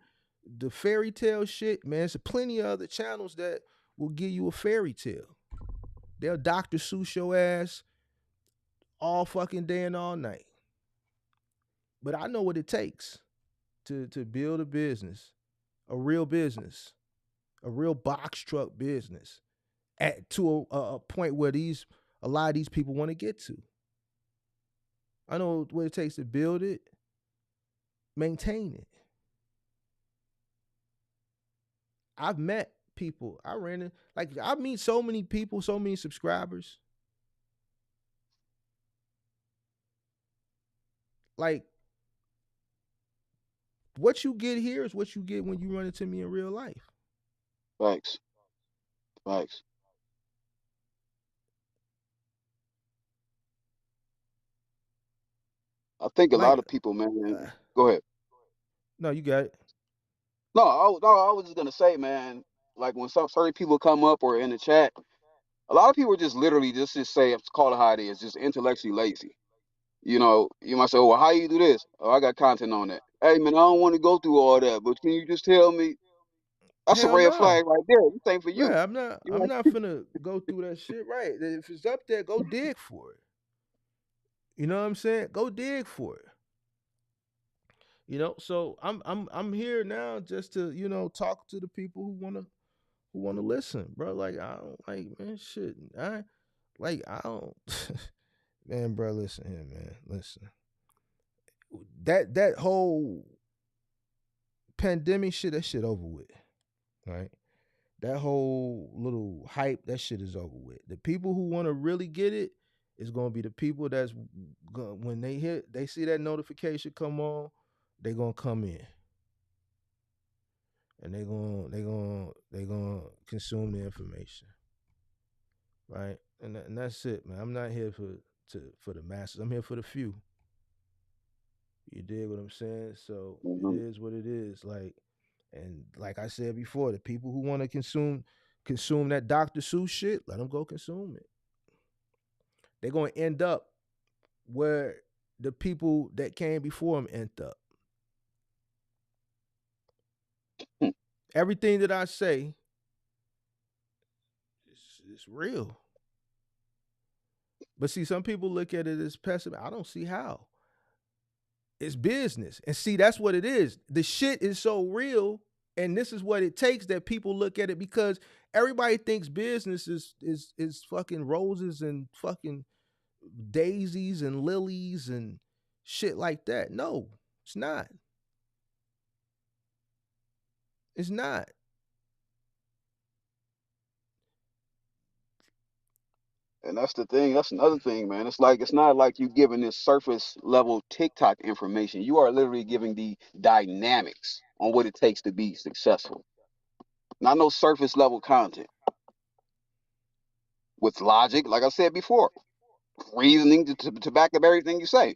the fairy tale shit, man, there's plenty of other channels that will give you a fairy tale. They'll Dr. Seuss your ass all fucking day and all night. But I know what it takes to build a business, a real box truck business, to a point where a lot of these people want to get to. I know what it takes to build it, maintain it. I've met people. I meet so many people, so many subscribers. Like, what you get here is what you get when you run into me in real life. Facts. Facts. I think a lot Like, of people, man. uh, Go ahead. no, you got it. No, I was just gonna say, man. Like when some certain people come up or in the chat, a lot of people just literally just say, call it how it is, just intellectually lazy. You might say, oh, well, how you do this? Oh, I got content on that. Hey, man, I don't want to go through all that, but can you just tell me? That's a Hell red no. flag right there. This ain't for you. Right, I'm not. You I'm know? not finna go through that shit. Right, if it's up there, go dig for it. You know what I'm saying? Go dig for it. So I'm here now just to talk to the people who wanna listen, bro. Like I don't like man shit. I don't man, bro. Listen here, man. Listen. That whole pandemic shit, that shit over with, right? That whole little hype, that shit is over with. The people who want to really get it is going to be the people that's when they see that notification come on, they going to come in and they going to consume the information, right? And that's it, man. I'm not here for the masses. I'm here for the few. You dig what I'm saying? So it Mhm. is what it is. And like I said before, the people who want to consume that Dr. Seuss shit, let them go consume it. They're gonna end up where the people that came before him end up. Hmm. Everything that I say is real. But see, some people look at it as pessimistic. I don't see how. It's business. And see, that's what it is. The shit is so real, and this is what it takes that people look at it, because everybody thinks business is fucking roses and fucking daisies and lilies and shit like that. No, it's not. It's not. And that's the thing. That's another thing, man. It's like it's not like you giving this surface level TikTok information. You are literally giving the dynamics on what it takes to be successful. Not no surface level content with logic, like I said before, reasoning to back up everything you say.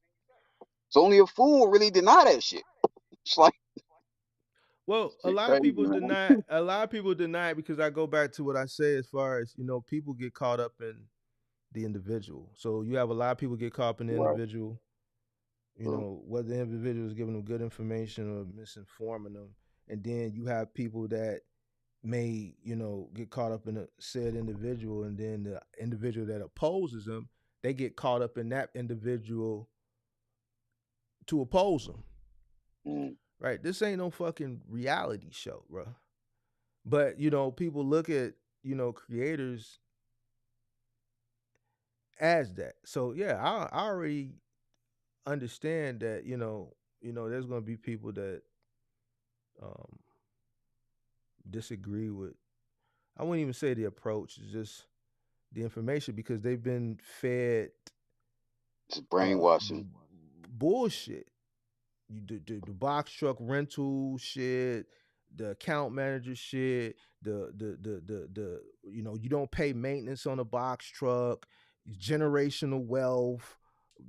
So only a fool really deny that shit. It's like Well, a shit lot of crazy, people man. deny. A lot of people deny it because I go back to what I say as far as, people get caught up in the individual. So you have a lot of people get caught up in the Right. individual. True. Whether the individual is giving them good information or misinforming them, and then you have people that may get caught up in a said individual, and then the individual that opposes them, they get caught up in that individual to oppose them. Mm. Right? This ain't no fucking reality show, bro. But people look at creators as that. So yeah, I already understand that there's gonna be people that um disagree with. I wouldn't even say the approach, it's just the information, because they've been fed It's uh brainwashing. bullshit. The box truck rental shit, the account manager shit, the you don't pay maintenance on a box truck, generational wealth,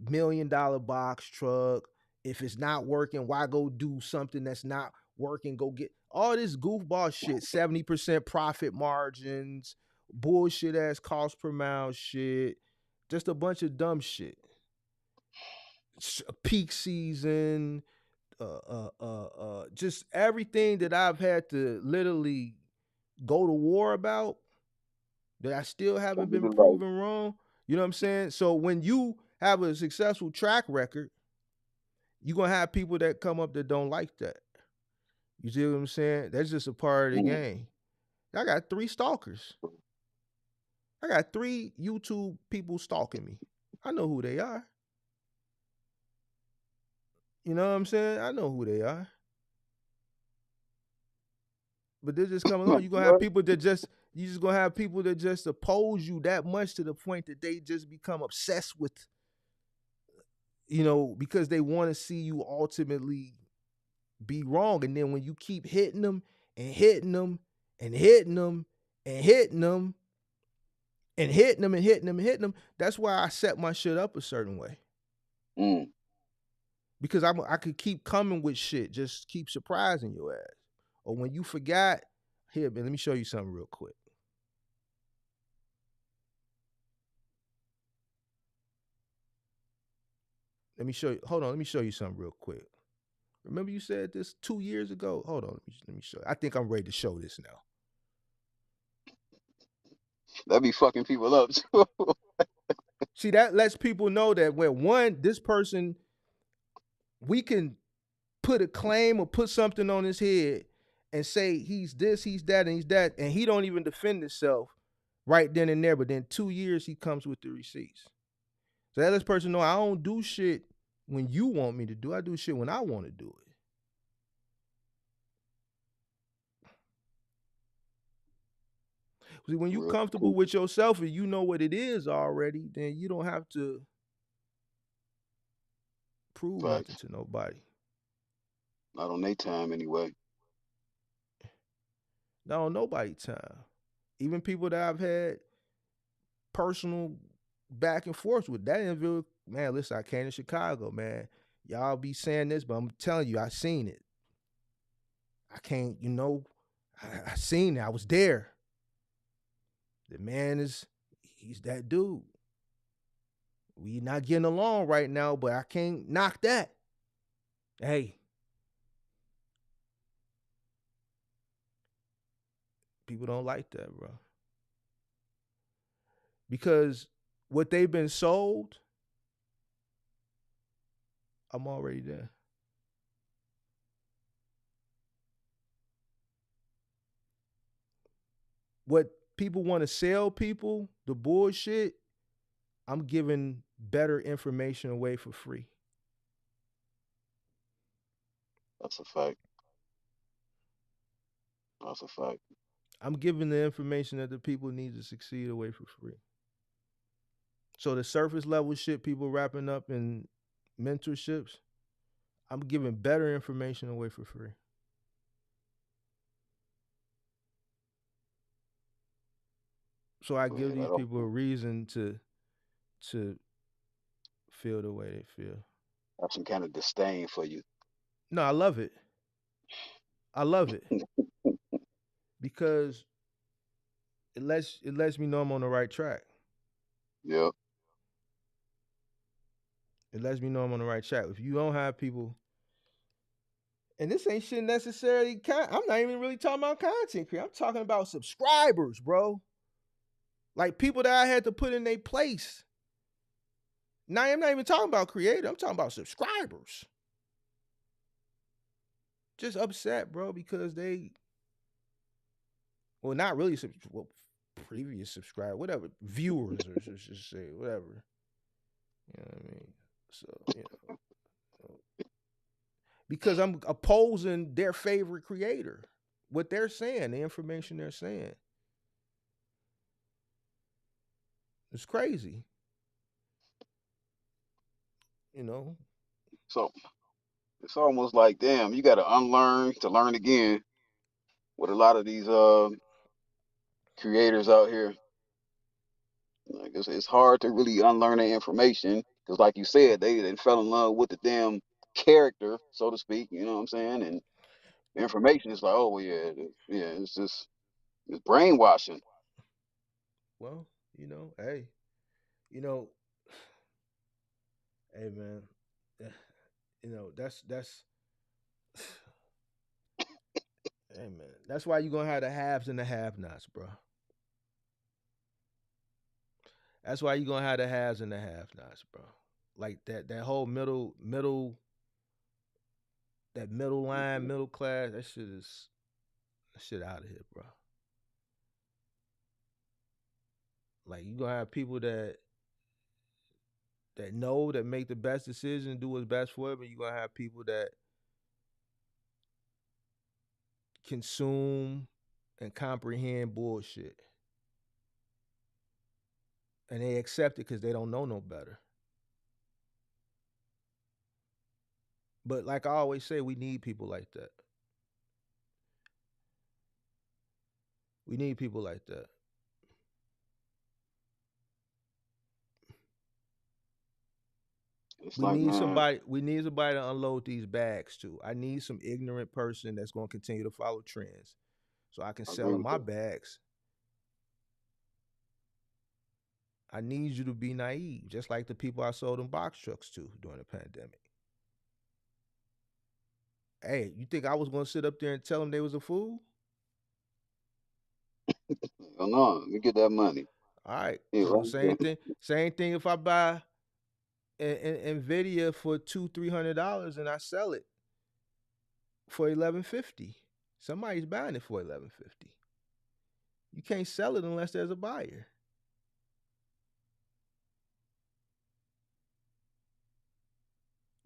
$1 million box truck. If it's not working, why go do something that's not working? Go get all this goofball shit, 70% profit margins, bullshit ass cost per mile shit, just a bunch of dumb shit. Peak season, just everything that I've had to literally go to war about, that I still Gotta haven't get been it right. proven wrong. You know what I'm saying? So when you have a successful track record, you're gonna have people that come up that don't like that. You see what I'm saying? That's just a part of the Mm. game. I got 3 stalkers. I got 3 YouTube people stalking me. I know who they are. You know what I'm saying? I know who they are. But they're just coming on. You're gonna have Right. people that just you just gonna have people that just oppose you that much to the point that they just become obsessed with, because they want to see you ultimately be wrong. And then when you keep hitting them and hitting them and hitting them and hitting them and hitting them and hitting them and hitting them, that's why I set my shit up a certain way. Mm. Because I could keep coming with shit, just keep surprising your ass. Or when you forgot, here, man, let me show you something real quick. Let me show you. Hold on. Let me show you something real quick. Remember you said this 2 years ago? Hold on. Let me show you. I think I'm ready to show this now. That be fucking people up too. See, that lets people know that when this person, we can put a claim or put something on his head and say he's this, he's that, and he's that, and he don't even defend himself right then and there. But then 2 years he comes with the receipts. So that lets person know I don't do shit when you want me to do. I do shit when I want to do it. See, when you Real comfortable cool. with yourself and you know what it is already, then you don't have to prove nothing Facts. to nobody. Not on their time anyway. Not on nobody time. Even people that I've had personal back and forth with, that individual, man, listen, I came to Chicago, man. Y'all be saying this, but I'm telling you, I seen it. I can't, I seen it. I was there. The man he's that dude. We not getting along right now, but I can't knock that. Hey, people don't like that, bro. Because what they've been sold, I'm already there. What people want to sell people, the bullshit, I'm giving better information away for free. That's a fact. That's a fact. I'm giving the information that the people need to succeed away for free. So the surface level shit people wrapping up in mentorships, I'm giving better information away for free. So I give Yeah, these people a reason to feel the way they feel. have some kind of disdain for you. No, I love it. I love it because it lets me know I'm on the right track. Yeah. It lets me know I'm on the right track. If you don't have people, and this ain't shit necessarily. I'm not even really talking about content creators. I'm talking about subscribers, bro. Like people that I had to put in their place. Now I'm not even talking about creator. I'm talking about subscribers. Just upset, bro, because well, not really, previous subscriber, whatever, viewers, or just say whatever. You know what I mean? So because I'm opposing their favorite creator, what they're saying, the information they're saying, it's crazy. You know, So it's almost like, damn, you got to unlearn to learn again with a lot of these creators out here. Like it's hard to really unlearn that information because, like you said, they fell in love with the damn character, so to speak. You know what I'm saying? And the information is like, oh well, yeah, yeah, it's brainwashing. well, hey, you know, hey man, eh, that's hey man, that's why you're gonna have the haves and the have-nots, bro. That's why you're gonna have the haves and the have-nots, bro. Like that whole that middle line, middle class, that shit out of here, bro. Like you gonna have people that know, that make the best decision, do what's best for it, but you gonna have people that consume and comprehend bullshit. And they accept it because they don't know no better. But like I always say, we need people like that. We need people like that. It's We like, need man, somebody. We need somebody to unload these bags too. I need some ignorant person that's going to continue to follow trends, so I can I sell agree them with my that. bags. I need you to be naive, just like the people I sold them box trucks to during the pandemic. Hey, you think I was going to sit up there and tell them they was a fool? Hell no, let me get that money. All right. Yeah, So right. same thing. Same thing. If I buy Nvidia for $200-300 and I sell it for 1150, somebody's buying it for 1150. You can't sell it unless there's a buyer.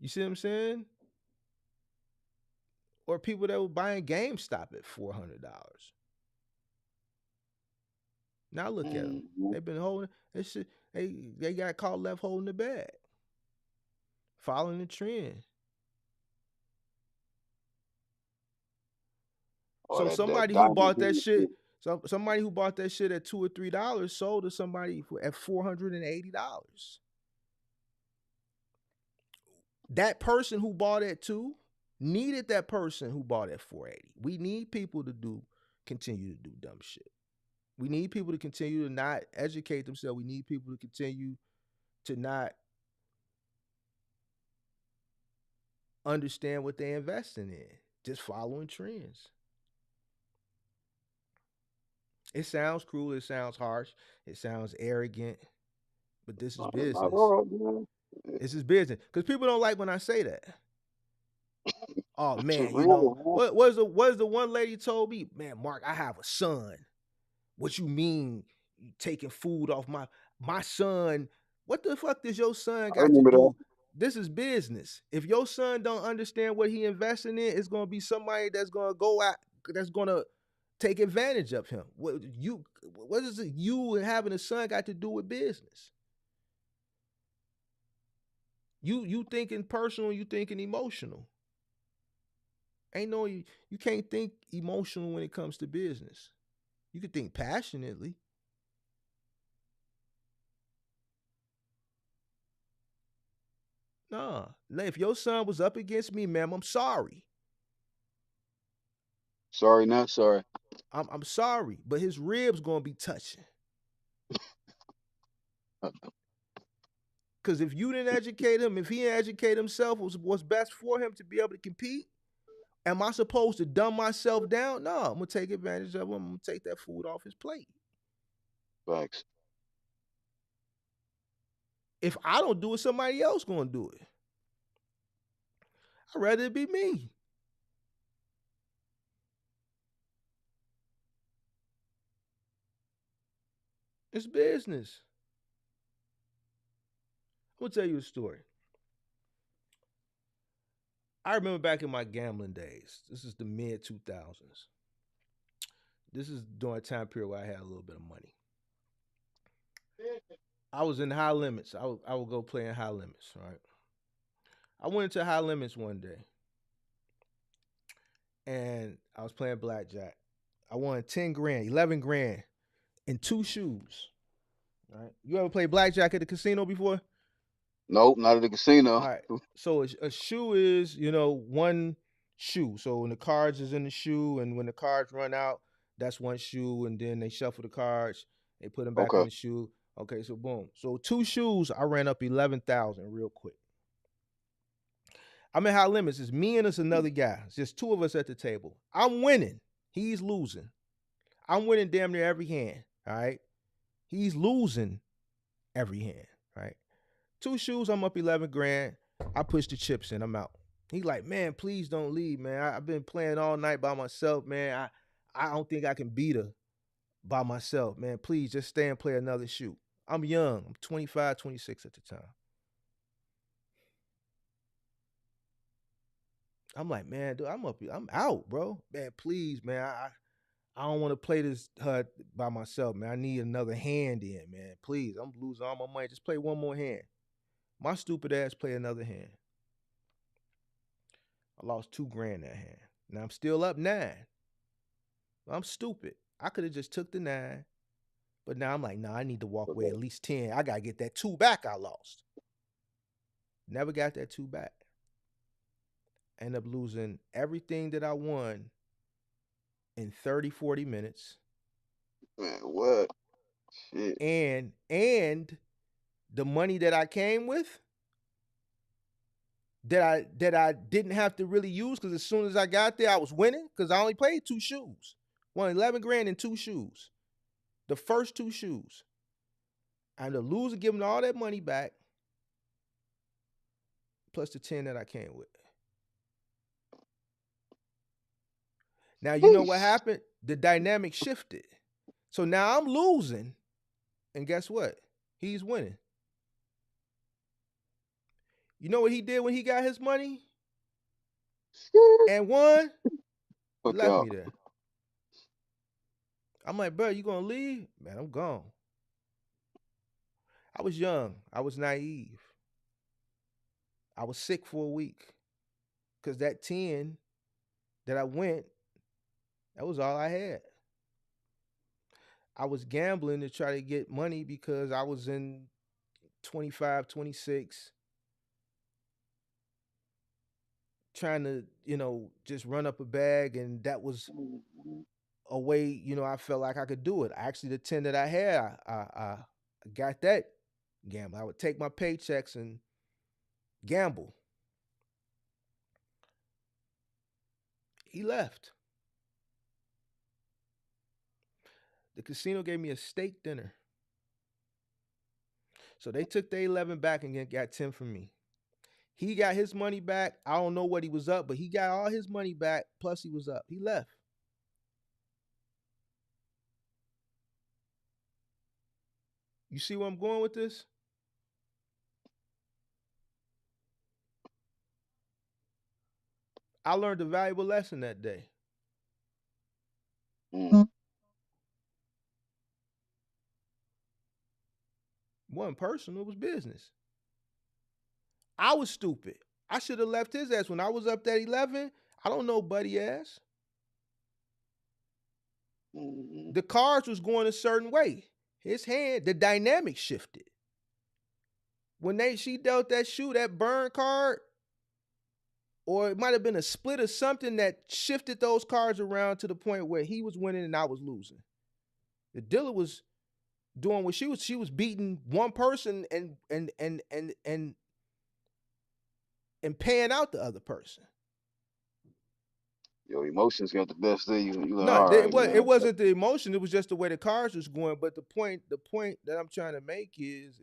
You see what I'm saying? Or people that were buying GameStop at $400. Now look at them. Mhm. They've been holding this shit. They got caught left holding the bag, following the trend. Or So that somebody who diamond bought that in shit, somebody who bought that shit at $2 or $3 sold to somebody at $480. That person who bought at two needed that person who bought at 480. We need people to continue to do dumb shit. We need people to continue to not educate themselves. We need people to continue to not understand what they're investing in, just following trends. It sounds cruel, it sounds harsh, it sounds arrogant, but this is Not at business. all, man. This is business. Because people don't like when I say that. Oh It's man, real, man. what was the one lady told me? Man, Mark, I have a son. What you mean you taking food off my son? What the fuck does your son I got to remember that. do? This is business. If your son don't understand what he investing in, it's gonna be somebody that's gonna go out that's gonna take advantage of him. What is it you and having a son got to do with business? You thinking personal, you thinking emotional. Ain't no you can't think emotional when it comes to business. You can think passionately. Nah. If your son was up against me, ma'am, I'm sorry. Sorry, not sorry. I'm sorry, but his ribs gonna be touching. Cause if you didn't educate him, if he didn't educate himself, what's best for him to be able to compete, am I supposed to dumb myself down? No, I'm gonna take advantage of him. I'm gonna take that food off his plate. Facts. If I don't do it, somebody else gonna do it. I'd rather it be me. It's business. I'm gonna tell you a story. I remember back in my gambling days. This is the mid 2000s. This is during a time period where I had a little bit of money. I was in high limits. I would go play in high limits, right? I went into high limits one day and I was playing blackjack. I won 10 grand, 11 grand in two shoes. Right? You ever play blackjack at the casino before? Nope, not at the casino. All right. So a shoe is, one shoe. So when the cards is in the shoe, and when the cards run out, that's one shoe, and then they shuffle the cards, they put them back in Okay. the shoe. Okay, so boom. So two shoes, I ran up 11,000 real quick. I'm in high limits. It's me and it's another guy. It's just two of us at the table. I'm winning. He's losing. I'm winning damn near every hand. All right. He's losing every hand. Right. Two shoes, I'm up 11 grand. I push the chips in. I'm out. He like, man, please don't leave, man. I've been playing all night by myself, man. I don't think I can beat her by myself, man. Please just stay and play another shoe. I'm young. I'm 25, 26 at the time. I'm like, man, dude, I'm out, bro. Man, please, man. I don't want to play this by myself, man. I need another hand in, man. Please, I'm losing all my money. Just play one more hand. My stupid ass play another hand. I lost 2 grand that hand. Now I'm still up 9. I'm stupid. I could have just took the 9, but now I'm like, nah, I need to walk away at least 10. I gotta get that 2 back I lost. Never got that 2 back. End up losing everything that I won in 30, 40 minutes. Man, what? Shit. And the money that I came with that I didn't have to really use, because as soon as I got there, I was winning, because I only played 2 shoes. Won 11 grand in 2 shoes. The first 2 shoes. I ended up losing, giving all that money back, plus the 10 that I came with. Now, you know what happened? The dynamic shifted. So now I'm losing, and guess what? He's winning. You know what he did when he got his money and won? He Fuck left out. me there. I'm like, bro, you gonna leave? Man, I'm gone. I was young. I was naive. I was sick for a week, because that 10 that I went, that was all I had. I was gambling to try to get money because I was in 25, 26, trying to, just run up a bag, and that was a way, I felt like I could do it. Actually, the 10 that I had, I got that Gamble. I would take my paychecks and gamble. He left. The casino gave me a steak dinner. So they took the 11 back and got 10 from me. He got his money back. I don't know what he was up, but he got all his money back. Plus he was up. He left. You see where I'm going with this? I learned a valuable lesson that day. Mm. It wasn't personal, it was business. I was stupid. I should have left his ass when I was up that 11. I don't know buddy ass. Mm-hmm. The cards was going a certain way. His hand, the dynamic shifted. When she dealt that shoe, that burn card, or it might have been a split or something that shifted those cards around to the point where he was winning and I was losing. The dealer was doing what she was beating one person and paying out the other person. Your emotions got the best of you. You like, No, all right, man. it wasn't the emotion. It was just the way the cards was going. But the point that I'm trying to make is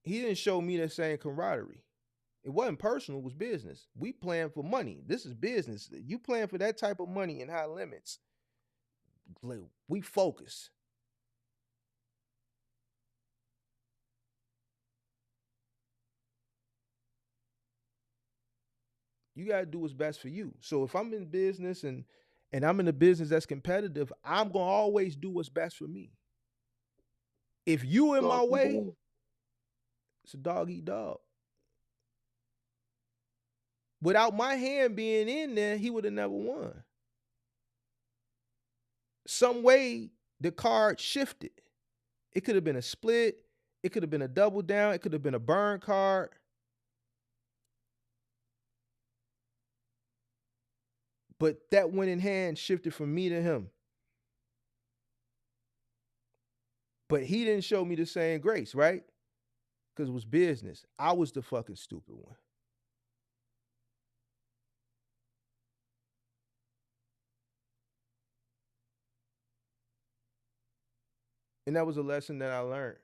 he didn't show me the same camaraderie. It wasn't personal. It was business. We playing for money. This is business. You playing for that type of money in high limits. Like, we focus. You got to do what's best for you. So if I'm in business and I'm in a business that's competitive, I'm going to always do what's best for me. If you in my way, it's a dog eat dog. Without my hand being in there, he would have never won. Some way the card shifted. It could have been a split. It could have been a double down. It could have been a burn card. But that winning hand shifted from me to him. But he didn't show me the same grace, right? Because it was business. I was the fucking stupid one. And that was a lesson that I learned.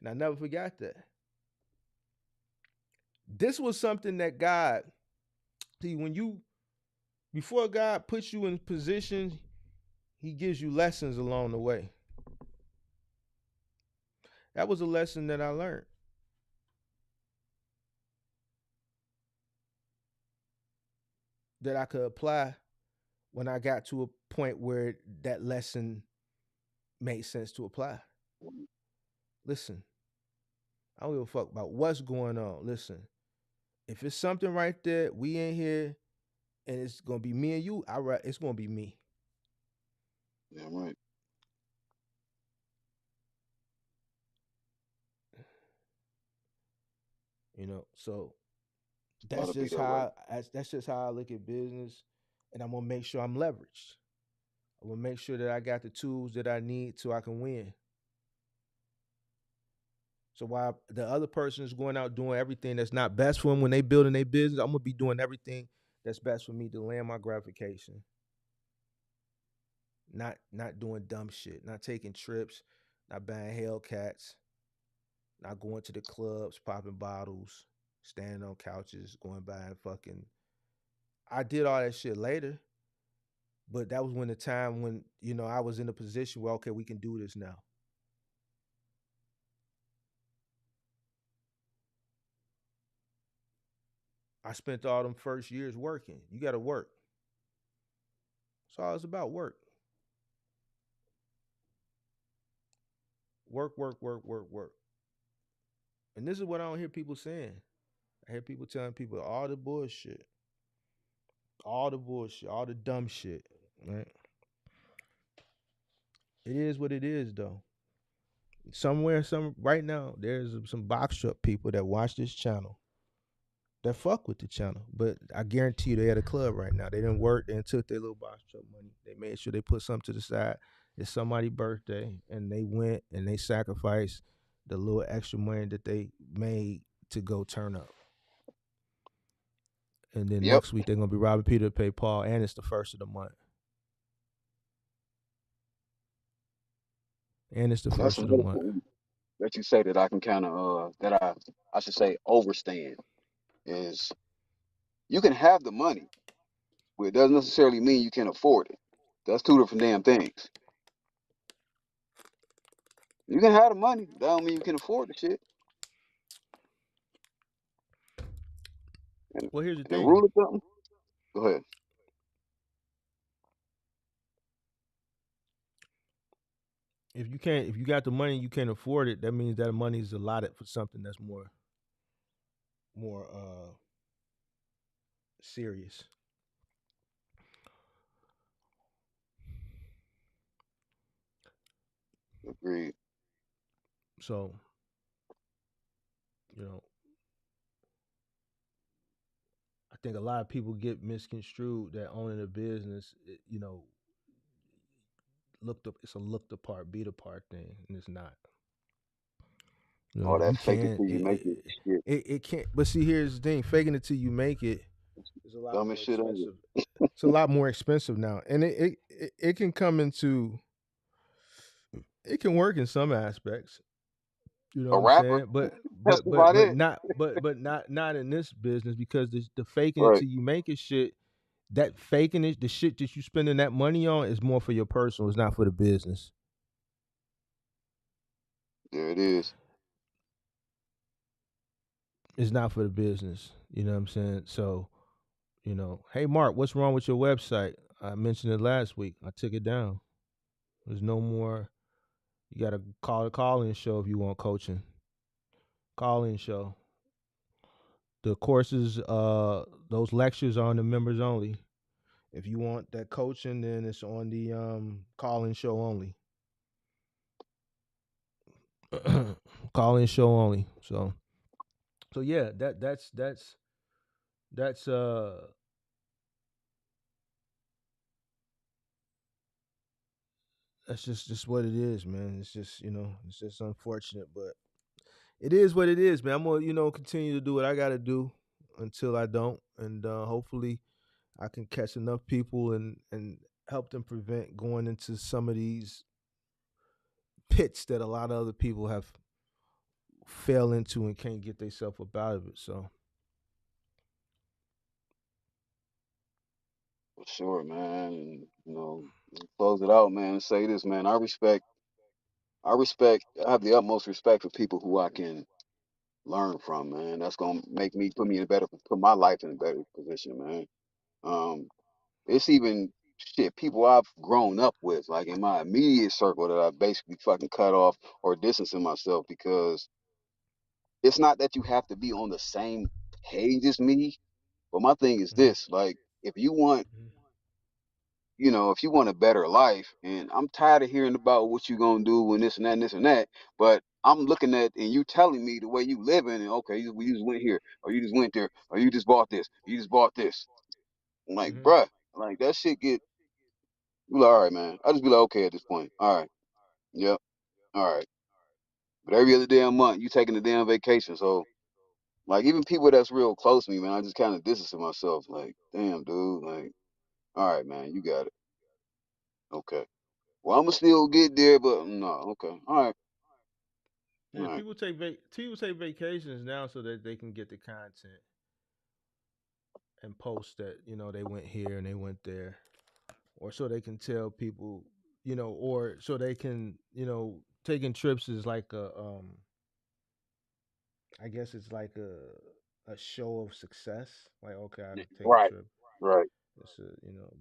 And I never forgot that. This was something that God, see, before God puts you in position, he gives you lessons along the way. That was a lesson that I learned. That I could apply when I got to a point where that lesson made sense to apply. Listen, I don't give a fuck about what's going on. Listen, if it's something right there, we in here, and it's gonna be me and you, it's gonna be me. Yeah, right. You know, so that's just how I look at business, and I'm gonna make sure I'm leveraged. I'm gonna make sure that I got the tools that I need so I can win. So while the other person is going out doing everything that's not best for them when they building their business, I'm gonna be doing everything that's best for me to land my gratification. Not doing dumb shit, not taking trips, not buying Hellcats, not going to the clubs, popping bottles, standing on couches, going buying fucking. I did all that shit later, but that was when the time when, you know, I was in a position where, okay, we can do this now. I spent all them first years working. You got to work. That's all it's about, work. Work, work, work, work, work. And this is what I don't hear people saying. I hear people telling people all the bullshit. All the bullshit, all the dumb shit. Right? It is what it is, though. Right now, there's some box truck people that watch this channel that fuck with the channel. But I guarantee you, they at a club right now. They didn't work and took their little box truck money. They made sure they put something to the side. It's somebody's birthday, and they went and they sacrificed the little extra money that they made to go turn up. And then Yep. next week they're gonna be robbing Peter to pay Paul, and it's the first of the month. And it's the And that's first of the another month. point that you say that I can kind of that I should say overstand is you can have the money, but it doesn't necessarily mean you can afford it. That's two different damn things. You can have the money, but that don't mean you can afford the shit. And, Well, here's the and the thing: rule of thumb. Go ahead. if you got the money, you can't afford it. That means that money is allotted for something that's more serious. Agreed. So, you know, I think a lot of people get misconstrued that owning a business, it's a looked apart, beat apart thing, and it's not. All that You fake it can till you make it shit. it can't. But see, here's the thing: faking it till you make it is a lot Dumbest more shit ever. expensive. It's a lot more expensive now, and it can come into it can work in some aspects. You know A what I'm rapper. saying? But That's but but about but it. not but not in this business because the faking it Right. till you make it shit. That faking it, the shit that you spending that money on is more for your personal. It's not for the business. There it is. It's not for the business. You know what I'm saying? So, hey Mark, what's wrong with your website? I mentioned it last week. I took it down. There's no more. You got to call the call-in show if you want coaching. Call-in show. The courses, those lectures are on the members only. If you want that coaching, then it's on the call-in show only. Call-in show only. So yeah, that's that's just what it is, man. It's just it's just unfortunate, but it is what it is, man. I'm gonna continue to do what I gotta do until I don't, and hopefully I can catch enough people and help them prevent going into some of these pits that a lot of other people have fell into and can't get themselves up out of it. So For sure, man. And, close it out, man, and say this, man. I have the utmost respect for people who I can learn from, man. That's gonna put me in a put my life in a better position, man. Um, it's even shit people I've grown up with, like in my immediate circle, that I basically fucking cut off or distancing myself because it's not that you have to be on the same page as me. But my thing is mhm, this: like, if you want mhm, if you want a better life, and I'm tired of hearing about what you gonna do and this and that and this and that, but I'm looking at and you telling me the way you living, and okay, you just went here, or you just went there, or you just bought this, you just bought this. I'm like, mhm. bruh, like that shit get you like, all right, man. I just be like, okay at this point. All right, yep, all right. But every other damn month, you taking a damn vacation, so like even people that's real close to me, man, I just kind of distance myself. Like, damn, dude, like, all right, man, you got it. Okay. Well, I'ma still get there, but no, okay. All right. All Yeah, right. people take vacations now so that they can get the content and post that they went here and they went there, or so they can tell people, or so they can taking trips is like I guess it's like a show of success. Like, okay, I can take a Right. trip. Right. It's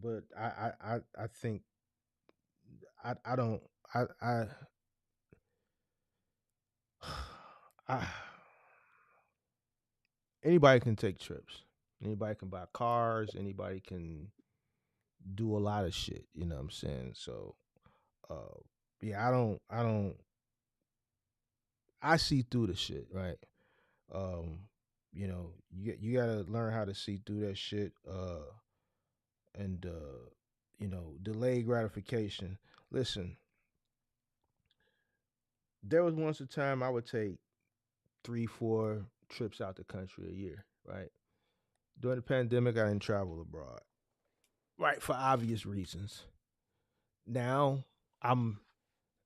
but I think I don't I I anybody can take trips. Anybody can buy cars. Anybody can do a lot of shit. You know what I'm saying? So, uh, yeah, I see through the shit, right? Um, you gotta learn how to see through that shit. And delayed gratification. Listen, there was once a time I would take 3, 4 trips out the country a year, right? During the pandemic, I didn't travel abroad, right, for obvious reasons. Now I'm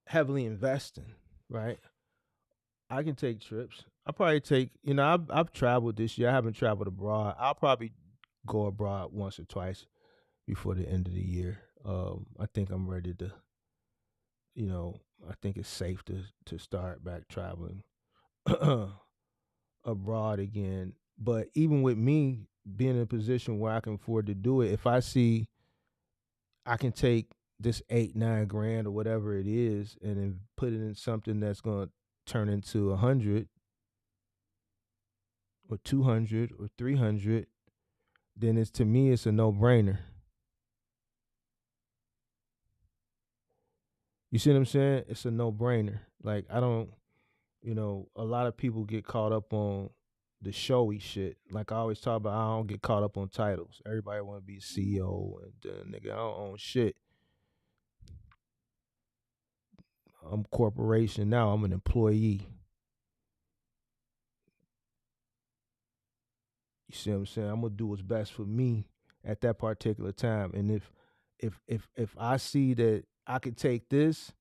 heavily investing, right? I can take trips. I probably take, I've traveled this year. I haven't traveled abroad. I'll probably go abroad once or twice before the end of the year. I think I'm ready to, I think it's safe to start back traveling abroad again. But even with me being in a position where I can afford to do it, if I see I can take this 8, 9 grand or whatever it is and then put it in something that's gonna turn into 100 or 200 or 300, then it's to me it's a no brainer. You see what I'm saying? It's a no brainer. Like I don't, a lot of people get caught up on the showy shit. Like I always talk about, I don't get caught up on titles. Everybody want to be CEO and nigga, I don't own shit. I'm a corporation now. I'm an employee. You see what I'm saying? I'm gonna do what's best for me at that particular time. And if I see that I could take this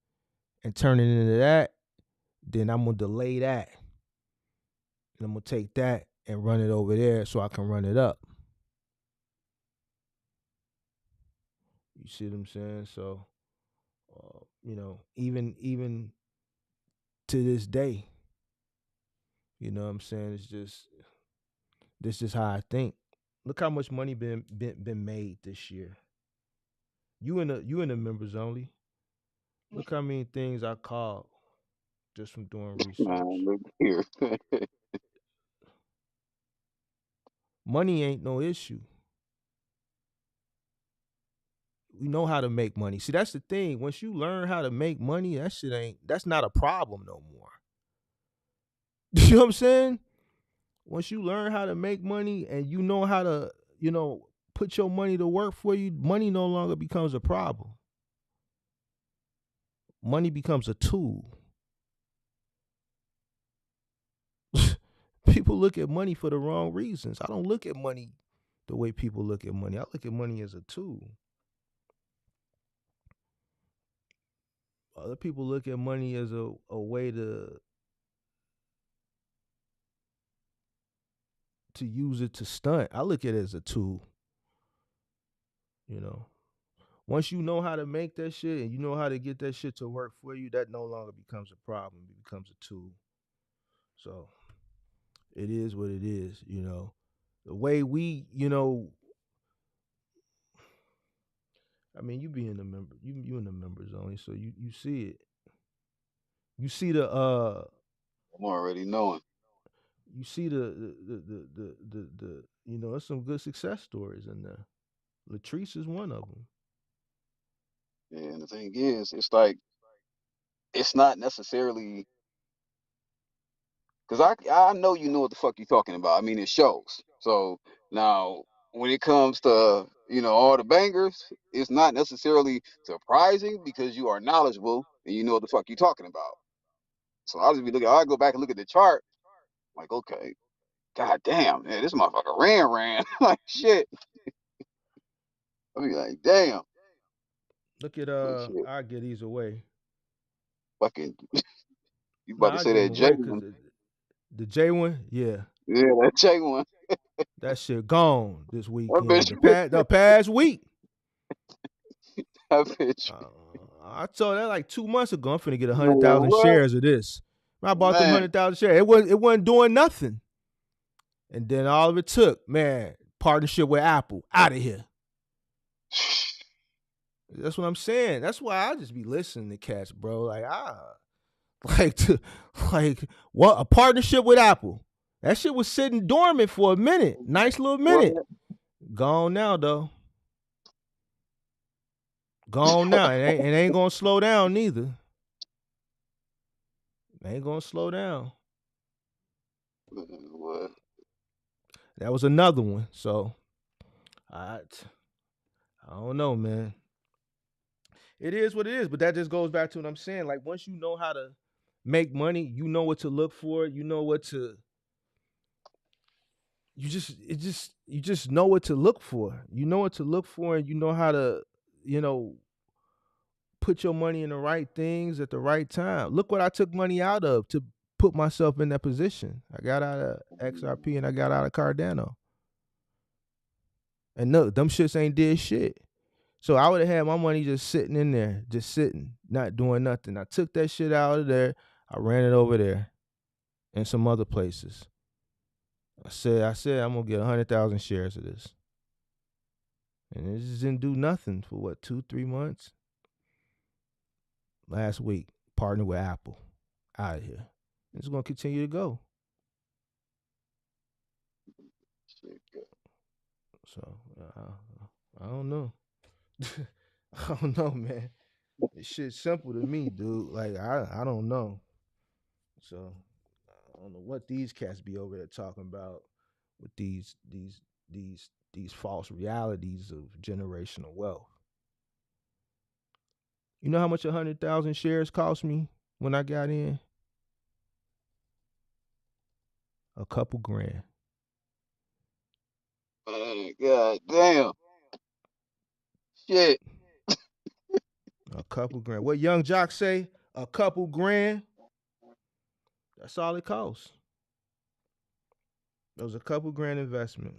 and turn it into that, then I'm gonna delay that. And I'm gonna take that and run it over there so I can run it up. You see what I'm saying? So, even to this day, you know what I'm saying? It's just this is how I think. Look how much money been made this year. You in the members only. Look how many things I called just from doing research. Man, look here. Money ain't no issue. We know how to make money. See, that's the thing. Once you learn how to make money, that's not a problem no more. You know what I'm saying? Once you learn how to make money and you know how to, put your money to work for you, money no longer becomes a problem. Money becomes a tool. People look at money for the wrong reasons. I don't look at money the way people look at money. I look at money as a tool. Other people look at money as a way to use it to stunt. I look at it as a tool. Once you know how to make that shit and you know how to get that shit to work for you, that no longer becomes a problem. It becomes a tool. So it is what it is, The way we, I mean, you be in the member, you in the members only, so you see it. You see I'm already knowing. you see there's some good success stories in there. Latrice is one of them. Yeah, and the thing is, it's like it's not necessarily because I know you know what the fuck you're talking about. I mean, it shows. So now, when it comes to all the bangers, it's not necessarily surprising because you are knowledgeable and you know what the fuck you're talking about. So I'll just be looking. I go back and look at the chart. Like, okay, god damn, man, this motherfucker ran like shit. I be like, damn, Look at but shit, I get these away. fucking, you No, about to I say give them that J away because one? the J one, yeah, Yeah, that J one. that shit gone this That weekend. bitch, The past week. that bitch, I told that like 2 months ago. I'm finna get man, 100,000 what, shares of this. I bought them man? 100,000 shares. It wasn't doing nothing, and then all of it took, man, partnership with Apple out of here. That's what I'm saying. That's why I just be listening to cats, bro. Like to, like what a partnership with Apple. That shit was sitting dormant for a minute. Nice little minute. What? Gone now though. Gone now. It ain't gonna slow down neither. It ain't gonna slow down. What? That was another one. So I don't know, man. It is what it is, but that just goes back to what I'm saying. Like once you know how to make money, you know what to look for. You know what to. You just know what to look for. You know what to look for, and you know how to, you know, put your money in the right things at the right time. Look what I took money out of to put myself in that position. I got out of XRP and I got out of Cardano. And look, them shits ain't did shit. So I would have had my money just sitting in there, just sitting, not doing nothing. I took that shit out of there. I ran it over there and some other places. I said I'm gonna get 100,000 shares of this. And it just didn't do nothing for what, 2-3 months? Last week, partnered with Apple. Out of here. It's gonna continue to go. So I don't know. I don't know, man. This shit's simple to me, dude. Like I don't know. So I don't know what these cats be over there talking about with these false realities of generational wealth. You know how much 100,000 shares cost me when I got in? A couple grand. God damn. Shit. A couple grand. What Young Jock say? A couple grand. That's all it costs. It was a couple grand investment.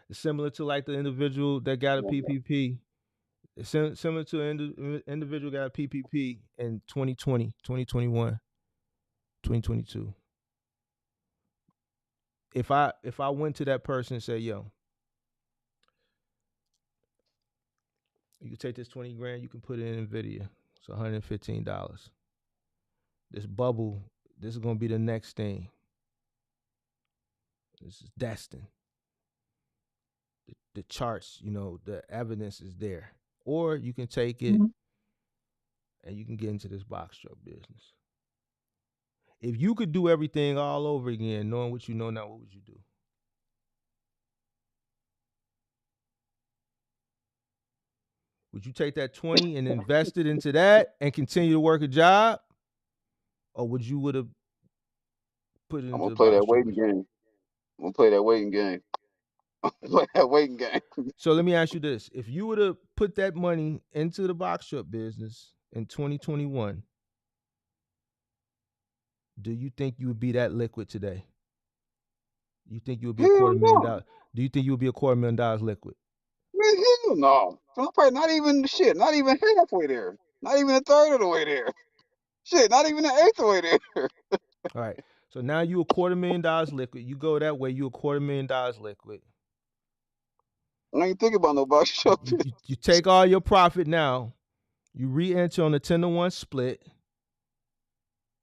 It's similar to like the individual that got a PPP. It's similar to an individual got a PPP in 2020, 2021, 2022. If I went to that person and said, yo, you can take this 20 grand, you can put it in NVIDIA. It's $115. This bubble, this is gonna be the next thing. This is destined. The charts, you know, the evidence is there. Or you can take it and you can get into this box truck business. If you could do everything all over again, knowing what you know now, what would you do? Would you take that 20 and invest it into that and continue to work a job? Or would you have put it I'm into gonna the play box that truck waiting business? game. I'm gonna play that waiting game. Play that waiting game. So let me ask you this. If you would have put that money into the box truck business in 2021, do you think you would be that liquid today? You think you would be a Hell quarter million no. dollars? Do you think you would be a $250,000 liquid? Man, hell no. So I'm probably not even shit, not even halfway there. Not even a third of the way there. Shit, not even an eighth of the way there. All right. So now you a $250,000 liquid. You go that way, you a $250,000 liquid. I ain't thinking about no box shop. You take all your profit now. You re-enter on the 10-to-1 split.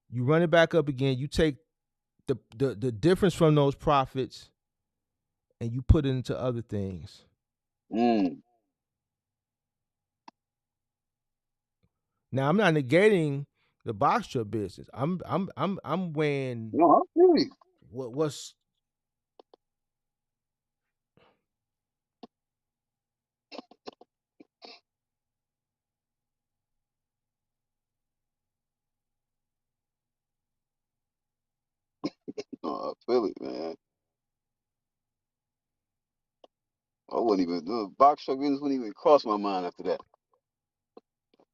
You run it back up again. You take the difference from those profits and you put it into other things. Now I'm not negating the box truck business. I'm weighing No, I feel you. what's No, I feel it, man. I wouldn't even do box truck business wouldn't even cross my mind after that.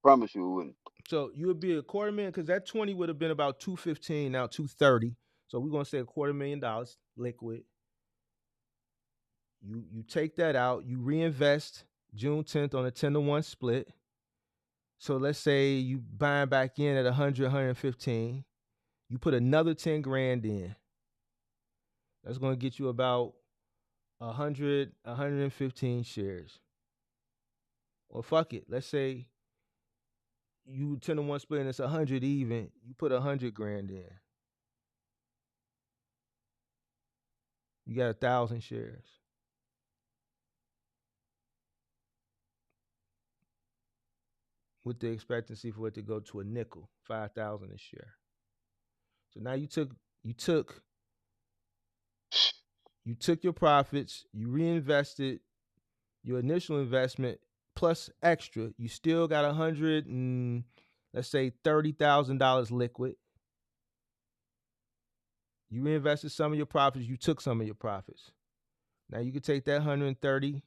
Promise you it wouldn't. so you would be a $250,000 because that 20 would have been about 215, now 230. So we're gonna say a $250,000 liquid. You take that out, you reinvest June 10th on a 10-to-1 split. So let's say you buying back in at 100, 115. You put another 10 grand in. That's gonna get you about 100, 115 shares. Or fuck it. Let's say you 10-to-1 split and it's 100 even. You put 100 grand in. You got 1,000 shares. With the expectancy for it to go to a nickel, 5,000 a share. So now you took your profits, you reinvested your initial investment plus extra. You still got 100 and let's say $30,000 liquid. You reinvested some of your profits, you took some of your profits. Now you could take that 130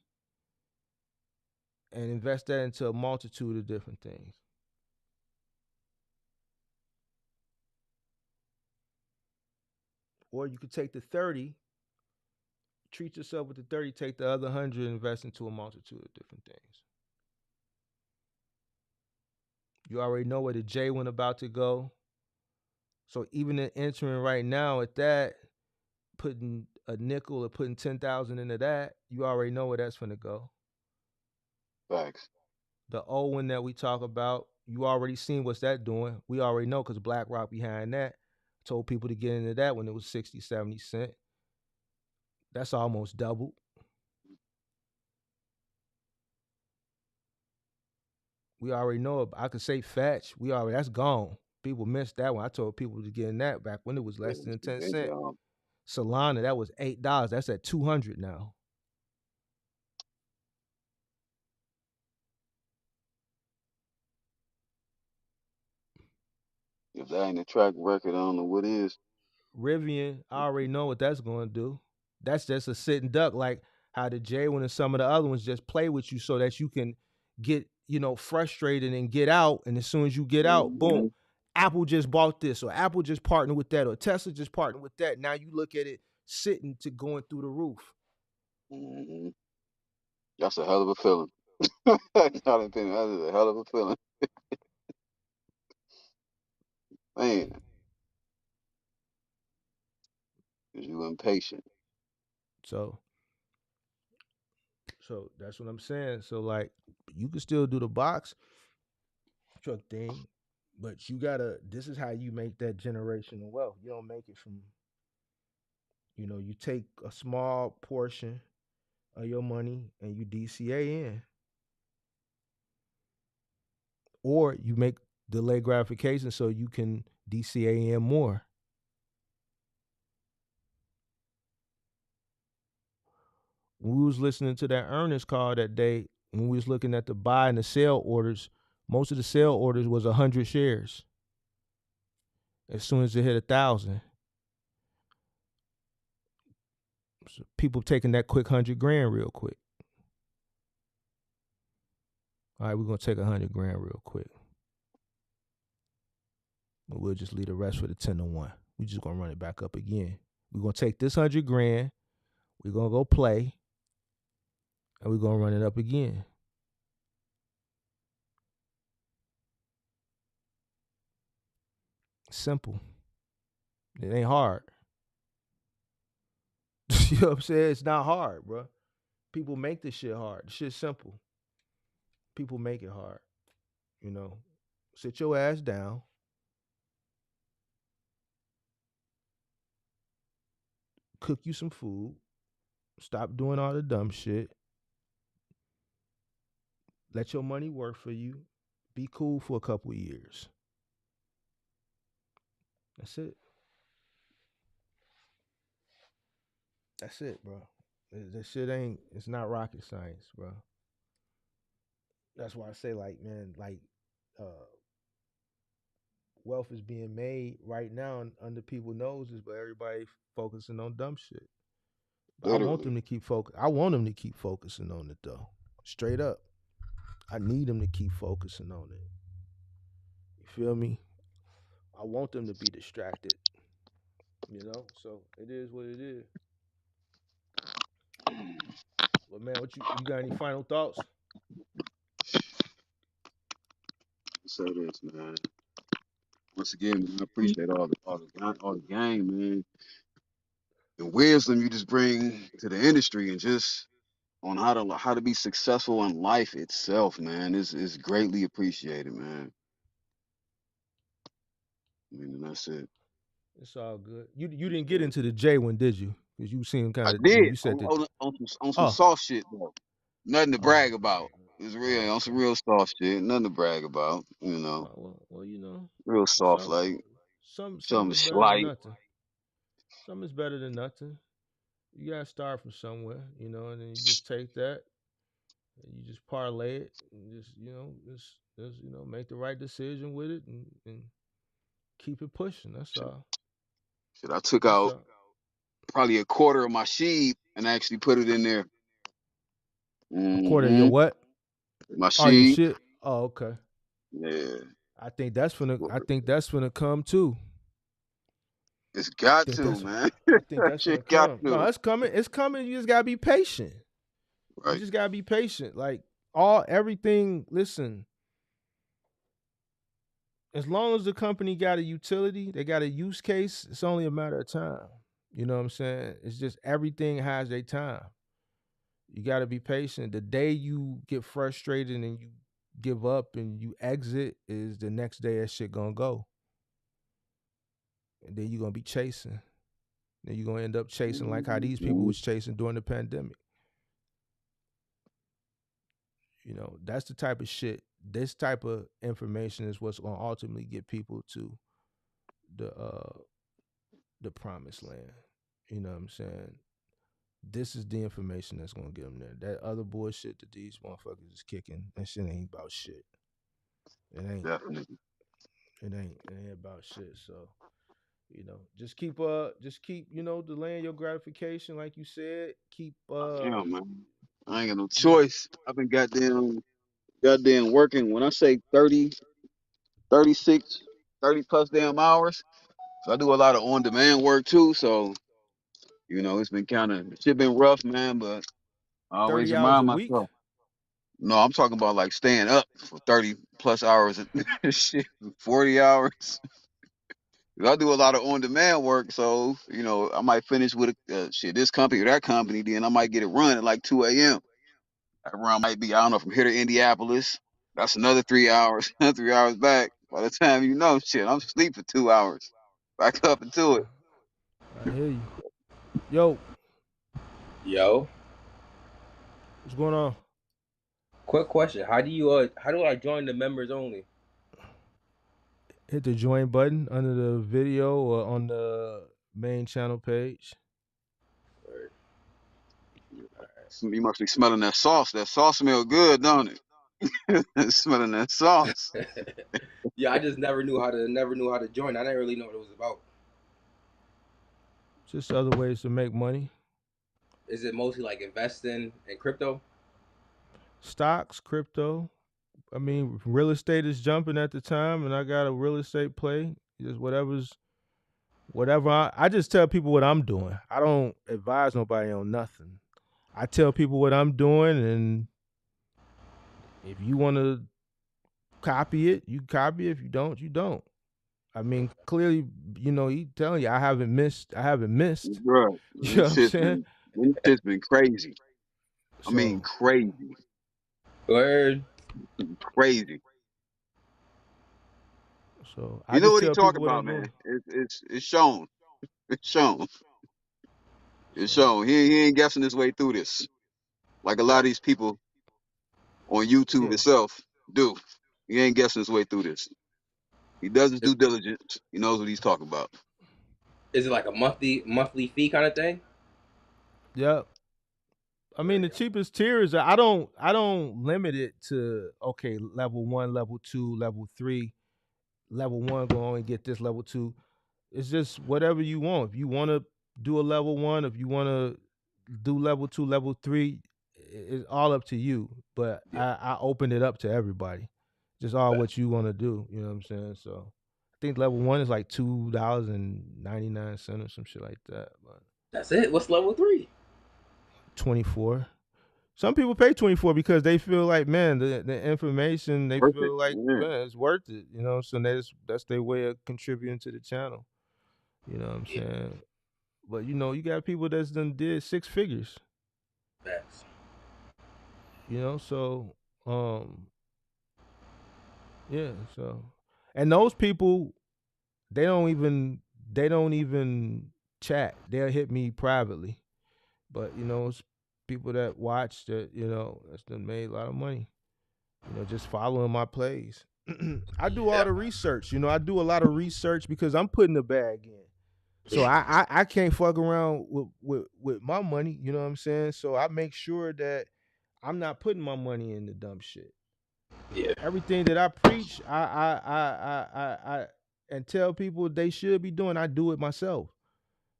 and invest that into a multitude of different things. Or you could take the 30, treat yourself with the 30, take the other 100 and invest into a multitude of different things. You already know where the J one about to go. So even in entering right now at that, putting a nickel or putting 10,000 into that, you already know where that's gonna go. Facts. The O one that we talk about, you already seen what's that doing. We already know because BlackRock behind that told people to get into that when it was 60, 70 cents. That's almost doubled. We already know. I could say Fetch. That's gone. People missed that one. I told people to get in that back when it was less than 10 cents. Solana, that was $8. That's at 200 now. If that ain't a track record, I don't know what is. Rivian, I already know what that's going to do. That's just a sitting duck, like how the J1 and some of the other ones just play with you so that you can get, frustrated and get out. And as soon as you get out, boom, Apple just bought this, or Apple just partnered with that, or Tesla just partnered with that. Now you look at it sitting to going through the roof. Mm-hmm. That's a hell of a feeling. That is a hell of a feeling. Man, because you impatient. So that's what I'm saying. So like you can still do the box truck thing, but this is how you make that generational wealth. You don't make it from, you take a small portion of your money and you DCA in. Or you make delay gratification so you can DCA in more. When we was listening to that earnings call that day, when we was looking at the buy and the sell orders, most of the sell orders was 100 shares. As soon as it hit 1,000, so people taking that quick 100 grand real quick. All right, we're gonna take 100 grand real quick, but we'll just leave the rest for the 10-1. We just gonna run it back up again. We're gonna take this 100 grand. We're gonna go play, and we're gonna run it up again. Simple. It ain't hard. You know what I'm saying? It's not hard, bro. People make this shit hard. This shit's simple. People make it hard. Sit your ass down. Cook you some food. Stop doing all the dumb shit. Let your money work for you. Be cool for a couple of years. That's it. That's it, bro. This shit it's not rocket science, bro. That's why I say, like, man, like, wealth is being made right now under people's noses, but everybody focusing on dumb shit. But I want them to keep I want them to keep focusing on it though. Straight up. I need them to keep focusing on it. You feel me? I want them to be distracted. So it is what it is. But man, you got any final thoughts? Say this, man. Once again, man, I appreciate all the game, man. The wisdom you just bring to the industry and just on how to be successful in life itself, man, is greatly appreciated, man. I mean, that's it. It's all good. You didn't get into the J one, did you? Because you seem I kind of did you said that. on some Oh, soft shit though. Nothing to oh, brag about. It's real on some okay. real soft shit. Nothing to brag about. Well, Real soft, some like some something is better than slight. nothing. Some is better than nothing. You gotta start from somewhere, and then you just take that and you just parlay it and just Just make the right decision with it and keep it pushing. That's Shit, all. shit, I took That's out all. probably a quarter of my sheep and actually put it in there. A quarter of your Hmm. what? My Oh, your sheep. shit. Oh, okay. Yeah. I think that's gonna come too. It's got Think to, that's man. I think that's gonna Shit got come. No, to. it's coming. It's coming. You just gotta be patient. You Right. just gotta be patient. Like everything. Listen, as long as the company got a utility, they got a use case. It's only a matter of time. You know what I'm saying? It's just everything has a time. You gotta be patient. The day you get frustrated and you give up and you exit is the next day that shit gonna go, and then you're gonna be chasing. Then you're gonna end up chasing like how these people Mhm. was chasing during the pandemic. That's the type of shit. This type of information is what's gonna ultimately get people to the promised land. You know what I'm saying? This is the information that's gonna get them there. That other bullshit that these motherfuckers is kicking, that shit ain't about shit. It ain't. Definitely. It ain't. It ain't about shit. So just keep delaying your gratification, like you said. Keep Damn, man. I ain't got no you know choice. I've been goddamn working. When I say 30, 36, 30 plus damn hours. So I do a lot of on demand work too. So, it's been shit been rough, man, but I always 30 hours a remind week. myself. No, I'm talking about like staying up for 30 plus hours and shit, 40 hours. 'Cause I do a lot of on demand work. So, I might finish with this company or that company. Then I might get it run at like 2 a.m. That run might be, I don't know, from here to Indianapolis. That's another 3 hours, 3 hours back. By the time shit, I'm asleep for 2 hours. Back up into it. I hear you. Yo, Yo, what's going on? quick question. How do I join the members only? Hit the join button under the video or on the main channel page. Or, You must be smelling that sauce. That sauce smell good, don't it? Smelling that sauce. yeah, I just never knew how to join. I didn't really know what it was about. Just other ways to make money. Is it mostly like investing in crypto? Stocks, crypto. I mean, real estate is jumping at the time, and I got a real estate play. Just whatever. I just tell people what I'm doing. I don't advise nobody on nothing. I tell people what I'm doing, and if you want to copy it, you copy it. If you don't, you don't. I mean, clearly, he telling you I haven't missed. I haven't missed. Bro, You know what I'm saying? this shit's been crazy. I mean, So, crazy. Word. Crazy. I You know just what he tell people talking what about, I'm man. doing. It's shown. It's shown. It's So, shown. He ain't guessing his way through this. Like a lot of these people on YouTube yeah, itself do. He ain't guessing his way through this. He does his Is, due diligence. He knows what he's talking about. is it like a monthly fee kind of thing? yeah. I mean, the cheapest tier is I don't limit it to okay level 1, level 2, level 3. Level 1 going to only get this. Level 2. It's just whatever you want. If you want to do a level 1, if you want to do level 2, level 3, it's all up to you. But Yeah. I open it up to everybody. Just all But what you want to do. You know what I'm saying? So I think level 1 is like $2.99 or some shit like that. But that's it. What's level 3? 24. Some people pay 24 because they feel like, man, the information, they Perfect. feel like, Yeah. man, it's worth it. So that's their way of contributing to the channel. You know what I'm Yeah. saying? But you got people that's done did 6 figures. Facts. So yeah, so and those people they don't even chat. They'll hit me privately. But it's people that watch that, that's done made a lot of money. Just following my plays. I do all Yeah. the research. I do a lot of research because I'm putting the bag in. So I can't fuck around with my money. You know what I'm saying? So I make sure that I'm not putting my money in the dumb shit. Yeah. Everything that I preach, I and tell people they should be doing, I do it myself.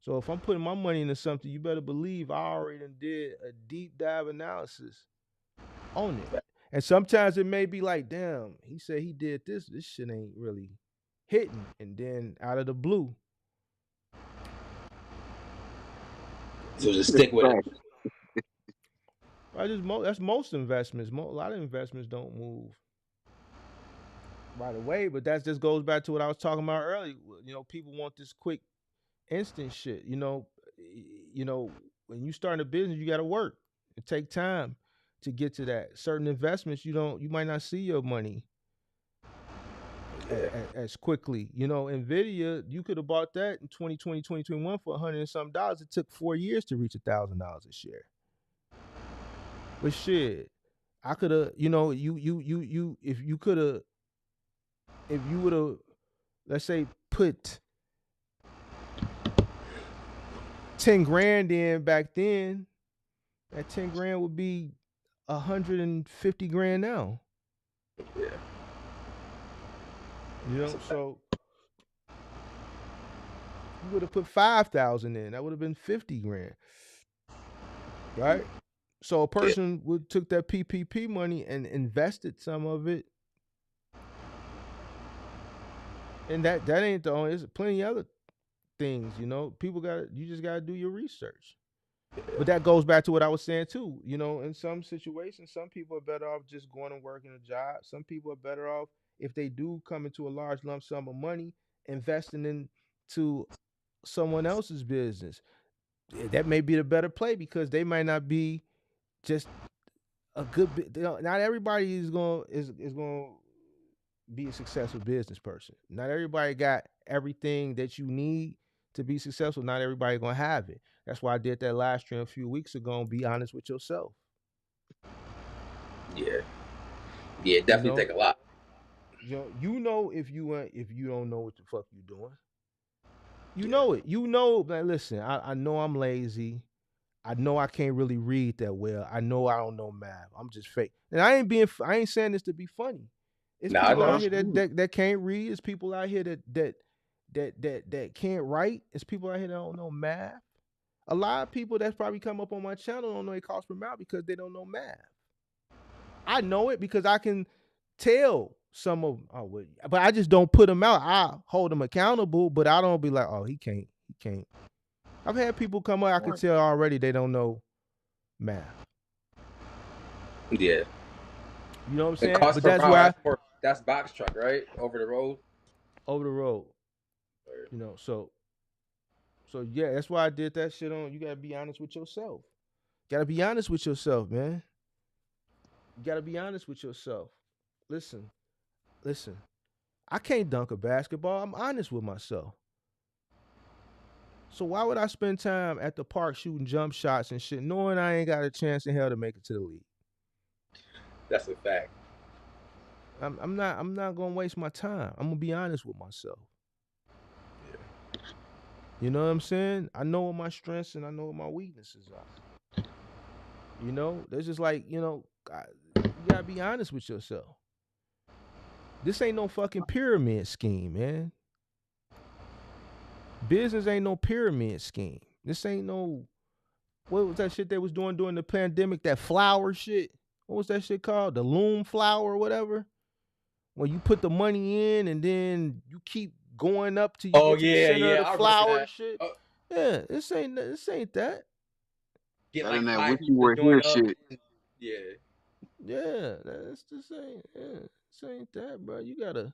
So if I'm putting my money into something, you better believe I already done did a deep dive analysis on it. And sometimes it may be like, damn, he said he did this. This shit ain't really hitting. And then out of the blue, So just stick with it. I just that's most investments. A lot of investments don't move right away, but that just goes back to what I was talking about earlier. You know, people want this quick, instant shit. You know, when you start a business, you got to work. It take time to get to that. Certain investments, you might not see your money as quickly. You know, Nvidia, you could have bought that in 2020, 2021 for $100 and some dollars. It took 4 years to reach $1,000 a share. But shit, I could have, if you could have, if you would have, let's say, put 10 grand in back then, that 10 grand would be 150 grand now. Yeah. You know, so you would have put 5,000 in. That would have been 50 grand. Right? So a person would took that PPP money and invested some of it. And that ain't the only, there's plenty of other things, you know. You just gotta do your research. But that goes back to what I was saying too. You know, in some situations, some people are better off just going and working a job. Some people are better off if they do come into a large lump sum of money, investing into someone else's business. That may be the better play because they might not be just a good. Not everybody is going to be a successful business person. Not everybody got everything that you need to be successful. Not everybody gonna have it. That's why I did that live stream a few weeks ago. And be honest with yourself. Yeah. Yeah, definitely take a lot. You know if you don't know what the fuck you doing. You know it. You know, like, listen, I know I'm lazy. I know I can't really read that well. I know I don't know math. I'm just fake. And I ain't saying this to be funny. It's Nah, I people know. out here that can't read. It's people out here that can't write. It's people out here that don't know math. A lot of people that's probably come up on my channel don't know their cost per mile because they don't know math. I know it because I can tell some of them, but I just don't put them out. I hold them accountable, but I don't be like, oh, he can't. I've had people come up, I can tell already they don't know math. Yeah. You know what I'm saying? Cost But per that's mile, why that's box truck, right? Over the road. You know, so yeah, that's why I did that shit on. You gotta be honest with yourself. Gotta be honest with yourself, man. You gotta be honest with yourself. Listen. I can't dunk a basketball. I'm honest with myself. So why would I spend time at the park shooting jump shots and shit, knowing I ain't got a chance in hell to make it to the league? That's a fact. I'm not gonna waste my time. I'm gonna be honest with myself. Yeah. You know what I'm saying? I know what my strengths and I know what my weaknesses are. You know, there's just like, you gotta be honest with yourself. This ain't no fucking pyramid scheme, man. Business ain't no pyramid scheme. This ain't no, what was that shit they was doing during the pandemic? That flower shit. What was that shit called? The loom flower or whatever. When you put the money in and then you keep going up till you get to the center of the flower and shit. Yeah, this ain't that. Get That like in that 5 wish you people were to here join up. shit. Yeah. Yeah, that's just ain't. Yeah, this ain't that, bro. You gotta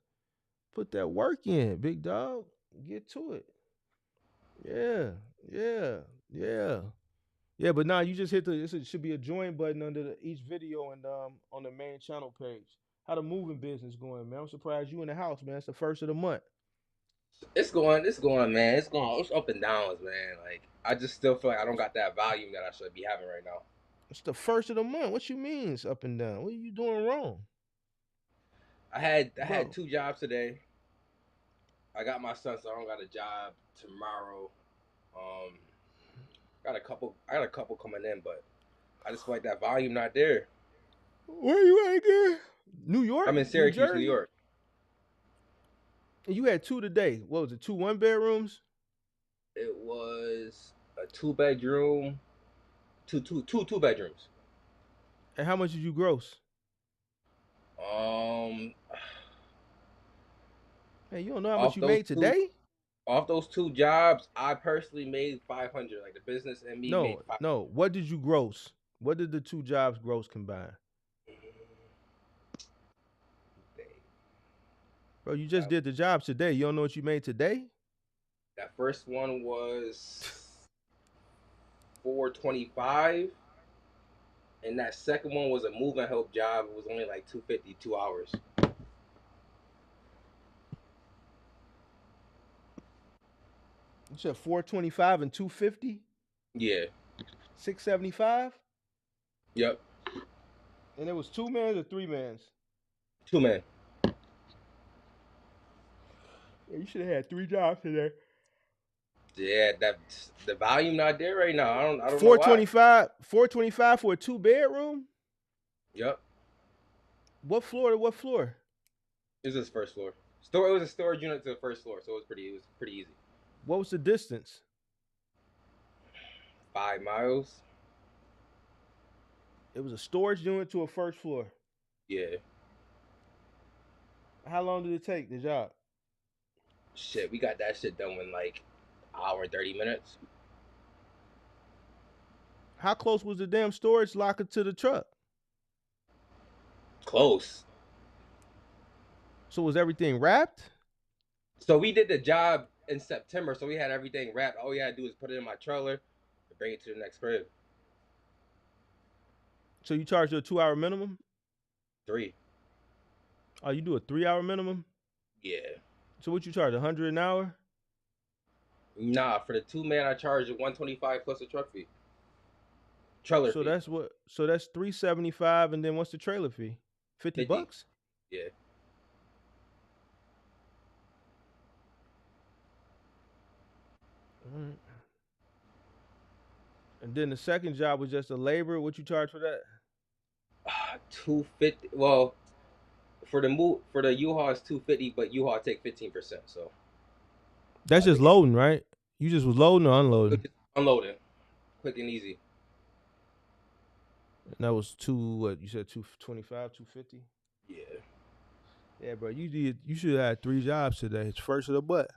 put that work in, big dog. Get to it. Yeah. But now you just hit it should be a join button under each video and on the main channel page. How the moving business going, man? I'm surprised you in the house, man. It's the first of the month. It's going, man. It's up and downs, man. Like I just still feel like I don't got that volume that I should be having right now. It's the first of the month. What you mean it's up and down? What are you doing wrong? I had 2 jobs today. I got my son, so I don't got a job tomorrow. I got a couple coming in, but I just feel like that volume not there. Where you at again? New York, I'm in New Syracuse, New Jersey. York. And you had 2 today. What was it? 2 1-bedrooms. It was a 2 bedroom, two bedrooms. And how much did you gross? Um, Hey, you don't know how much off you those made two, today? off those 2 jobs, I personally made 500. Like the business and me made No, 500. no. What did you gross? What did the 2 jobs gross combine? Bro, you just That, did the jobs today. You don't know what you made today? that first one was 425, and that second one was a move and help job. It was only like 250, 2 hours. You said 425 and 250, Yeah. 675, Yep. and it was 2 mans or 3 mans. 2 men. Yeah, you should have had 3 jobs today. Yeah, that the volume not there right now. I don't know why. 425 for a 2-bedroom. Yep. What floor to what floor? This is first floor. Store. It was a storage unit to the first floor, so it was pretty easy. What was the distance? 5 miles. It was a storage unit to a first floor. Yeah. How long did it take the job? Shit, we got that shit done in like hour and 30 minutes. How close was the damn storage locker to the truck? Close. So was everything wrapped? So we did the job in September, so we had everything wrapped. All we had to do is put it in my trailer and bring it to the next crib. So you charged a 2-hour minimum? 3. Oh, you do a 3-hour minimum? Yeah. So what you charge? 100 an hour? Nah, for the 2 man, I charged 125 plus a truck fee. Trailer So fee. that's 375, and then what's the trailer fee? 50 50. bucks? Yeah. All right. And then the second job was just a labor. What you charge for that? 250. Well, for the U-Haul it's 250, but U-Haul take 15%. So That's I just think it's loading, right? You just was loading or unloading? just unloading, quick and easy. And that was what you said, 225, 250? Yeah. Yeah, bro. You should have had 3 jobs today. It's first of the butt.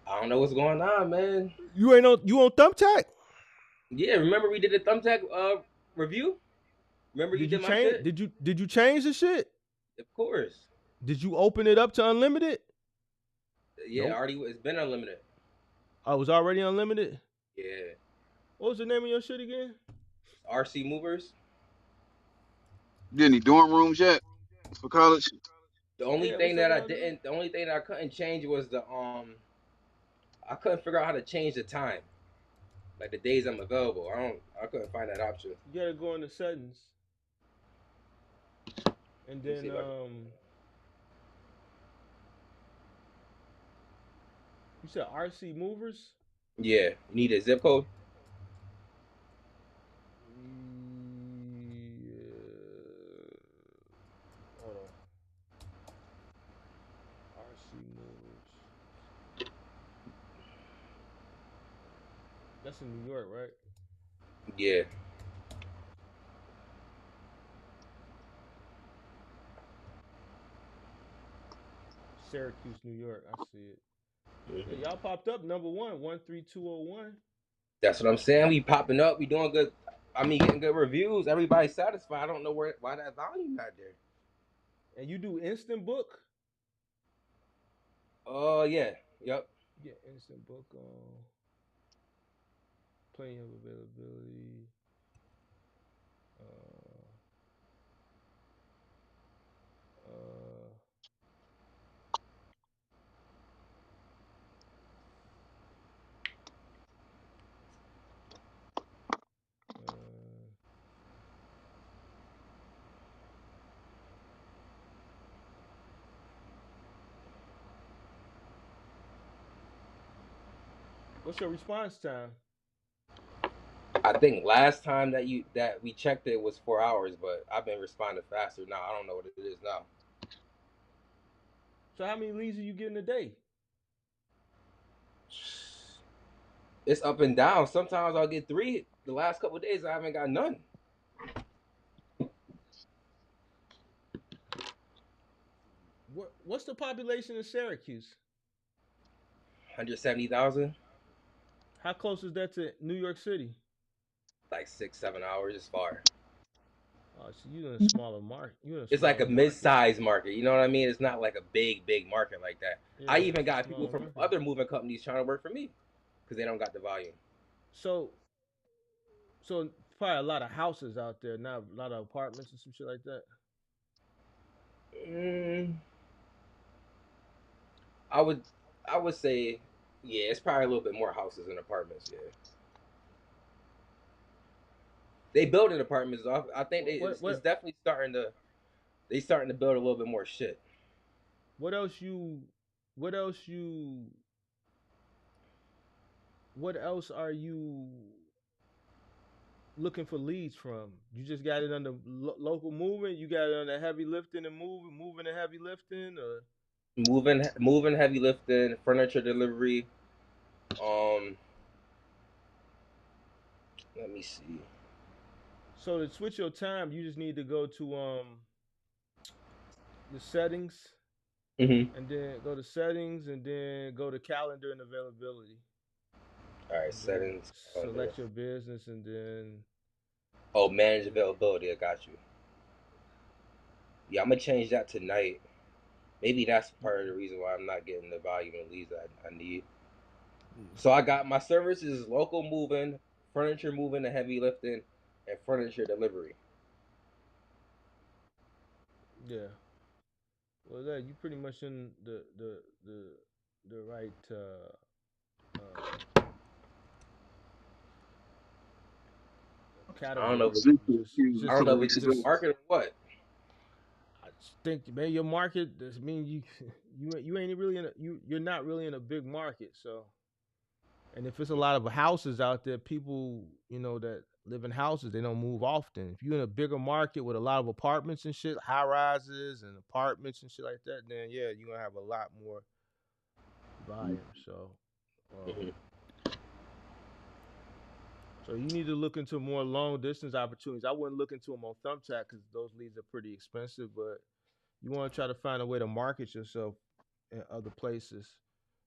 I don't know what's going on, man. You on thumbtack? Yeah, remember we did a thumbtack review? Remember you Did you did my change? shit? Did you change the shit? Of course. Did you open it up to unlimited? Yeah, Nope. already it's been unlimited. Oh, it was already unlimited? Yeah. What was the name of your shit again? RC movers. You any dorm rooms yet for college? The only Yeah, thing what's up that with I all that? didn't, the only thing that I couldn't change was I couldn't figure out how to change the time, like the days I'm available. I couldn't find that option. You gotta go into settings. And Let me see then if I can. you said RC movers? Yeah, you need a zip code. Yeah. Hold on. RC movers. That's in New York, right? Yeah. Syracuse, New York. I see it. Yeah, Mm-hmm. y'all popped up number 13201. That's what I'm saying. We popping up. We doing good. I mean, getting good reviews. Everybody's satisfied. I don't know why that volume not there. And you do instant book? Yeah. Yep. Yeah, instant book. Plenty of availability. Uh, uh, uh, what's your response time? I think last time that we checked it was 4 hours, but I've been responding faster now. I don't know what it is now. So how many leads are you getting a day? It's up and down. Sometimes I'll get 3. The last couple of days I haven't got none. What's the population in Syracuse? 170,000. How close is that to New York City? Like 6-7 hours. It's far. Oh, so you're in a smaller market. It's like a mid-sized market. You know what I mean? It's not like a big market like that. Yeah, I even it's a got people smaller from market. other moving companies trying to work for me because they don't got the volume. So probably a lot of houses out there, not a lot of apartments and some shit like that. I would say, yeah, it's probably a little bit more houses and apartments. Yeah, they building apartments. I think it's definitely starting to. They starting to build a little bit more shit. What else you? What else you? What else are you looking for leads from? You just got it under local movement. You got it under heavy lifting and moving and heavy lifting, or moving heavy lifting, furniture delivery. Let me see. So to switch your time, you just need to go to the settings, and then go to settings, and then go to calendar and availability. All right, settings. Select your business, and then manage availability. I got you. Yeah, I'm gonna change that tonight. Maybe that's part of the reason why I'm not getting the volume of leads I need. So I got my services: local moving, furniture moving and heavy lifting, and furniture delivery. Yeah. Well, that you pretty much in the right I don't know. category. I don't know if it's just market or what. I think, man, your market. Does mean you ain't really in a, you're not really in a big market. So, and if it's a lot of houses out there, people that live in houses, they don't move often. If you're in a bigger market with a lot of apartments and shit, high rises and apartments and shit like that, then yeah, you're gonna have a lot more volume. So, so you need to look into more long distance opportunities. I wouldn't look into them on thumbtack because those leads are pretty expensive, but you want to try to find a way to market yourself in other places.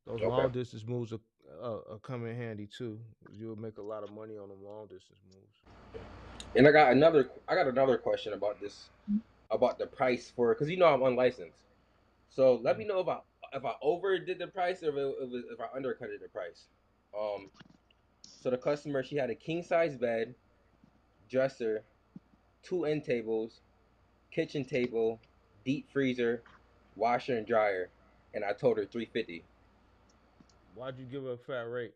Those long distance moves are come in handy too. You'll make a lot of money on them long distance moves. And I got another question about this, about the price for, because I'm unlicensed. So let me know if I overdid the price or if I undercutted the price. So the customer, she had a king size bed, dresser, 2 end tables, kitchen table, deep freezer, washer and dryer, and I told her 350. Why'd you give her a flat rate?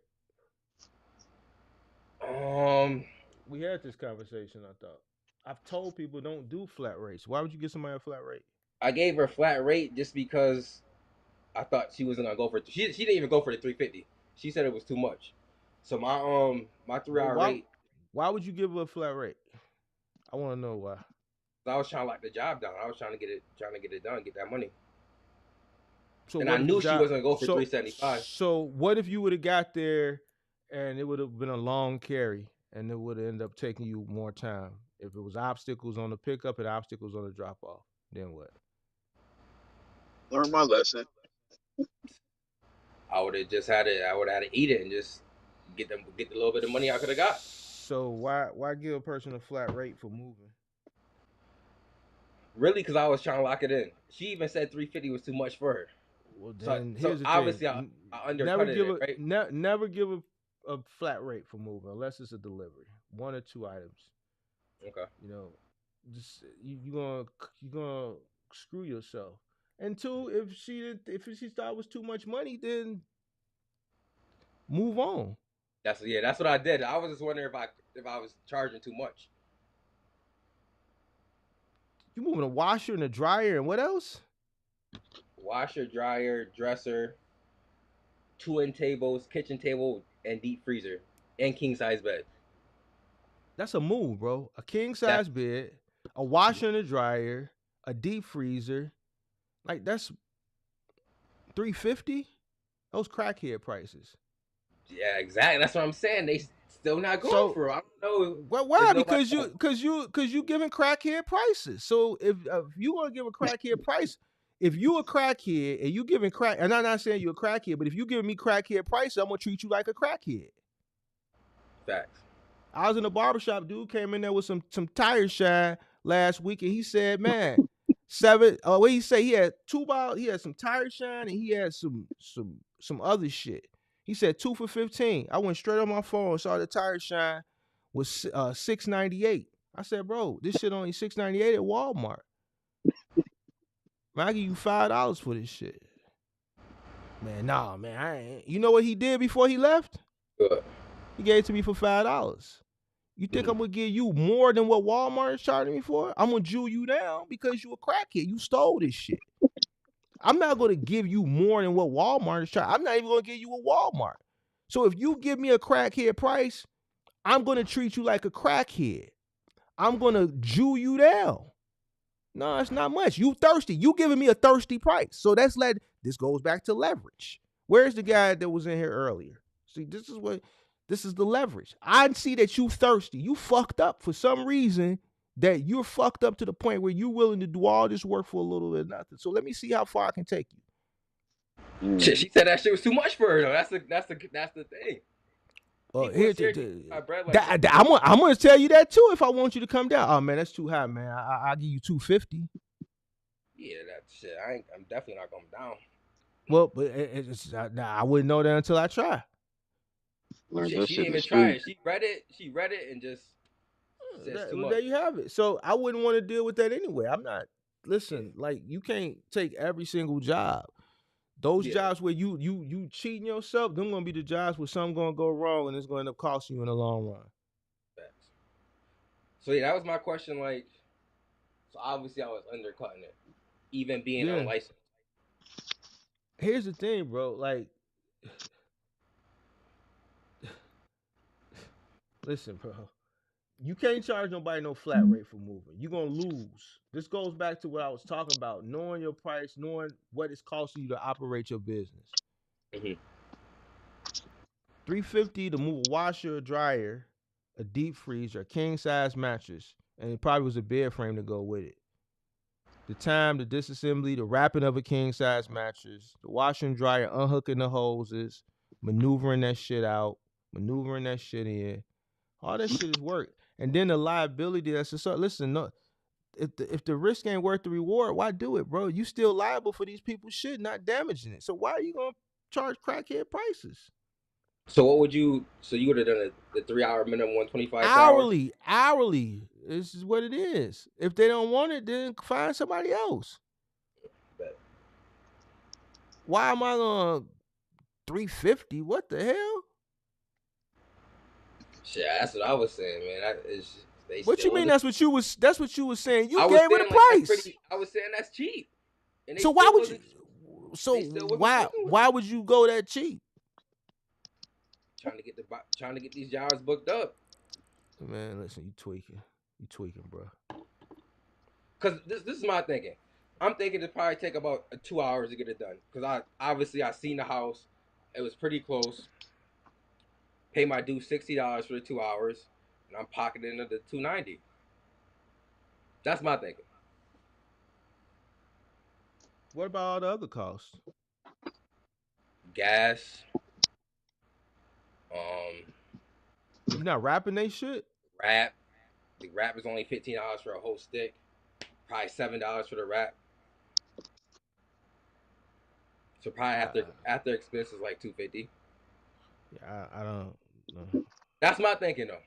We had this conversation. I thought I've told people don't do flat rates. Why would you give somebody a flat rate? I gave her a flat rate just because I thought she wasn't gonna go for it. She didn't even go for the 350. She said it was too much. So my 3 hour rate. Why would you give her a flat rate? I want to know why. I was trying to lock the job down. I was trying to get it done, get that money. So and I knew she wasn't gonna go for 375. So what if you would have got there and it would have been a long carry and it would have ended up taking you more time? If it was obstacles on the pickup and obstacles on the drop off, then what? Learn my lesson. I would have just had to eat it and just get the little bit of money I could have got. So why give a person a flat rate for moving? Really, because I was trying to lock it in. She even said 350 was too much for her. Well, then so here's the obviously thing. I undercut it, right? Never give a flat rate for moving unless it's a delivery, 1 or 2 items. Okay. Just you're gonna screw yourself. And 2, if she thought it was too much money, then move on. That's what I did. I was just wondering if I was charging too much. You moving a washer and a dryer and what else? Washer, dryer, dresser, 2 end tables, kitchen table, and deep freezer, and king size bed. That's a move, bro. A king size bed, a washer and a dryer, a deep freezer. Like that's $350. Those crackhead prices. Yeah, exactly. That's what I'm saying. They still not going So, for it. I don't know well, if why? nobody. Because you giving crackhead prices. So if you want to give a crackhead price, if you a crackhead and you giving crack, and I'm not saying you're a crackhead, but if you giving me crackhead prices, I'm gonna treat you like a crackhead. Facts. I was in a barbershop. Dude came in there with some tire shine last week, and he said, "Man, seven." What he say? He had two bottles. He had some tire shine, and he had some other shit. He said 2 for 15. I went straight on my phone and saw the tire shine was $6.98. I said, "Bro, this shit only $6.98 at Walmart. Man, I give you $5 for this shit." Man, nah, man, I ain't. You know what he did before he left? Good. He gave it to me for $5. You think I'm gonna give you more than what Walmart is charging me for? I'm gonna Jew you down because you a crackhead. You stole this shit. I'm not gonna give you more than what Walmart is charging. I'm not even gonna give you a Walmart. So if you give me a crackhead price, I'm gonna treat you like a crackhead. I'm gonna Jew you down. No, it's not much. You thirsty. You giving me a thirsty price. So this goes back to leverage. Where's the guy that was in here earlier? See, this is the leverage. I see that you thirsty. You fucked up for some reason, that you're fucked up to the point where you're willing to do all this work for a little bit of nothing. So let me see how far I can take you. She said that shit was too much for her though. That's the thing. Well, I'm gonna tell you that too if I want you to come down. Oh man, that's too high, man. I'll give you $250. Yeah, that shit. I'm definitely not going down. Well, but I wouldn't know that until I try. She didn't even try it. She read it and just says too much. There you have it. So I wouldn't want to deal with that anyway. I'm not. Listen, like you can't take every single job. Those jobs where you cheating yourself, them gonna be the jobs where something gonna go wrong and it's gonna end up costing you in the long run. Facts. So yeah, that was my question. Like, so obviously I was undercutting it, even being unlicensed. Here's the thing, bro. Like, listen, bro. You can't charge nobody no flat rate for moving. You're gonna lose. This goes back to what I was talking about: knowing your price, knowing what it's costing you to operate your business. Mm-hmm. $350 to move a washer, a dryer, a deep freezer, a king size mattress, and it probably was a bed frame to go with it. The time, the disassembly, the wrapping of a king size mattress, the washer and dryer, unhooking the hoses, maneuvering that shit out, maneuvering that shit in. All that shit is work. And then the liability that's just listen, no, if the risk ain't worth the reward, why do it, bro? You still liable for these people's shit, not damaging it. So why are you gonna charge crackhead prices? So what would you? So you would have done the 3 hour minimum 125 hourly. This is what it is. If they don't want it, then find somebody else. Bet. Why am I on $350? What the hell? Shit, that's what I was saying, man. What you mean? That's what you was saying. You gave it a price. I was saying that's cheap. So why would you? So why would you go that cheap? Trying to get these jobs booked up. Man, listen, you tweaking, bro. Cause this is my thinking. I'm thinking it probably take about 2 hours to get it done. Cause I seen the house, it was pretty close. Pay my due $60 for the 2 hours, and I'm pocketing the $290. That's my thinking. What about all the other costs? Gas. You not wrapping they shit? Wrap. The wrap is only $15 for a whole stick. Probably $7 for the wrap. So probably after expenses like $250. Yeah, I don't know. That's my thinking though.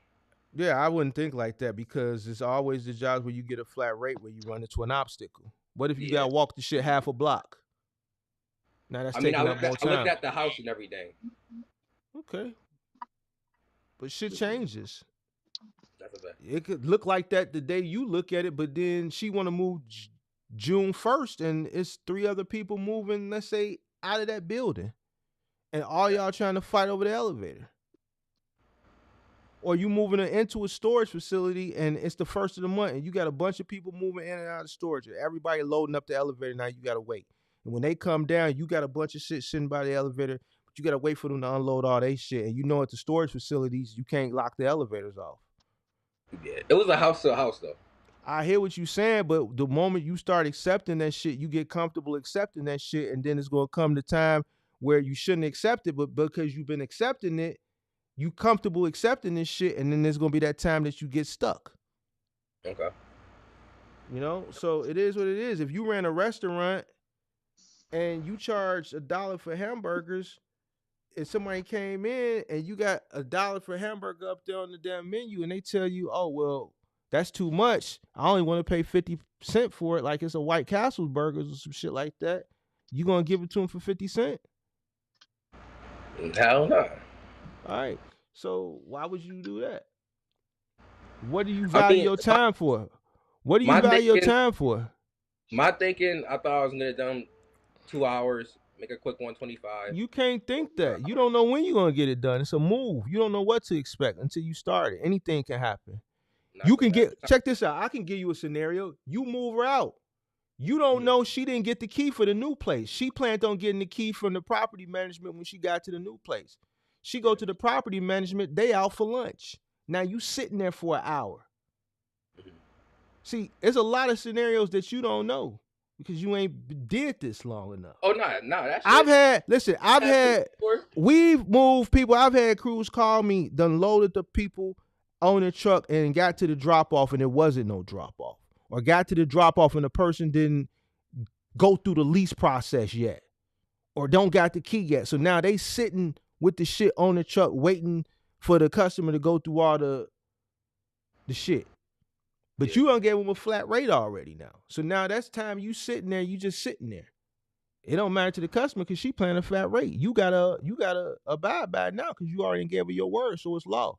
Yeah, I wouldn't think like that because it's always the jobs where you get a flat rate where you run into an obstacle. What if you gotta walk the shit half a block? Now that's taking up more time. I looked at the house and everything. Okay. But shit changes. That's a fact. It could look like that the day you look at it, but then she want to move June 1st, and it's 3 other people moving, let's say, out of that building. And all y'all trying to fight over the elevator. Or you moving into a storage facility and it's the first of the month and you got a bunch of people moving in and out of storage. Everybody loading up the elevator. Now you got to wait. And when they come down, you got a bunch of shit sitting by the elevator, but you got to wait for them to unload all their shit. And you know, at the storage facilities, you can't lock the elevators off. Yeah, it was a house to house though. I hear what you're saying, but the moment you start accepting that shit, you get comfortable accepting that shit, and then it's gonna come the time where you shouldn't accept it, but because you've been accepting it, you comfortable accepting this shit, and then there's gonna be that time that you get stuck. Okay. You know, so it is what it is. If you ran a restaurant and you charge $1 for hamburgers, if somebody came in and you got $1 for hamburger up there on the damn menu, and they tell you, "Oh well, that's too much. I only want to pay 50 cents for it," like it's a White Castle burgers or some shit like that, you gonna give it to them for 50 cents? Hell no. All right. So why would you do that? What do you value your time for? What do you value your time for? My thinking, I thought I was gonna get it done 2 hours, make a quick 125. You can't think that. You don't know when you're gonna get it done. It's a move. You don't know what to expect until you start it. Anything can happen. You can check this out. I can give you a scenario. You move her out. You don't know she didn't get the key for the new place. She planned on getting the key from the property management when she got to the new place. She go to the property management, they out for lunch. Now you sitting there for an hour. See, there's a lot of scenarios that you don't know because you ain't did this long enough. Oh no, that's we've moved people. I've had crews call me, done loaded the people on the truck and got to the drop off and there wasn't no drop off. Or got to the drop off and the person didn't go through the lease process yet. Or don't got the key yet. So now they sitting with the shit on the truck waiting for the customer to go through all the shit. But you don't give them a flat rate already now. So now that's time you sitting there, you just sitting there. It don't matter to the customer because she paying a flat rate. You gotta abide by it now because you already gave her your word, so it's law.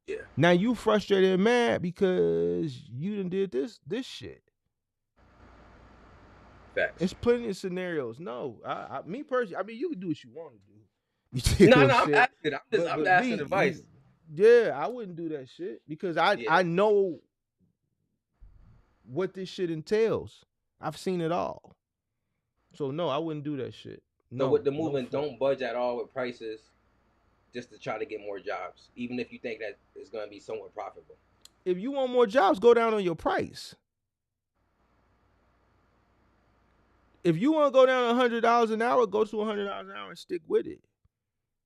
Yeah. Now you frustrated and mad because you done did this shit. Facts. It's plenty of scenarios. No, me personally, I mean, you can do what you want to do. No, I'm asking advice. Yeah, I wouldn't do that shit because I know what this shit entails. I've seen it all. So no, I wouldn't do that shit. No, so with the movement, don't budge at all with prices just to try to get more jobs, even if you think that it's going to be somewhat profitable. If you want more jobs, go down on your price. If you want to go down $100 an hour, go to $100 an hour and stick with it.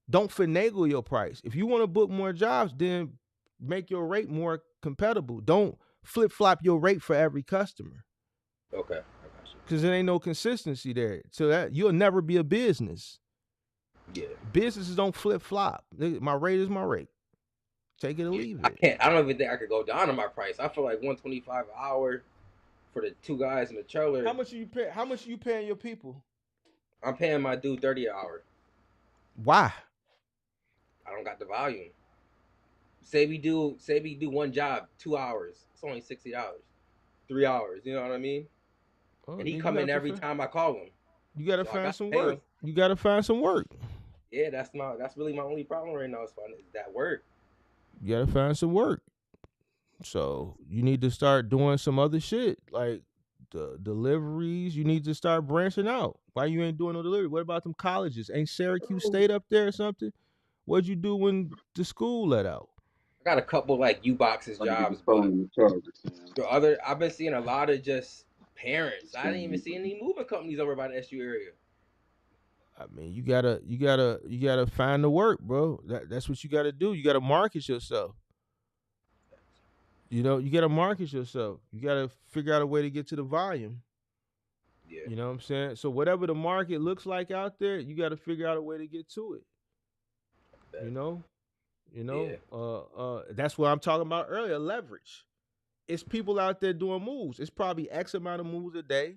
Don't finagle your price. If you want to book more jobs, then make your rate more compatible. Don't flip-flop your rate for every customer. Okay, I got you. Because there ain't no consistency there. So that you'll never be a business. Yeah. Businesses don't flip-flop. My rate is my rate. Take it or leave it. I don't even think I could go down on my price. I feel like $125 an hour for the two guys in the trailer. How much are you paying your people? I'm paying my dude $30 an hour. Why? I don't got the volume. Say we do one job, 2 hours. It's only $60. 3 hours. You know what I mean? And he come in every time I call him. You gotta find some work. You gotta find some work. Yeah, that's really my only problem right now is that work. You gotta find some work. So you need to start doing some other shit like the deliveries. You need to start branching out. Why you ain't doing no delivery? What about them colleges? Ain't Syracuse State up there or something? What'd you do when the school let out? I got a couple like U-Boxes jobs, but I've been seeing a lot of just parents. I didn't even see any moving companies over by the SU area. I mean, you gotta find the work, bro. That's what you gotta do. You gotta market yourself. You know, you gotta market yourself. You gotta figure out a way to get to the volume. Yeah. You know what I'm saying? So whatever the market looks like out there, you gotta figure out a way to get to it. You know? That's what I'm talking about earlier, leverage. It's people out there doing moves. It's probably X amount of moves a day.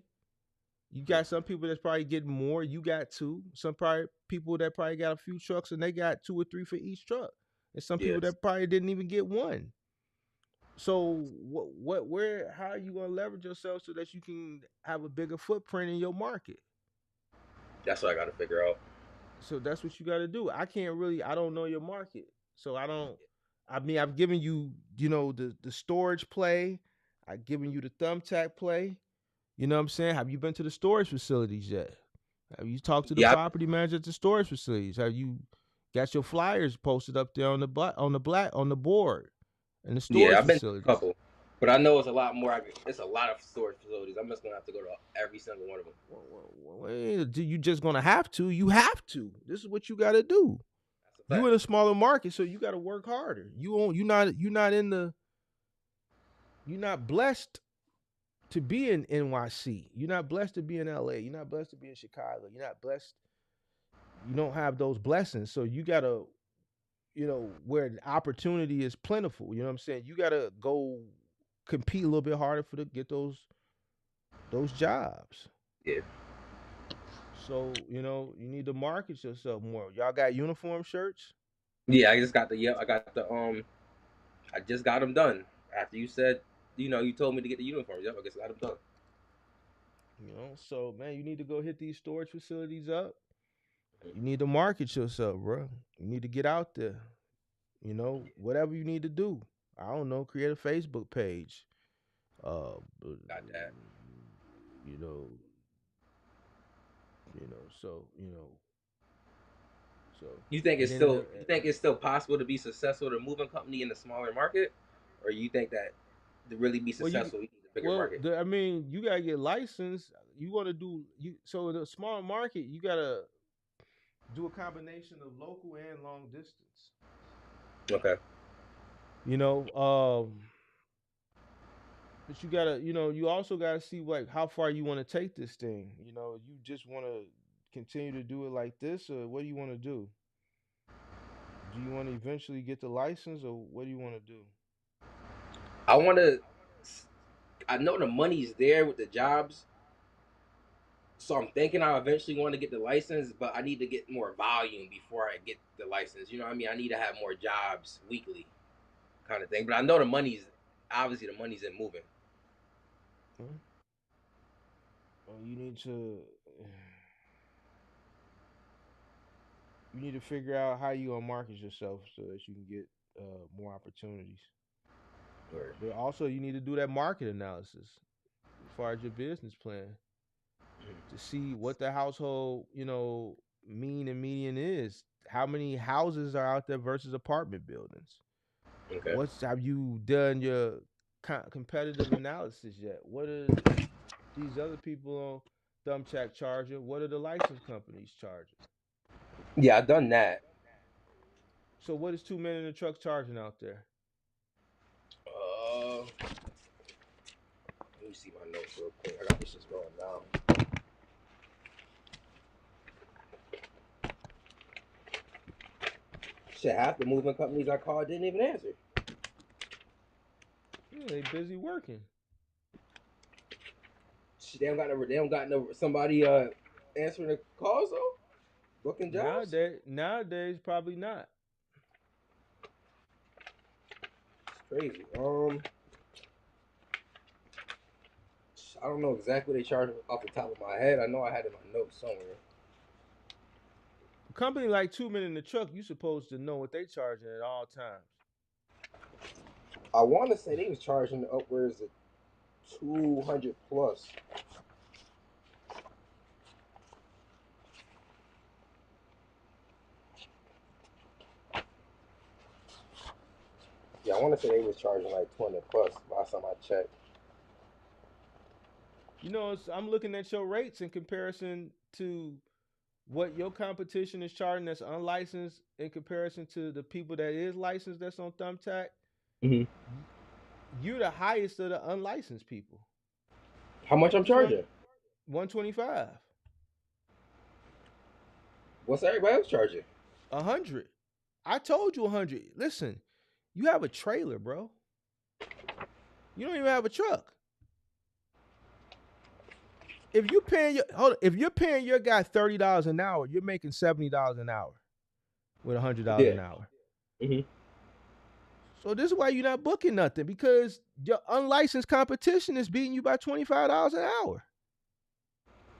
You got some people that's probably getting more. You got two. Some probably people that probably got a few trucks and they got 2 or 3 for each truck. And some people that probably didn't even get one. So how are you gonna leverage yourself so that you can have a bigger footprint in your market? That's what I gotta figure out. So that's what you gotta do. I don't know your market. So I I mean, I've given you, the storage play. I've given you the thumbtack play. You know what I'm saying? Have you been to the storage facilities yet? Have you talked to the Yeah, property manager at the storage facilities? Have you got your flyers posted up there on the board in the yeah, storage I've been to a facilities? couple, but I know it's a lot more. It's a lot of storage facilities. I'm just gonna have to go to every single one of them. You just gonna have to. You have to. This is what you got to do. That's a You fact. in a smaller market, so you got to work harder. You're not blessed to be in NYC. You're not blessed to be in LA. You're not blessed to be in Chicago. You're not blessed. You don't have those blessings. So you gotta, where the opportunity is plentiful. You know what I'm saying? You gotta go compete a little bit harder to get those jobs. Yeah, So, you need to market yourself more. Y'all got uniform shirts? yeah. I just got the I got the I just got them done after you said, you told me to get the uniforms. Yep, I just got them done. So man, you need to go hit these storage facilities up. You need to market yourself, bro. You need to get out there. Whatever you need to do. I don't know, create a Facebook page. Got that. You know, so so You think and it's then still you think it's still possible to be successful to move a company in a smaller market, or you think that to really be well you successful you need a bigger market? I mean, you gotta get licensed. You want to do you so in a small market, you gotta do a combination of local and long distance. Okay. You know, um, but you gotta, you also gotta see like how far you want to take this thing. You just want to continue to do it like this, or what do you want to do? Do you want to eventually get the license, or what do you want to do? I want to. I know the money's there with the jobs, so I'm thinking I eventually want to get the license, but I need to get more volume before I get the license. You know what I mean? I need to have more jobs weekly, kind of thing. But I know the money's obviously the money's in moving. Hmm? Well, you need to figure out how you gonna market yourself so that you can get more opportunities. Or, But also, you need to do that market analysis as far as your business plan to see what the household, mean and median is. How many houses are out there versus apartment buildings? okay. Have you done your competitive analysis yet? What are these other people on Thumbtack charging? What are the license companies charging? Yeah, I done that. So what is 2 men in the truck charging out there? Let me see my notes real quick. I got this just going down. Shit, half the moving companies I called didn't even answer. Yeah, they busy working. Shit, they don't got no somebody answering the calls though, booking jobs. Nowadays, probably not. It's crazy. I don't know exactly what they charge off the top of my head. I know I had it in my notes somewhere. A company like 2 men in the truck, you supposed to know what they charging at all times. I want to say they was charging upwards of 200 plus. Yeah, I want to say they was charging like 20 plus last time I checked. I'm looking at your rates in comparison to what your competition is charging that's unlicensed in comparison to the people that is licensed that's on Thumbtack. Mm-hmm. You're the highest of the unlicensed people. How much I'm charging? 125. What's everybody else charging? 100. I told you 100. Listen, you have a trailer, bro. You don't even have a truck. If you're paying your guy $30 an hour, you're making $70 an hour with $100 an hour. Mm-hmm. So this is why you're not booking nothing, because your unlicensed competition is beating you by $25 an hour.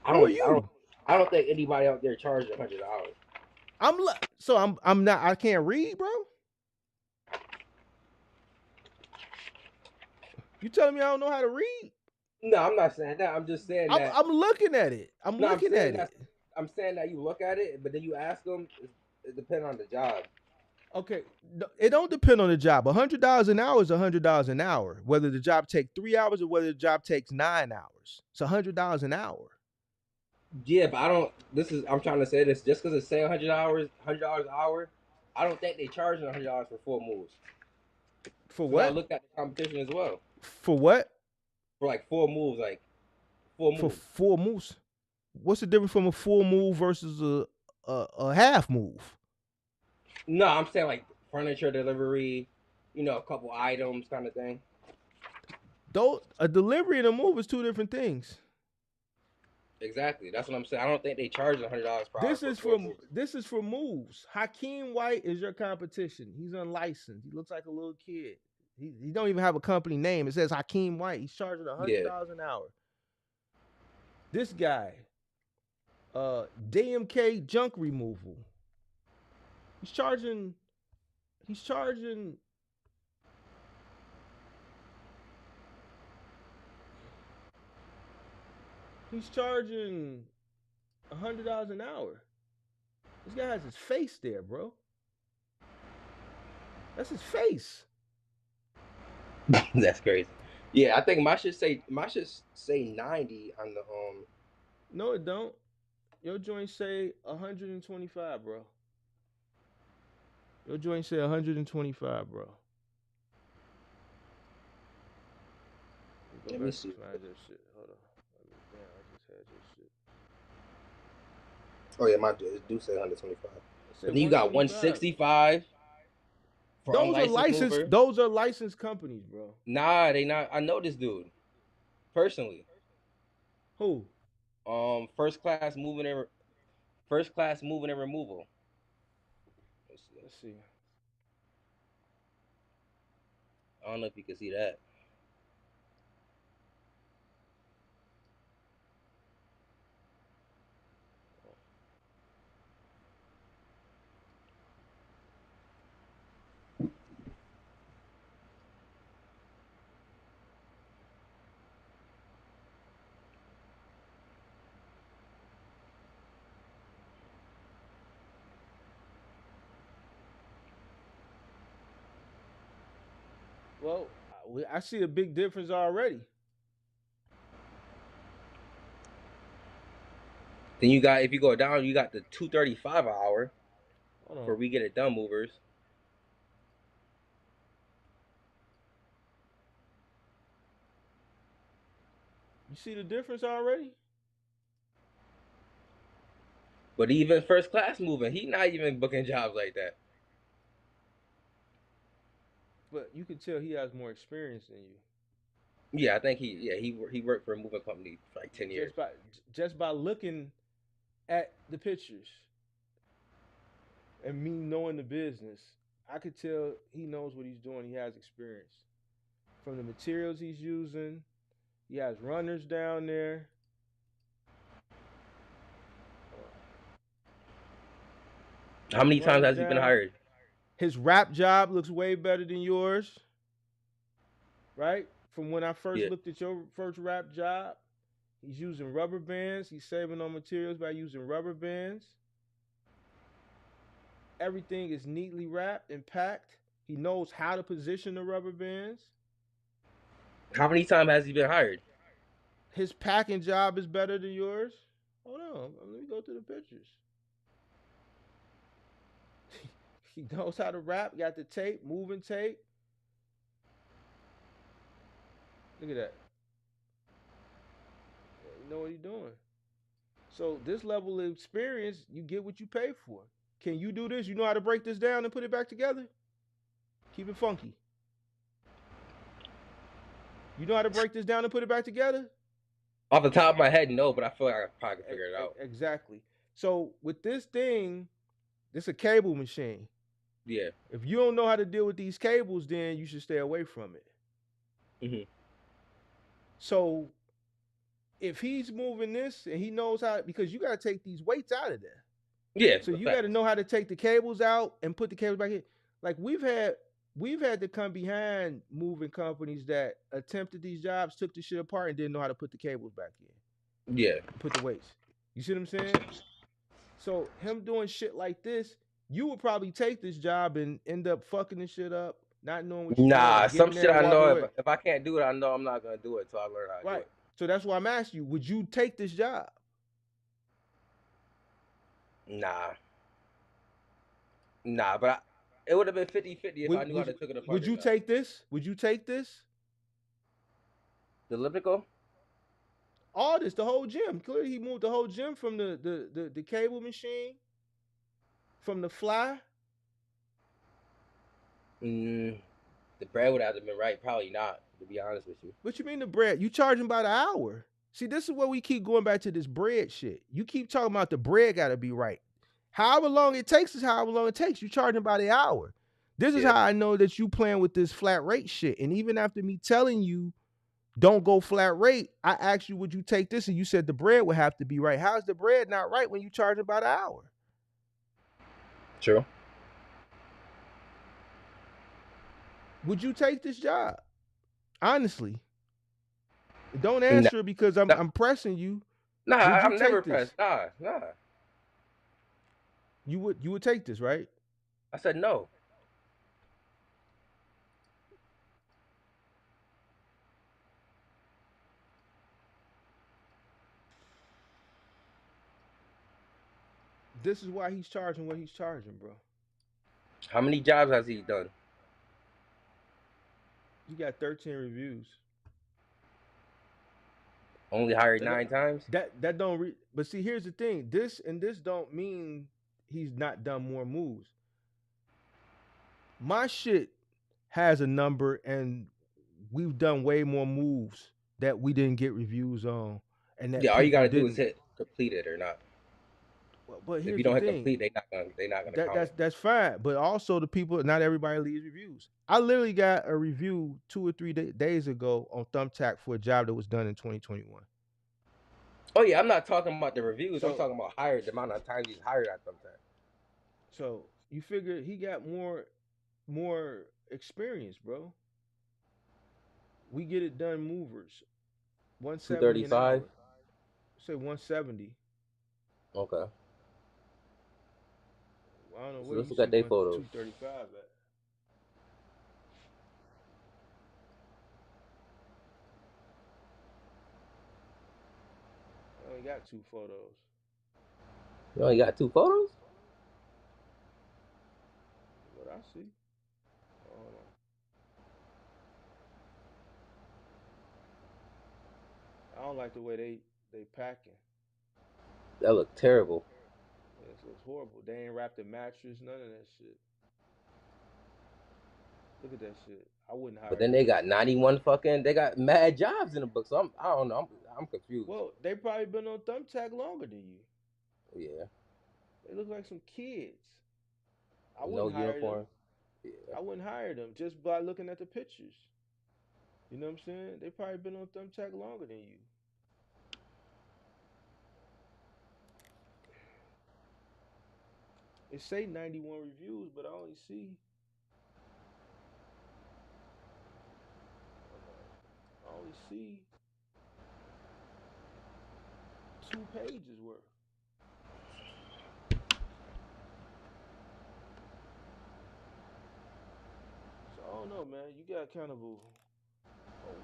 Who are you? I don't think anybody out there charging $100. I'm not. I can't read, bro. You telling me I don't know how to read? No, I'm not saying that. I'm just saying that. I'm looking at it. I'm No, I'm looking saying at that. it. I'm saying that you look at it, but then you ask them. It depends on the job. Okay, it don't depend on the job. $100 an hour is $100 an hour. Whether the job take 3 hours or whether the job takes 9 hours, it's $100 an hour. Yeah, but I don't. I'm trying to say this just because it's say $100 an hour. I don't think they charging $100 for 4 moves. For Because I what? looked at the competition as well For what? for like 4 moves, like four For moves. 4 moves. What's the difference from a full move versus a half move? No, I'm saying like furniture delivery, a couple items kind of thing. Though a delivery and a move is two different things. Exactly. That's what I'm saying. I don't think they charge $100 per hour for 4 moves. This is for moves. Hakeem White is your competition. He's unlicensed. He looks like a little kid. He don't even have a company name. It says Hakeem White. He's charging $100 an hour. This guy, DMK junk removal. He's charging $100 an hour. This guy has his face there, bro. That's his face. That's crazy. Yeah, I think my should say 90 on the No, it don't. Your joint say 125, bro. Your joint say 125, bro. Let me see. Find that shit. Hold on. Damn, I just had this shit. Oh yeah, it do say 125. But then you got 165 for unlicensed mover. Those are licensed companies, bro. Nah, they not. I know this dude personally. Who? First class moving and removal. Let's see. I don't know if you can see that. Well, I see a big difference already. Then you got, if you go down, you got the 235 an hour for we get it done movers. You see the difference already? But even first class moving, he not even booking jobs like that. But you can tell he has more experience than you. Yeah, I think he worked for a moving company for like 10 years. Just by looking at the pictures and me knowing the business, I could tell he knows what he's doing. He has experience. From the materials he's using, he has runners down there. How many times has he been hired? His rap job looks way better than yours, right? From when I first looked at your first rap job, he's using rubber bands. He's saving on materials by using rubber bands. Everything is neatly wrapped and packed. He knows how to position the rubber bands. How many times has he been hired? His packing job is better than yours. Hold on, let me go through the pictures. He knows how to wrap, got the tape, moving tape. Look at that. You know what he's doing. So this level of experience, you get what you pay for. Can you do this? You know how to break this down and put it back together? Keep it funky. You know how to break this down and put it back together? Off the top of my head, no, but I feel like I probably can figure it out. Exactly. So with this thing, this is a cable machine. Yeah. If you don't know how to deal with these cables, then you should stay away from it. Mm-hmm. So if he's moving this and he knows how, because you got to take these weights out of there. Yeah. So you got to know how to take the cables out and put the cables back in. Like we've had we've had to come behind moving companies that attempted these jobs, took the shit apart, and didn't know how to put the cables back in, Yeah. put the weights. You see what I'm saying? So him doing shit like this, you would probably take this job and end up fucking this shit up, not knowing what you're doing, Nah, and some getting shit there and I walking know away. if I can't do it, I know I'm not gonna do it until I learn how to do Right. it. So that's why I'm asking you, would you take this job? Nah. Nah, but it would have been 50-50 if I knew how to took it apart Would or you not. take this? Would you take this? The elliptical? All this, the whole gym. Clearly, he moved the whole gym from the cable machine, from the fly. The bread would have been right. Probably not, to be honest with you. What you mean the bread? You charging by the hour. See, this is where we keep going back to this bread shit. You keep talking about the bread got to be right. However long it takes is however long it takes. You charging by the hour. This is Yeah. how I know that you playing with this flat rate shit. And even after me telling you don't go flat rate, I asked you would you take this, and you said the bread would have to be right. How's the bread not right when you charging by the hour? True. Would you take this job? Honestly. Don't Nah, answer because I'm pressing you. nah, Would you I'm never take this? pressed. Nah. You would take this, right? I said no. This is why he's charging what he's charging, bro. How many jobs has he done? You got 13 reviews. Only hired 9 times? That don't but see, here's the thing. This don't mean he's not done more moves. My shit has a number, and we've done way more moves that we didn't get reviews on, and that Yeah, all you people gotta do is didn't. hit complete it or not. But If here's you the don't hit thing. complete, they not gonna count it. That's fine. But also the people, not everybody leaves reviews. I literally got a review 2 or 3 days ago on Thumbtack for a job that was done in 2021. Oh yeah, I'm not talking about the reviews. I'm So talking about hired, the amount of times he's hired at Thumbtack. so you figure he got more experience, bro. We get it done movers. 170 an 235. hour. Say 170. Okay. I don't know So where let's you look see at their photos. 235 at. I only got 2 photos. You only got 2 photos? What I see. Hold on. I don't like the way they packing. That look terrible. Yeah, it looks horrible. They ain't wrapped the mattress, none of that shit. Look at that shit. I wouldn't But hire then them. they got 91 fucking. They got mad jobs in the book. So I don't know. I'm confused. Well, they probably been on Thumbtack longer than you. Yeah. They look like some kids. I No wouldn't hire them. uniform. Yeah. I wouldn't hire them just by looking at the pictures. You know what I'm saying? They probably been on Thumbtack longer than you. It say 91 reviews, but I only see. I only see 2 pages worth. So I don't know, man. You got kind of a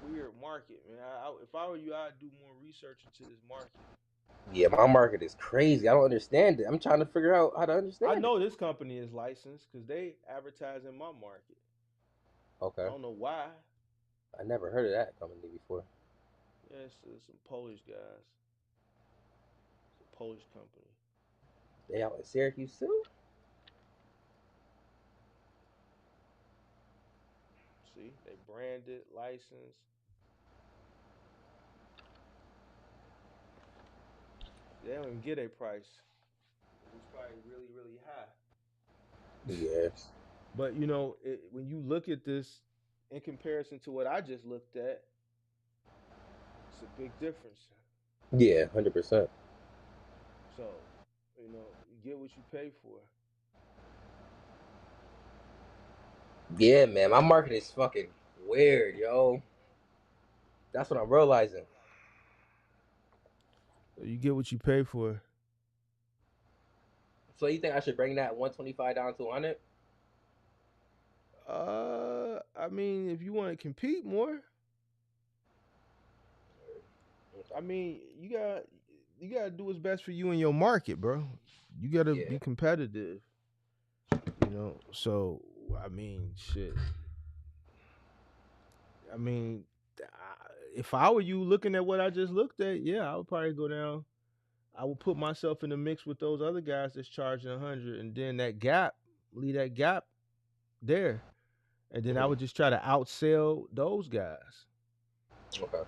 weird market, man. If I were you, I'd do more research into this market. Yeah, my market is crazy. I don't understand it. I'm trying to figure out how to I understand it. know this company is licensed because they advertise in my market. Okay. I don't know why. I never heard of that company before. Yeah, it's some Polish guys. It's a Polish company. They out in Syracuse too? See, they branded, licensed. They don't even get a price. It's probably really, really high. Yeah. But you know, when you look at this in comparison to what I just looked at, it's a big difference. Yeah, 100%. So, you know, you get what you pay for. Yeah, man, my market is fucking weird, yo. That's what I'm realizing. You get what you pay for. So you think I should bring that 125 down to 100? I mean, if you want to compete more, I mean, you gotta do what's best for you in your market, bro. You gotta Yeah. be competitive, you know. So I mean, shit. I mean, if I were you looking at what I just looked at, yeah, I would probably go down. I would put myself in the mix with those other guys that's charging 100, and then that gap, leave that gap there, and then I Hmm. would just try to outsell those guys. Okay.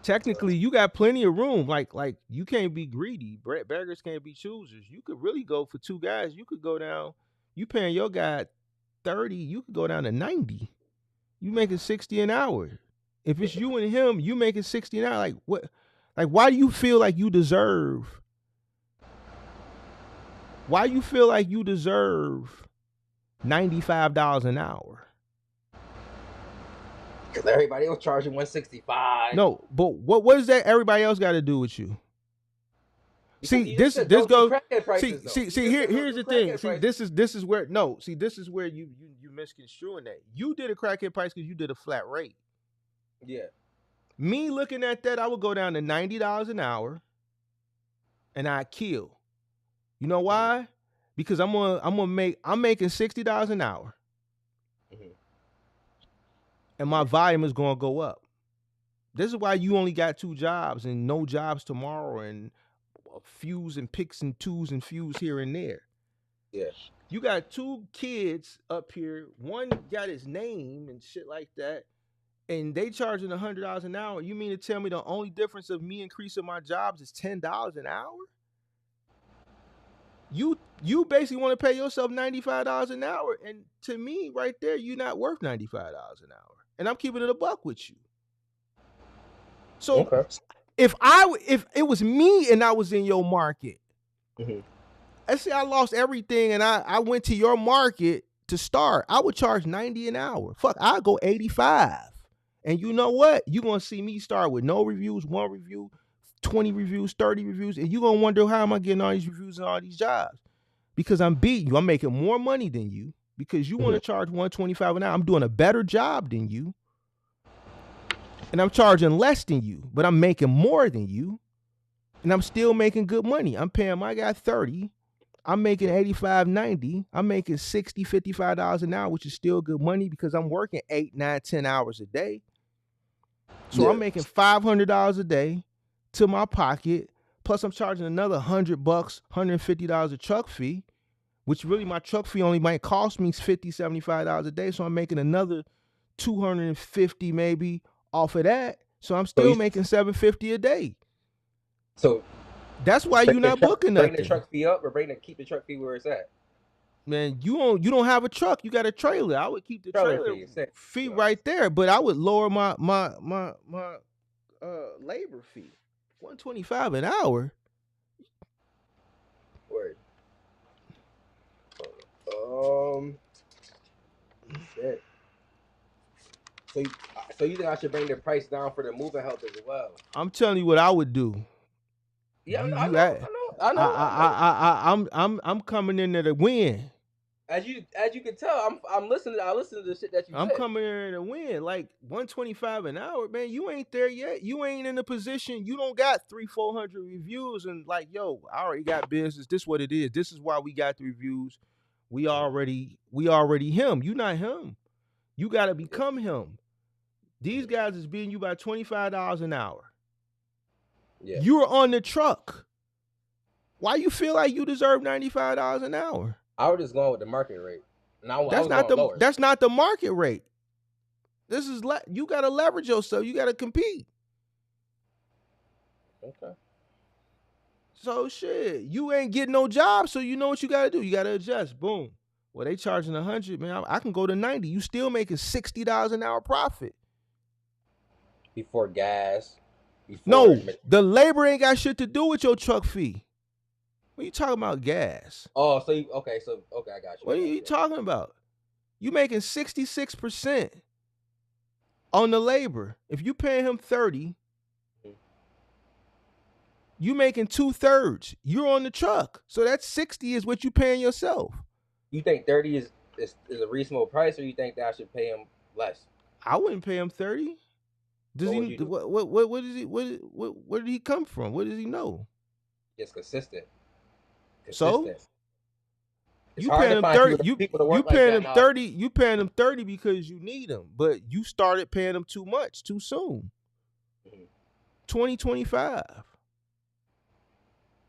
Technically, you got plenty of room. Like you can't be greedy. Beggars can't be choosers. You could really go for two guys. You could go down. You paying your guy 30. You could go down to 90. You making 60 an hour. If it's you and him, you making 60 an hour. Like what? Like why do you feel like you deserve? Why you feel like you deserve $95 an hour? Because everybody was charging 165. No, but what does that everybody else got to do with you? Because See, you just this said this don't do goes. crackhead See, prices though. see, You see. just said don't Here's do the thing. crackhead See, prices. this is where no. See, this is where you misconstruing that. You did a crackhead price because you did a flat rate. Yeah. Me looking at that, I would go down to $90 an hour, and I kill. You know why? Because I'm making $60 an hour, Mm-hmm. and my volume is gonna go up. This is why you only got two jobs and no jobs tomorrow, and fews and picks and twos and fews here and there. Yeah. You got two kids up here. One got his name and shit like that, and they charging $100 an hour. You mean to tell me the only difference of me increasing my jobs is $10 an hour? You basically want to pay yourself $95 an hour, and to me, right there, you're not worth $95 an hour. And I'm keeping it a buck with you. So Okay. if it was me and I was in your market, Mm-hmm. let's say I lost everything and I went to your market to start, I would charge 90 an hour. Fuck, I'll go 85. And you know what? You're gonna see me start with no reviews, one review, 20 reviews, 30 reviews, and you're gonna wonder how am I getting all these reviews and all these jobs? Because I'm beating you. I'm making more money than you because you want to charge 125 an hour. I'm doing a better job than you. And I'm charging less than you, but I'm making more than you. And I'm still making good money. I'm paying my guy 30. I'm making 85, 90. I'm making 60, $55 an hour, which is still good money because I'm working 8, 9, 10 hours a day. So Yeah. I'm making $500 a day to my pocket. Plus I'm charging another $100, $150 a truck fee, which really my truck fee only might cost me $50, $75 a day. So I'm making another $250 maybe off of that. So I'm still making $750 a day. So that's why you're not booking nothing. Bring the truck fee up or keep the truck fee where it's at. Man, you don't have a truck. You got a trailer. I would keep the trailer fee right there, but I would lower my labor fee. $125 an hour. Word. Shit. So you think I should bring the price down for the moving help as well? I'm telling you what I would do. Yeah, I know. I'm coming in there to win. As you can tell, I'm listening. I listen to the shit that you I'm said. coming in there to win. Like 125 an hour, man. You ain't there yet. You ain't in a position. You don't got 300-400 reviews and like, yo, I already got business. This is what it is. This is why we got the reviews. We already him. You not him. You got to become him. These guys is beating you by $25 an hour. Yeah. You're on the truck. Why you feel like you deserve $95 an hour? I was just going with the market rate. That's not the market rate. This is you got to leverage yourself. You got to compete. Okay. So shit, you ain't getting no job, so you know what you got to do. You got to adjust. Boom. Well, they charging 100, man. I can go to 90. You still making $60 an hour profit. Before gas. No, the labor ain't got shit to do with your truck fee. What are you talking about, gas? Oh, okay, I got you. What are you talking about? You making 66% on the labor. If you paying him 30, you making 2/3. You're on the truck. So that's 60 is what you paying yourself. You think 30 is a reasonable price, or you think that I should pay him less? I wouldn't pay him 30. Does What would he you do? what does he where did he come from? What does he know? Just consistent. So It's you hard paying to him find 30. people to You work like paying that him now. 30. You paying him 30 because you need him, but you started paying him too much too soon. 2025.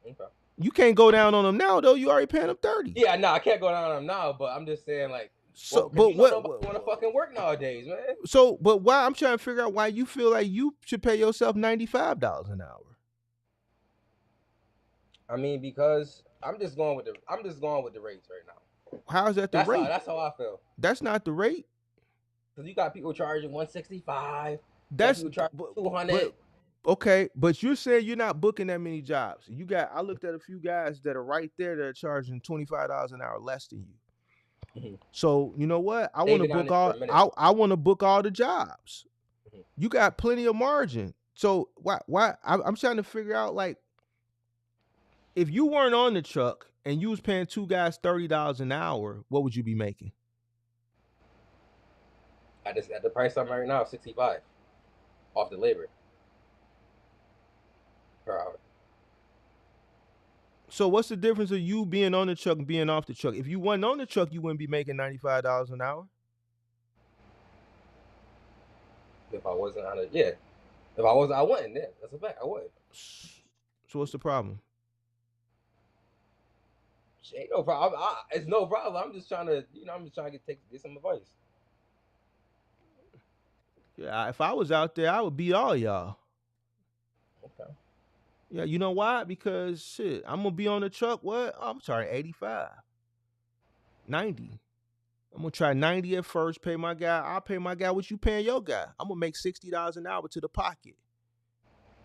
Okay. You can't go down on him now though. You already paying him 30. Yeah, no, I can't go down on him now, but I'm just saying, like, So, well, but nobody want to fucking work nowadays, man. So, but why? I'm trying to figure out why you feel like you should pay yourself $95 an hour. I mean, because I'm just going with the rates right now. How is that the rate? That's how I feel. That's not the rate. Because you got people charging $165. That's people charging $200. Okay, but you're saying you're not booking that many jobs. I looked at a few guys that are right there that are charging $25 an hour less than you. Mm-hmm. So you know what? I want to book all. I want to book all the jobs. Mm-hmm. You got plenty of margin. So why? I'm trying to figure out, like, if you weren't on the truck and you was paying two guys $30 an hour, what would you be making? At the price I'm right now, 65 off the labor per hour. So what's the difference of you being on the truck and being off the truck? If you wasn't on the truck, you wouldn't be making $95 an hour. If I wasn't on it, yeah. If I wasn't, I wouldn't. Yeah, that's a fact. I would. So what's the problem? Ain't no problem. It's no problem. I'm just trying to, get some advice. Yeah, if I was out there, I would beat all y'all. Okay. Yeah, you know why? Because shit, I'm gonna be on the truck. What? Oh, I'm sorry, 85, 90. I'm gonna try 90 at first. Pay my guy. I'll pay my guy what you paying your guy. I'm gonna make $60 an hour to the pocket.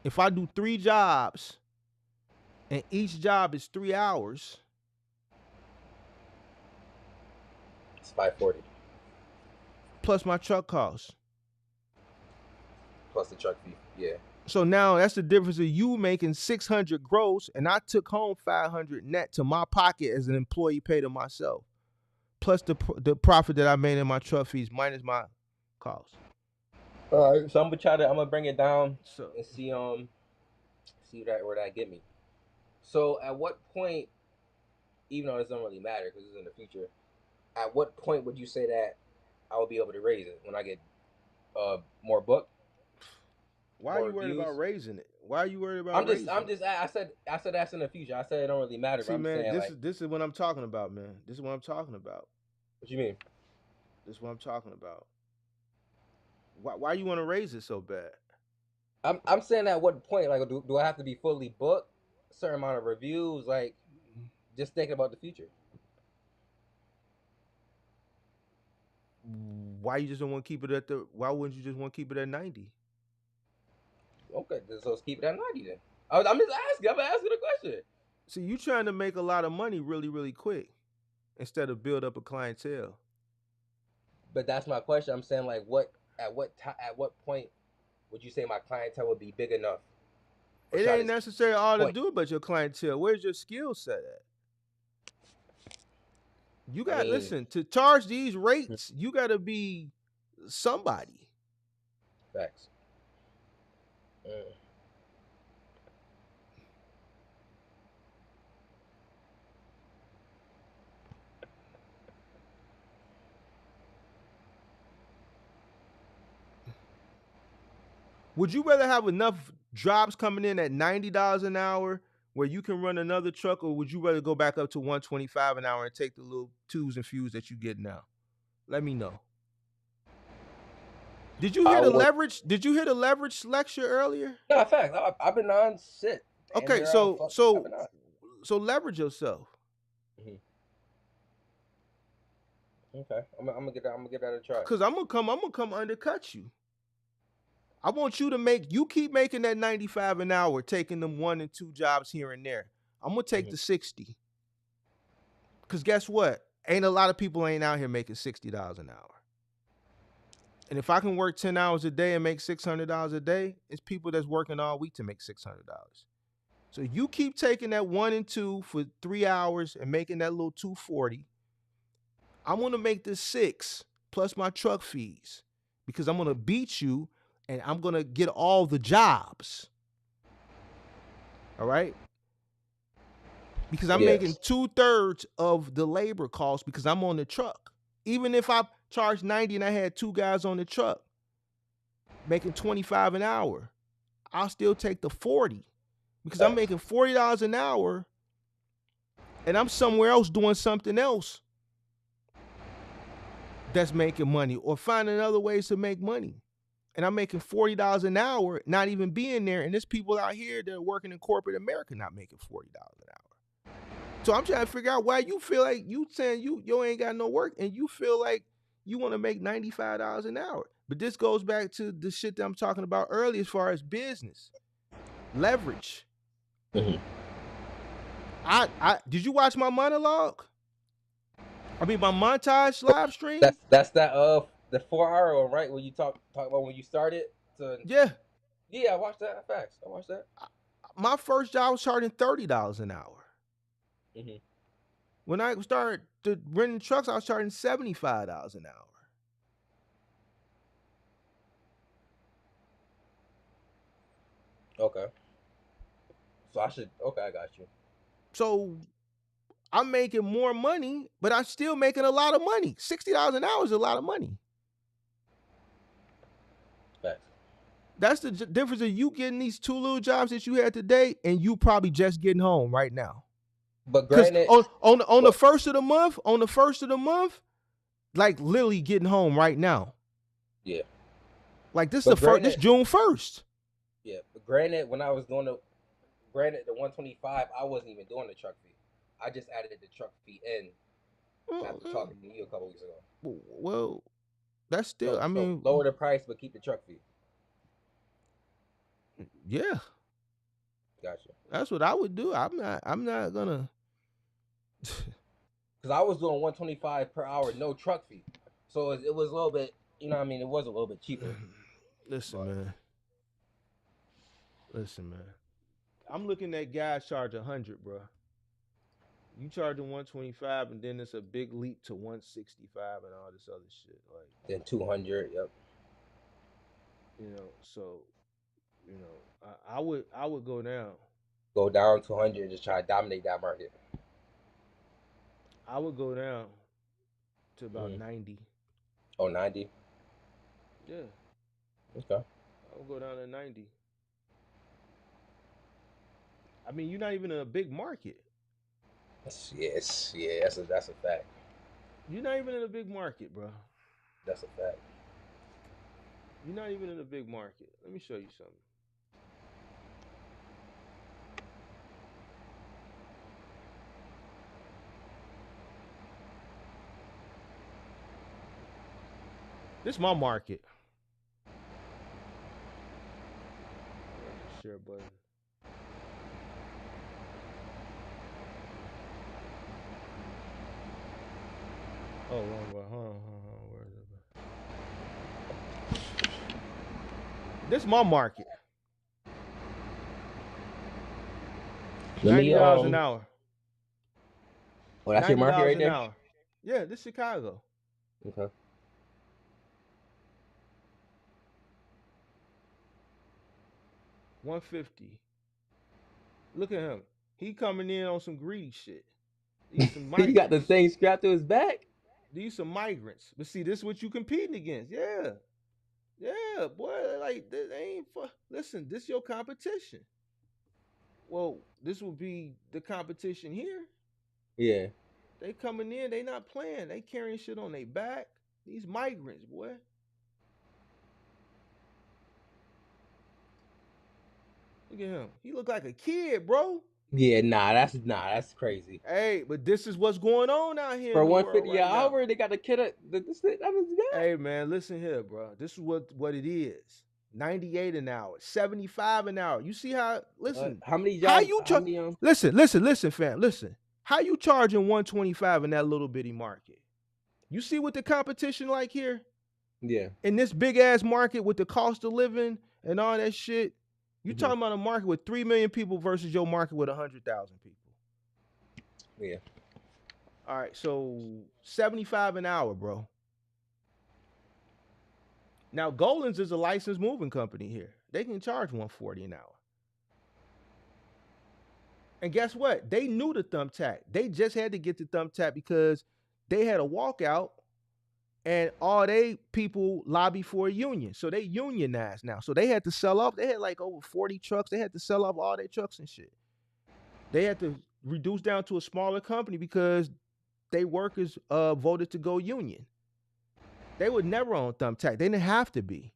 If I do 3 jobs, and each job is 3 hours, it's $540 plus my truck costs. Plus the truck fee, yeah. So now that's the difference of you making $600 gross, and I took home $500 net to my pocket as an employee pay to myself, plus the profit that I made in my truck fees minus my costs. All right, so I'm gonna bring it down and see where that get me. So at what point, even though it doesn't really matter because it's in the future, at what point would you say that I will be able to raise it? When I get more booked? Why are you worried about raising it? Why are you worried about raising it? I said that's in the future. I said it don't really matter. See, man, this is what I'm talking about, man. This is what I'm talking about. What you mean? This is what I'm talking about. Why you want to raise it so bad? I'm saying at what point, like, do I have to be fully booked? A certain amount of reviews, like, just thinking about the future. Why you just don't want to keep it why wouldn't you just want to keep it at 90? Okay, so let's keep it at 90 then. I'm just asking. I'm asking a question. See, you trying to make a lot of money really, really quick instead of build up a clientele. But that's my question. I'm saying, like, at what point would you say my clientele would be big enough? It ain't necessarily all to do about your clientele. Where's your skill set at? You got listen, to charge these rates, you got to be somebody. Facts. Would you rather have enough jobs coming in at $90 an hour where you can run another truck, or would you rather go back up to $125 an hour and take the little twos and fews that you get now? Let me know. Did you hear the leverage? Did you hear the leverage lecture earlier? No, fact. I've been on shit. Okay, so leverage yourself. Mm-hmm. Okay, I'm gonna give that a try. Cause I'm gonna come undercut you. I want you to keep making that 95 an hour, taking them 1 and 2 jobs here and there. I'm gonna take the 60. Cause guess what? ain't a lot of people ain't out here making $60 an hour. And if I can work 10 hours a day and make $600 a day, it's people that's working all week to make $600. So you keep taking that 1 and 2 for 3 hours and making that little 240. I'm gonna make this 6 plus my truck fees because I'm gonna beat you and I'm gonna get all the jobs. All right? Because I'm making 2/3 of the labor cost because I'm on the truck. Even if I charged 90 and I had 2 guys on the truck making 25 an hour, I'll still take the 40 because I'm making $40 an hour and I'm somewhere else doing something else that's making money or finding other ways to make money. And I'm making $40 an hour, not even being there. And there's people out here that are working in corporate America not making $40 an hour. So I'm trying to figure out why you feel like you saying you ain't got no work and you feel like you want to make $95 an hour. But this goes back to the shit that I'm talking about earlier as far as business. Leverage. Mm-hmm. I did you watch my monologue? I mean my montage live stream? That's that the 4-hour one, right? When you talk about when you started to Yeah. Yeah, I watched that. Facts. I watched that. My first job was charging $30 an hour. Mm-hmm. When I started renting trucks, I was charging $75 an hour. Okay. So I got you. So I'm making more money, but I'm still making a lot of money. $60 an hour is a lot of money. Facts. That's the difference of you getting these 2 little jobs that you had today and you probably just getting home right now. But granted, on the first of the month, like literally getting home right now. Yeah. Like this June 1st. Yeah, but granted, when I was doing the 125, I wasn't even doing the truck fee. I just added the truck fee in after talking to you a couple weeks ago. Well, that's still, so lower the price but keep the truck fee. Yeah. Gotcha. That's what I would do. I'm not gonna. Because I was doing 125 per hour, no truck fee, so it was a little bit. You know what I mean? It was a little bit cheaper. Listen, man. I'm looking at guys charge 100, bro. You charging 125, and then it's a big leap to 165 and all this other shit. Like then 200. Yep. So, I would go down. Go down to 100 and just try to dominate that market. I would go down to about 90. Oh, 90? Yeah. Okay. I would go down to 90. I mean, you're not even in a big market. Yes. Yeah, that's a fact. You're not even in a big market, bro. That's a fact. You're not even in a big market. Let me show you something. This is my market. Share button. Oh, wrong button. Hold on. Where is it? This is my market. $90 an hour. Oh, that's your market right there? Hour. Yeah, this is Chicago. Okay. $150. Look at him. He coming in on some greedy shit. These some he got the thing strapped to his back. These some migrants. But see, this is what you competing against. Yeah. Yeah, boy. Like, this ain't listen, this your competition. Well, this will be the competition here. Yeah. They coming in, they not playing. They carrying shit on their back. These migrants, boy. Look at him. He look like a kid, bro. Yeah, that's crazy. Hey, but this is what's going on out here. For 150 an hour, they got a kid. Hey, man, listen here, bro. This is what it is. 98 an hour, 75 an hour. You see how? Listen, how many jobs? Listen, fam. Listen. How you charging 125 in that little bitty market? You see what the competition like here? Yeah. In this big ass market with the cost of living and all that shit. You Mhm. talking about a market with 3 million people versus your market with 100,000 people. Yeah. All right, so 75 an hour, bro. Now Goldens is a licensed moving company here. They can charge 140 an hour. And guess what? They knew the thumbtack. They just had to get the thumbtack because they had a walkout and all they people lobby for a union. So they unionized now. So they had to sell off. They had like over 40 trucks. They had to sell off all their trucks and shit. They had to reduce down to a smaller company because they workers voted to go union. They were never on thumbtack. They didn't have to be.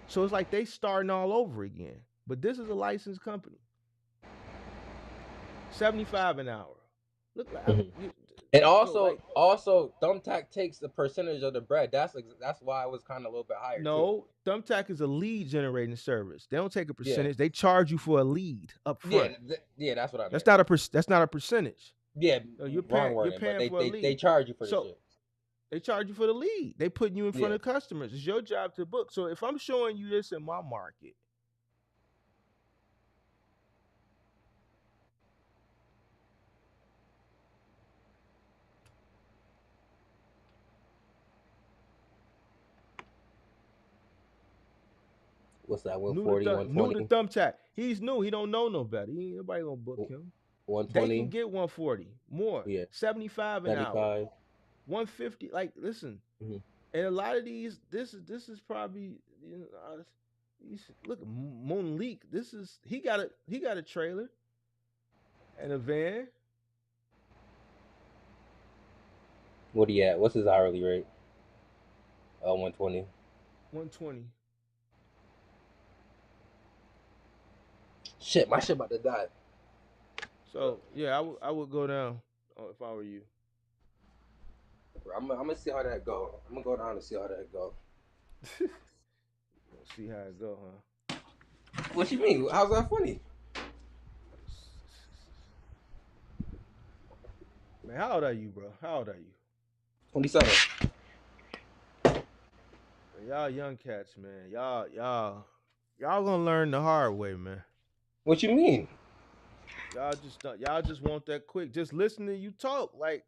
So it's like they starting all over again. But this is a licensed company. 75 an hour. Look, And bro, also, thumbtack takes a percentage of the bread. That's why it was kind of a little bit higher too. no, thumbtack is a lead generating service. They don't take a Yeah. percentage. They charge you for a lead up front. Yeah, that's what I meant. That's not a percentage. Yeah, No, you're wrong paying wording, but for a lead. they charge you for the So shit. they charge you for the lead. They putting you in front Yeah. of customers. It's your job to book. So if I'm showing you this in my market, What's that? new 140, the 120, thumbtack. He's new. He don't know no better. Ain't nobody gonna book him. They 120. can get 140 more. Yeah. 75 an hour. 75. 150. Like, listen. Mhm. And a lot of these, this is probably, look at Moonleak. This is he got a trailer and a van. What he at? What's his hourly rate? 120. 120. Shit, my shit about to die. So yeah, I would go down if I were you. I'm gonna see how that go. I'm gonna go down and see how that go. See how it go, huh? What you mean? How's that funny? Man, how old are you, bro? How old are you? 27. Man, y'all young cats, man. Y'all gonna learn the hard way, man. What you mean? Y'all just want that quick. Just listen to you talk. Like,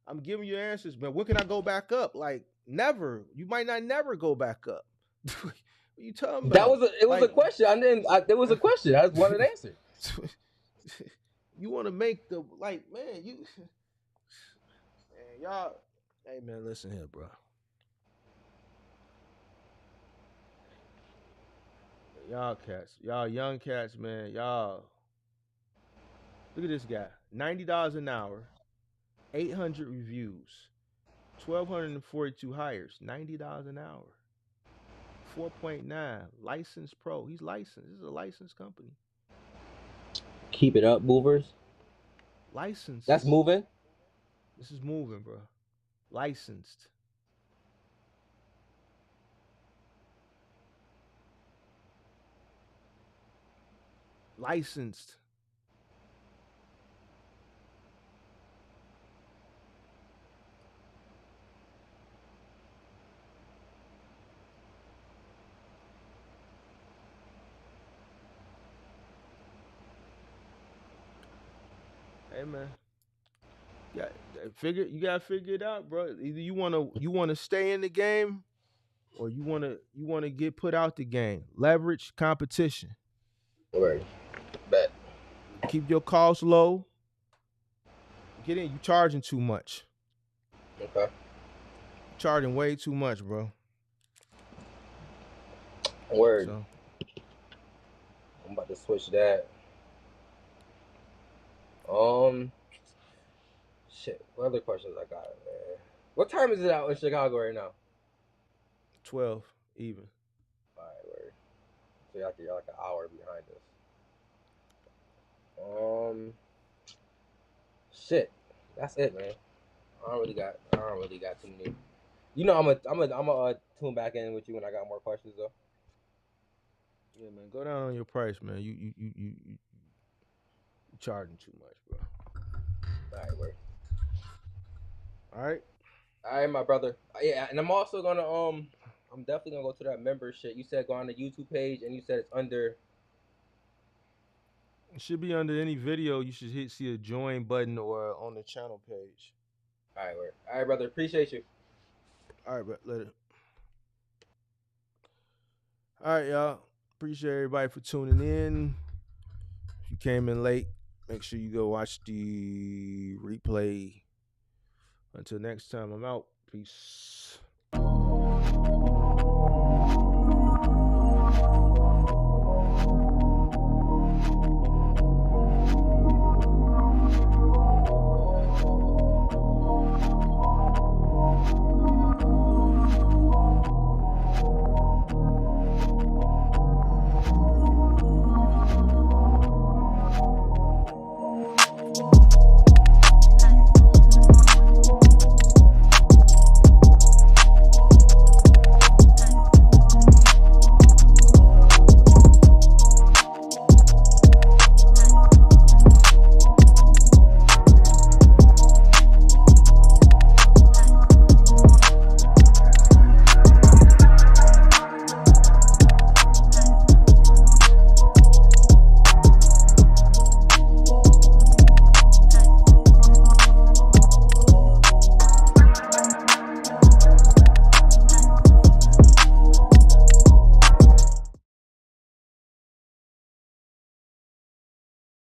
I'm giving you answers, man. When can I go back up? Like, never. You might not never go back up. What you talking about? It was a question. There was a question. I just wanted an answer. You want to make the man, you man, y'all. Hey man, listen here, bro. Y'all cats, y'all young cats, man. Y'all look at this guy. $90 an hour, 800 reviews, 1,242 hires, $90 an hour. 4.9 licensed pro. He's licensed. This is a licensed company. Keep it up, movers. Licensed. That's moving. This is moving, bro. Licensed. Licensed. Hey man. Yeah, you gotta figure it out, bro. Either you wanna stay in the game or you wanna get put out the game. Leverage competition. Right. Bet. Keep your costs low. Get in, you charging too much. Okay. Charging way too much, bro. Word. So, I'm about to switch that. Shit. What other questions I got, man? What time is it out in Chicago right now? 12 even. All right, word. So you're like an hour behind us. Shit. That's it, man. I don't really got too many. You know, I'm gonna tune back in with you when I got more questions though. Yeah, man. Go down on your price, man. You charging too much, bro. All right, word. All right. All right, my brother. Yeah, and I'm also gonna I'm definitely gonna go to that membership. You said go on the YouTube page, and you said it's under. It should be under any video. You should see a join button or on the channel page. All right, word. All right, brother. Appreciate you. All right, but later. All right, y'all. Appreciate everybody for tuning in. If you came in late, make sure you go watch the replay. Until next time, I'm out. Peace.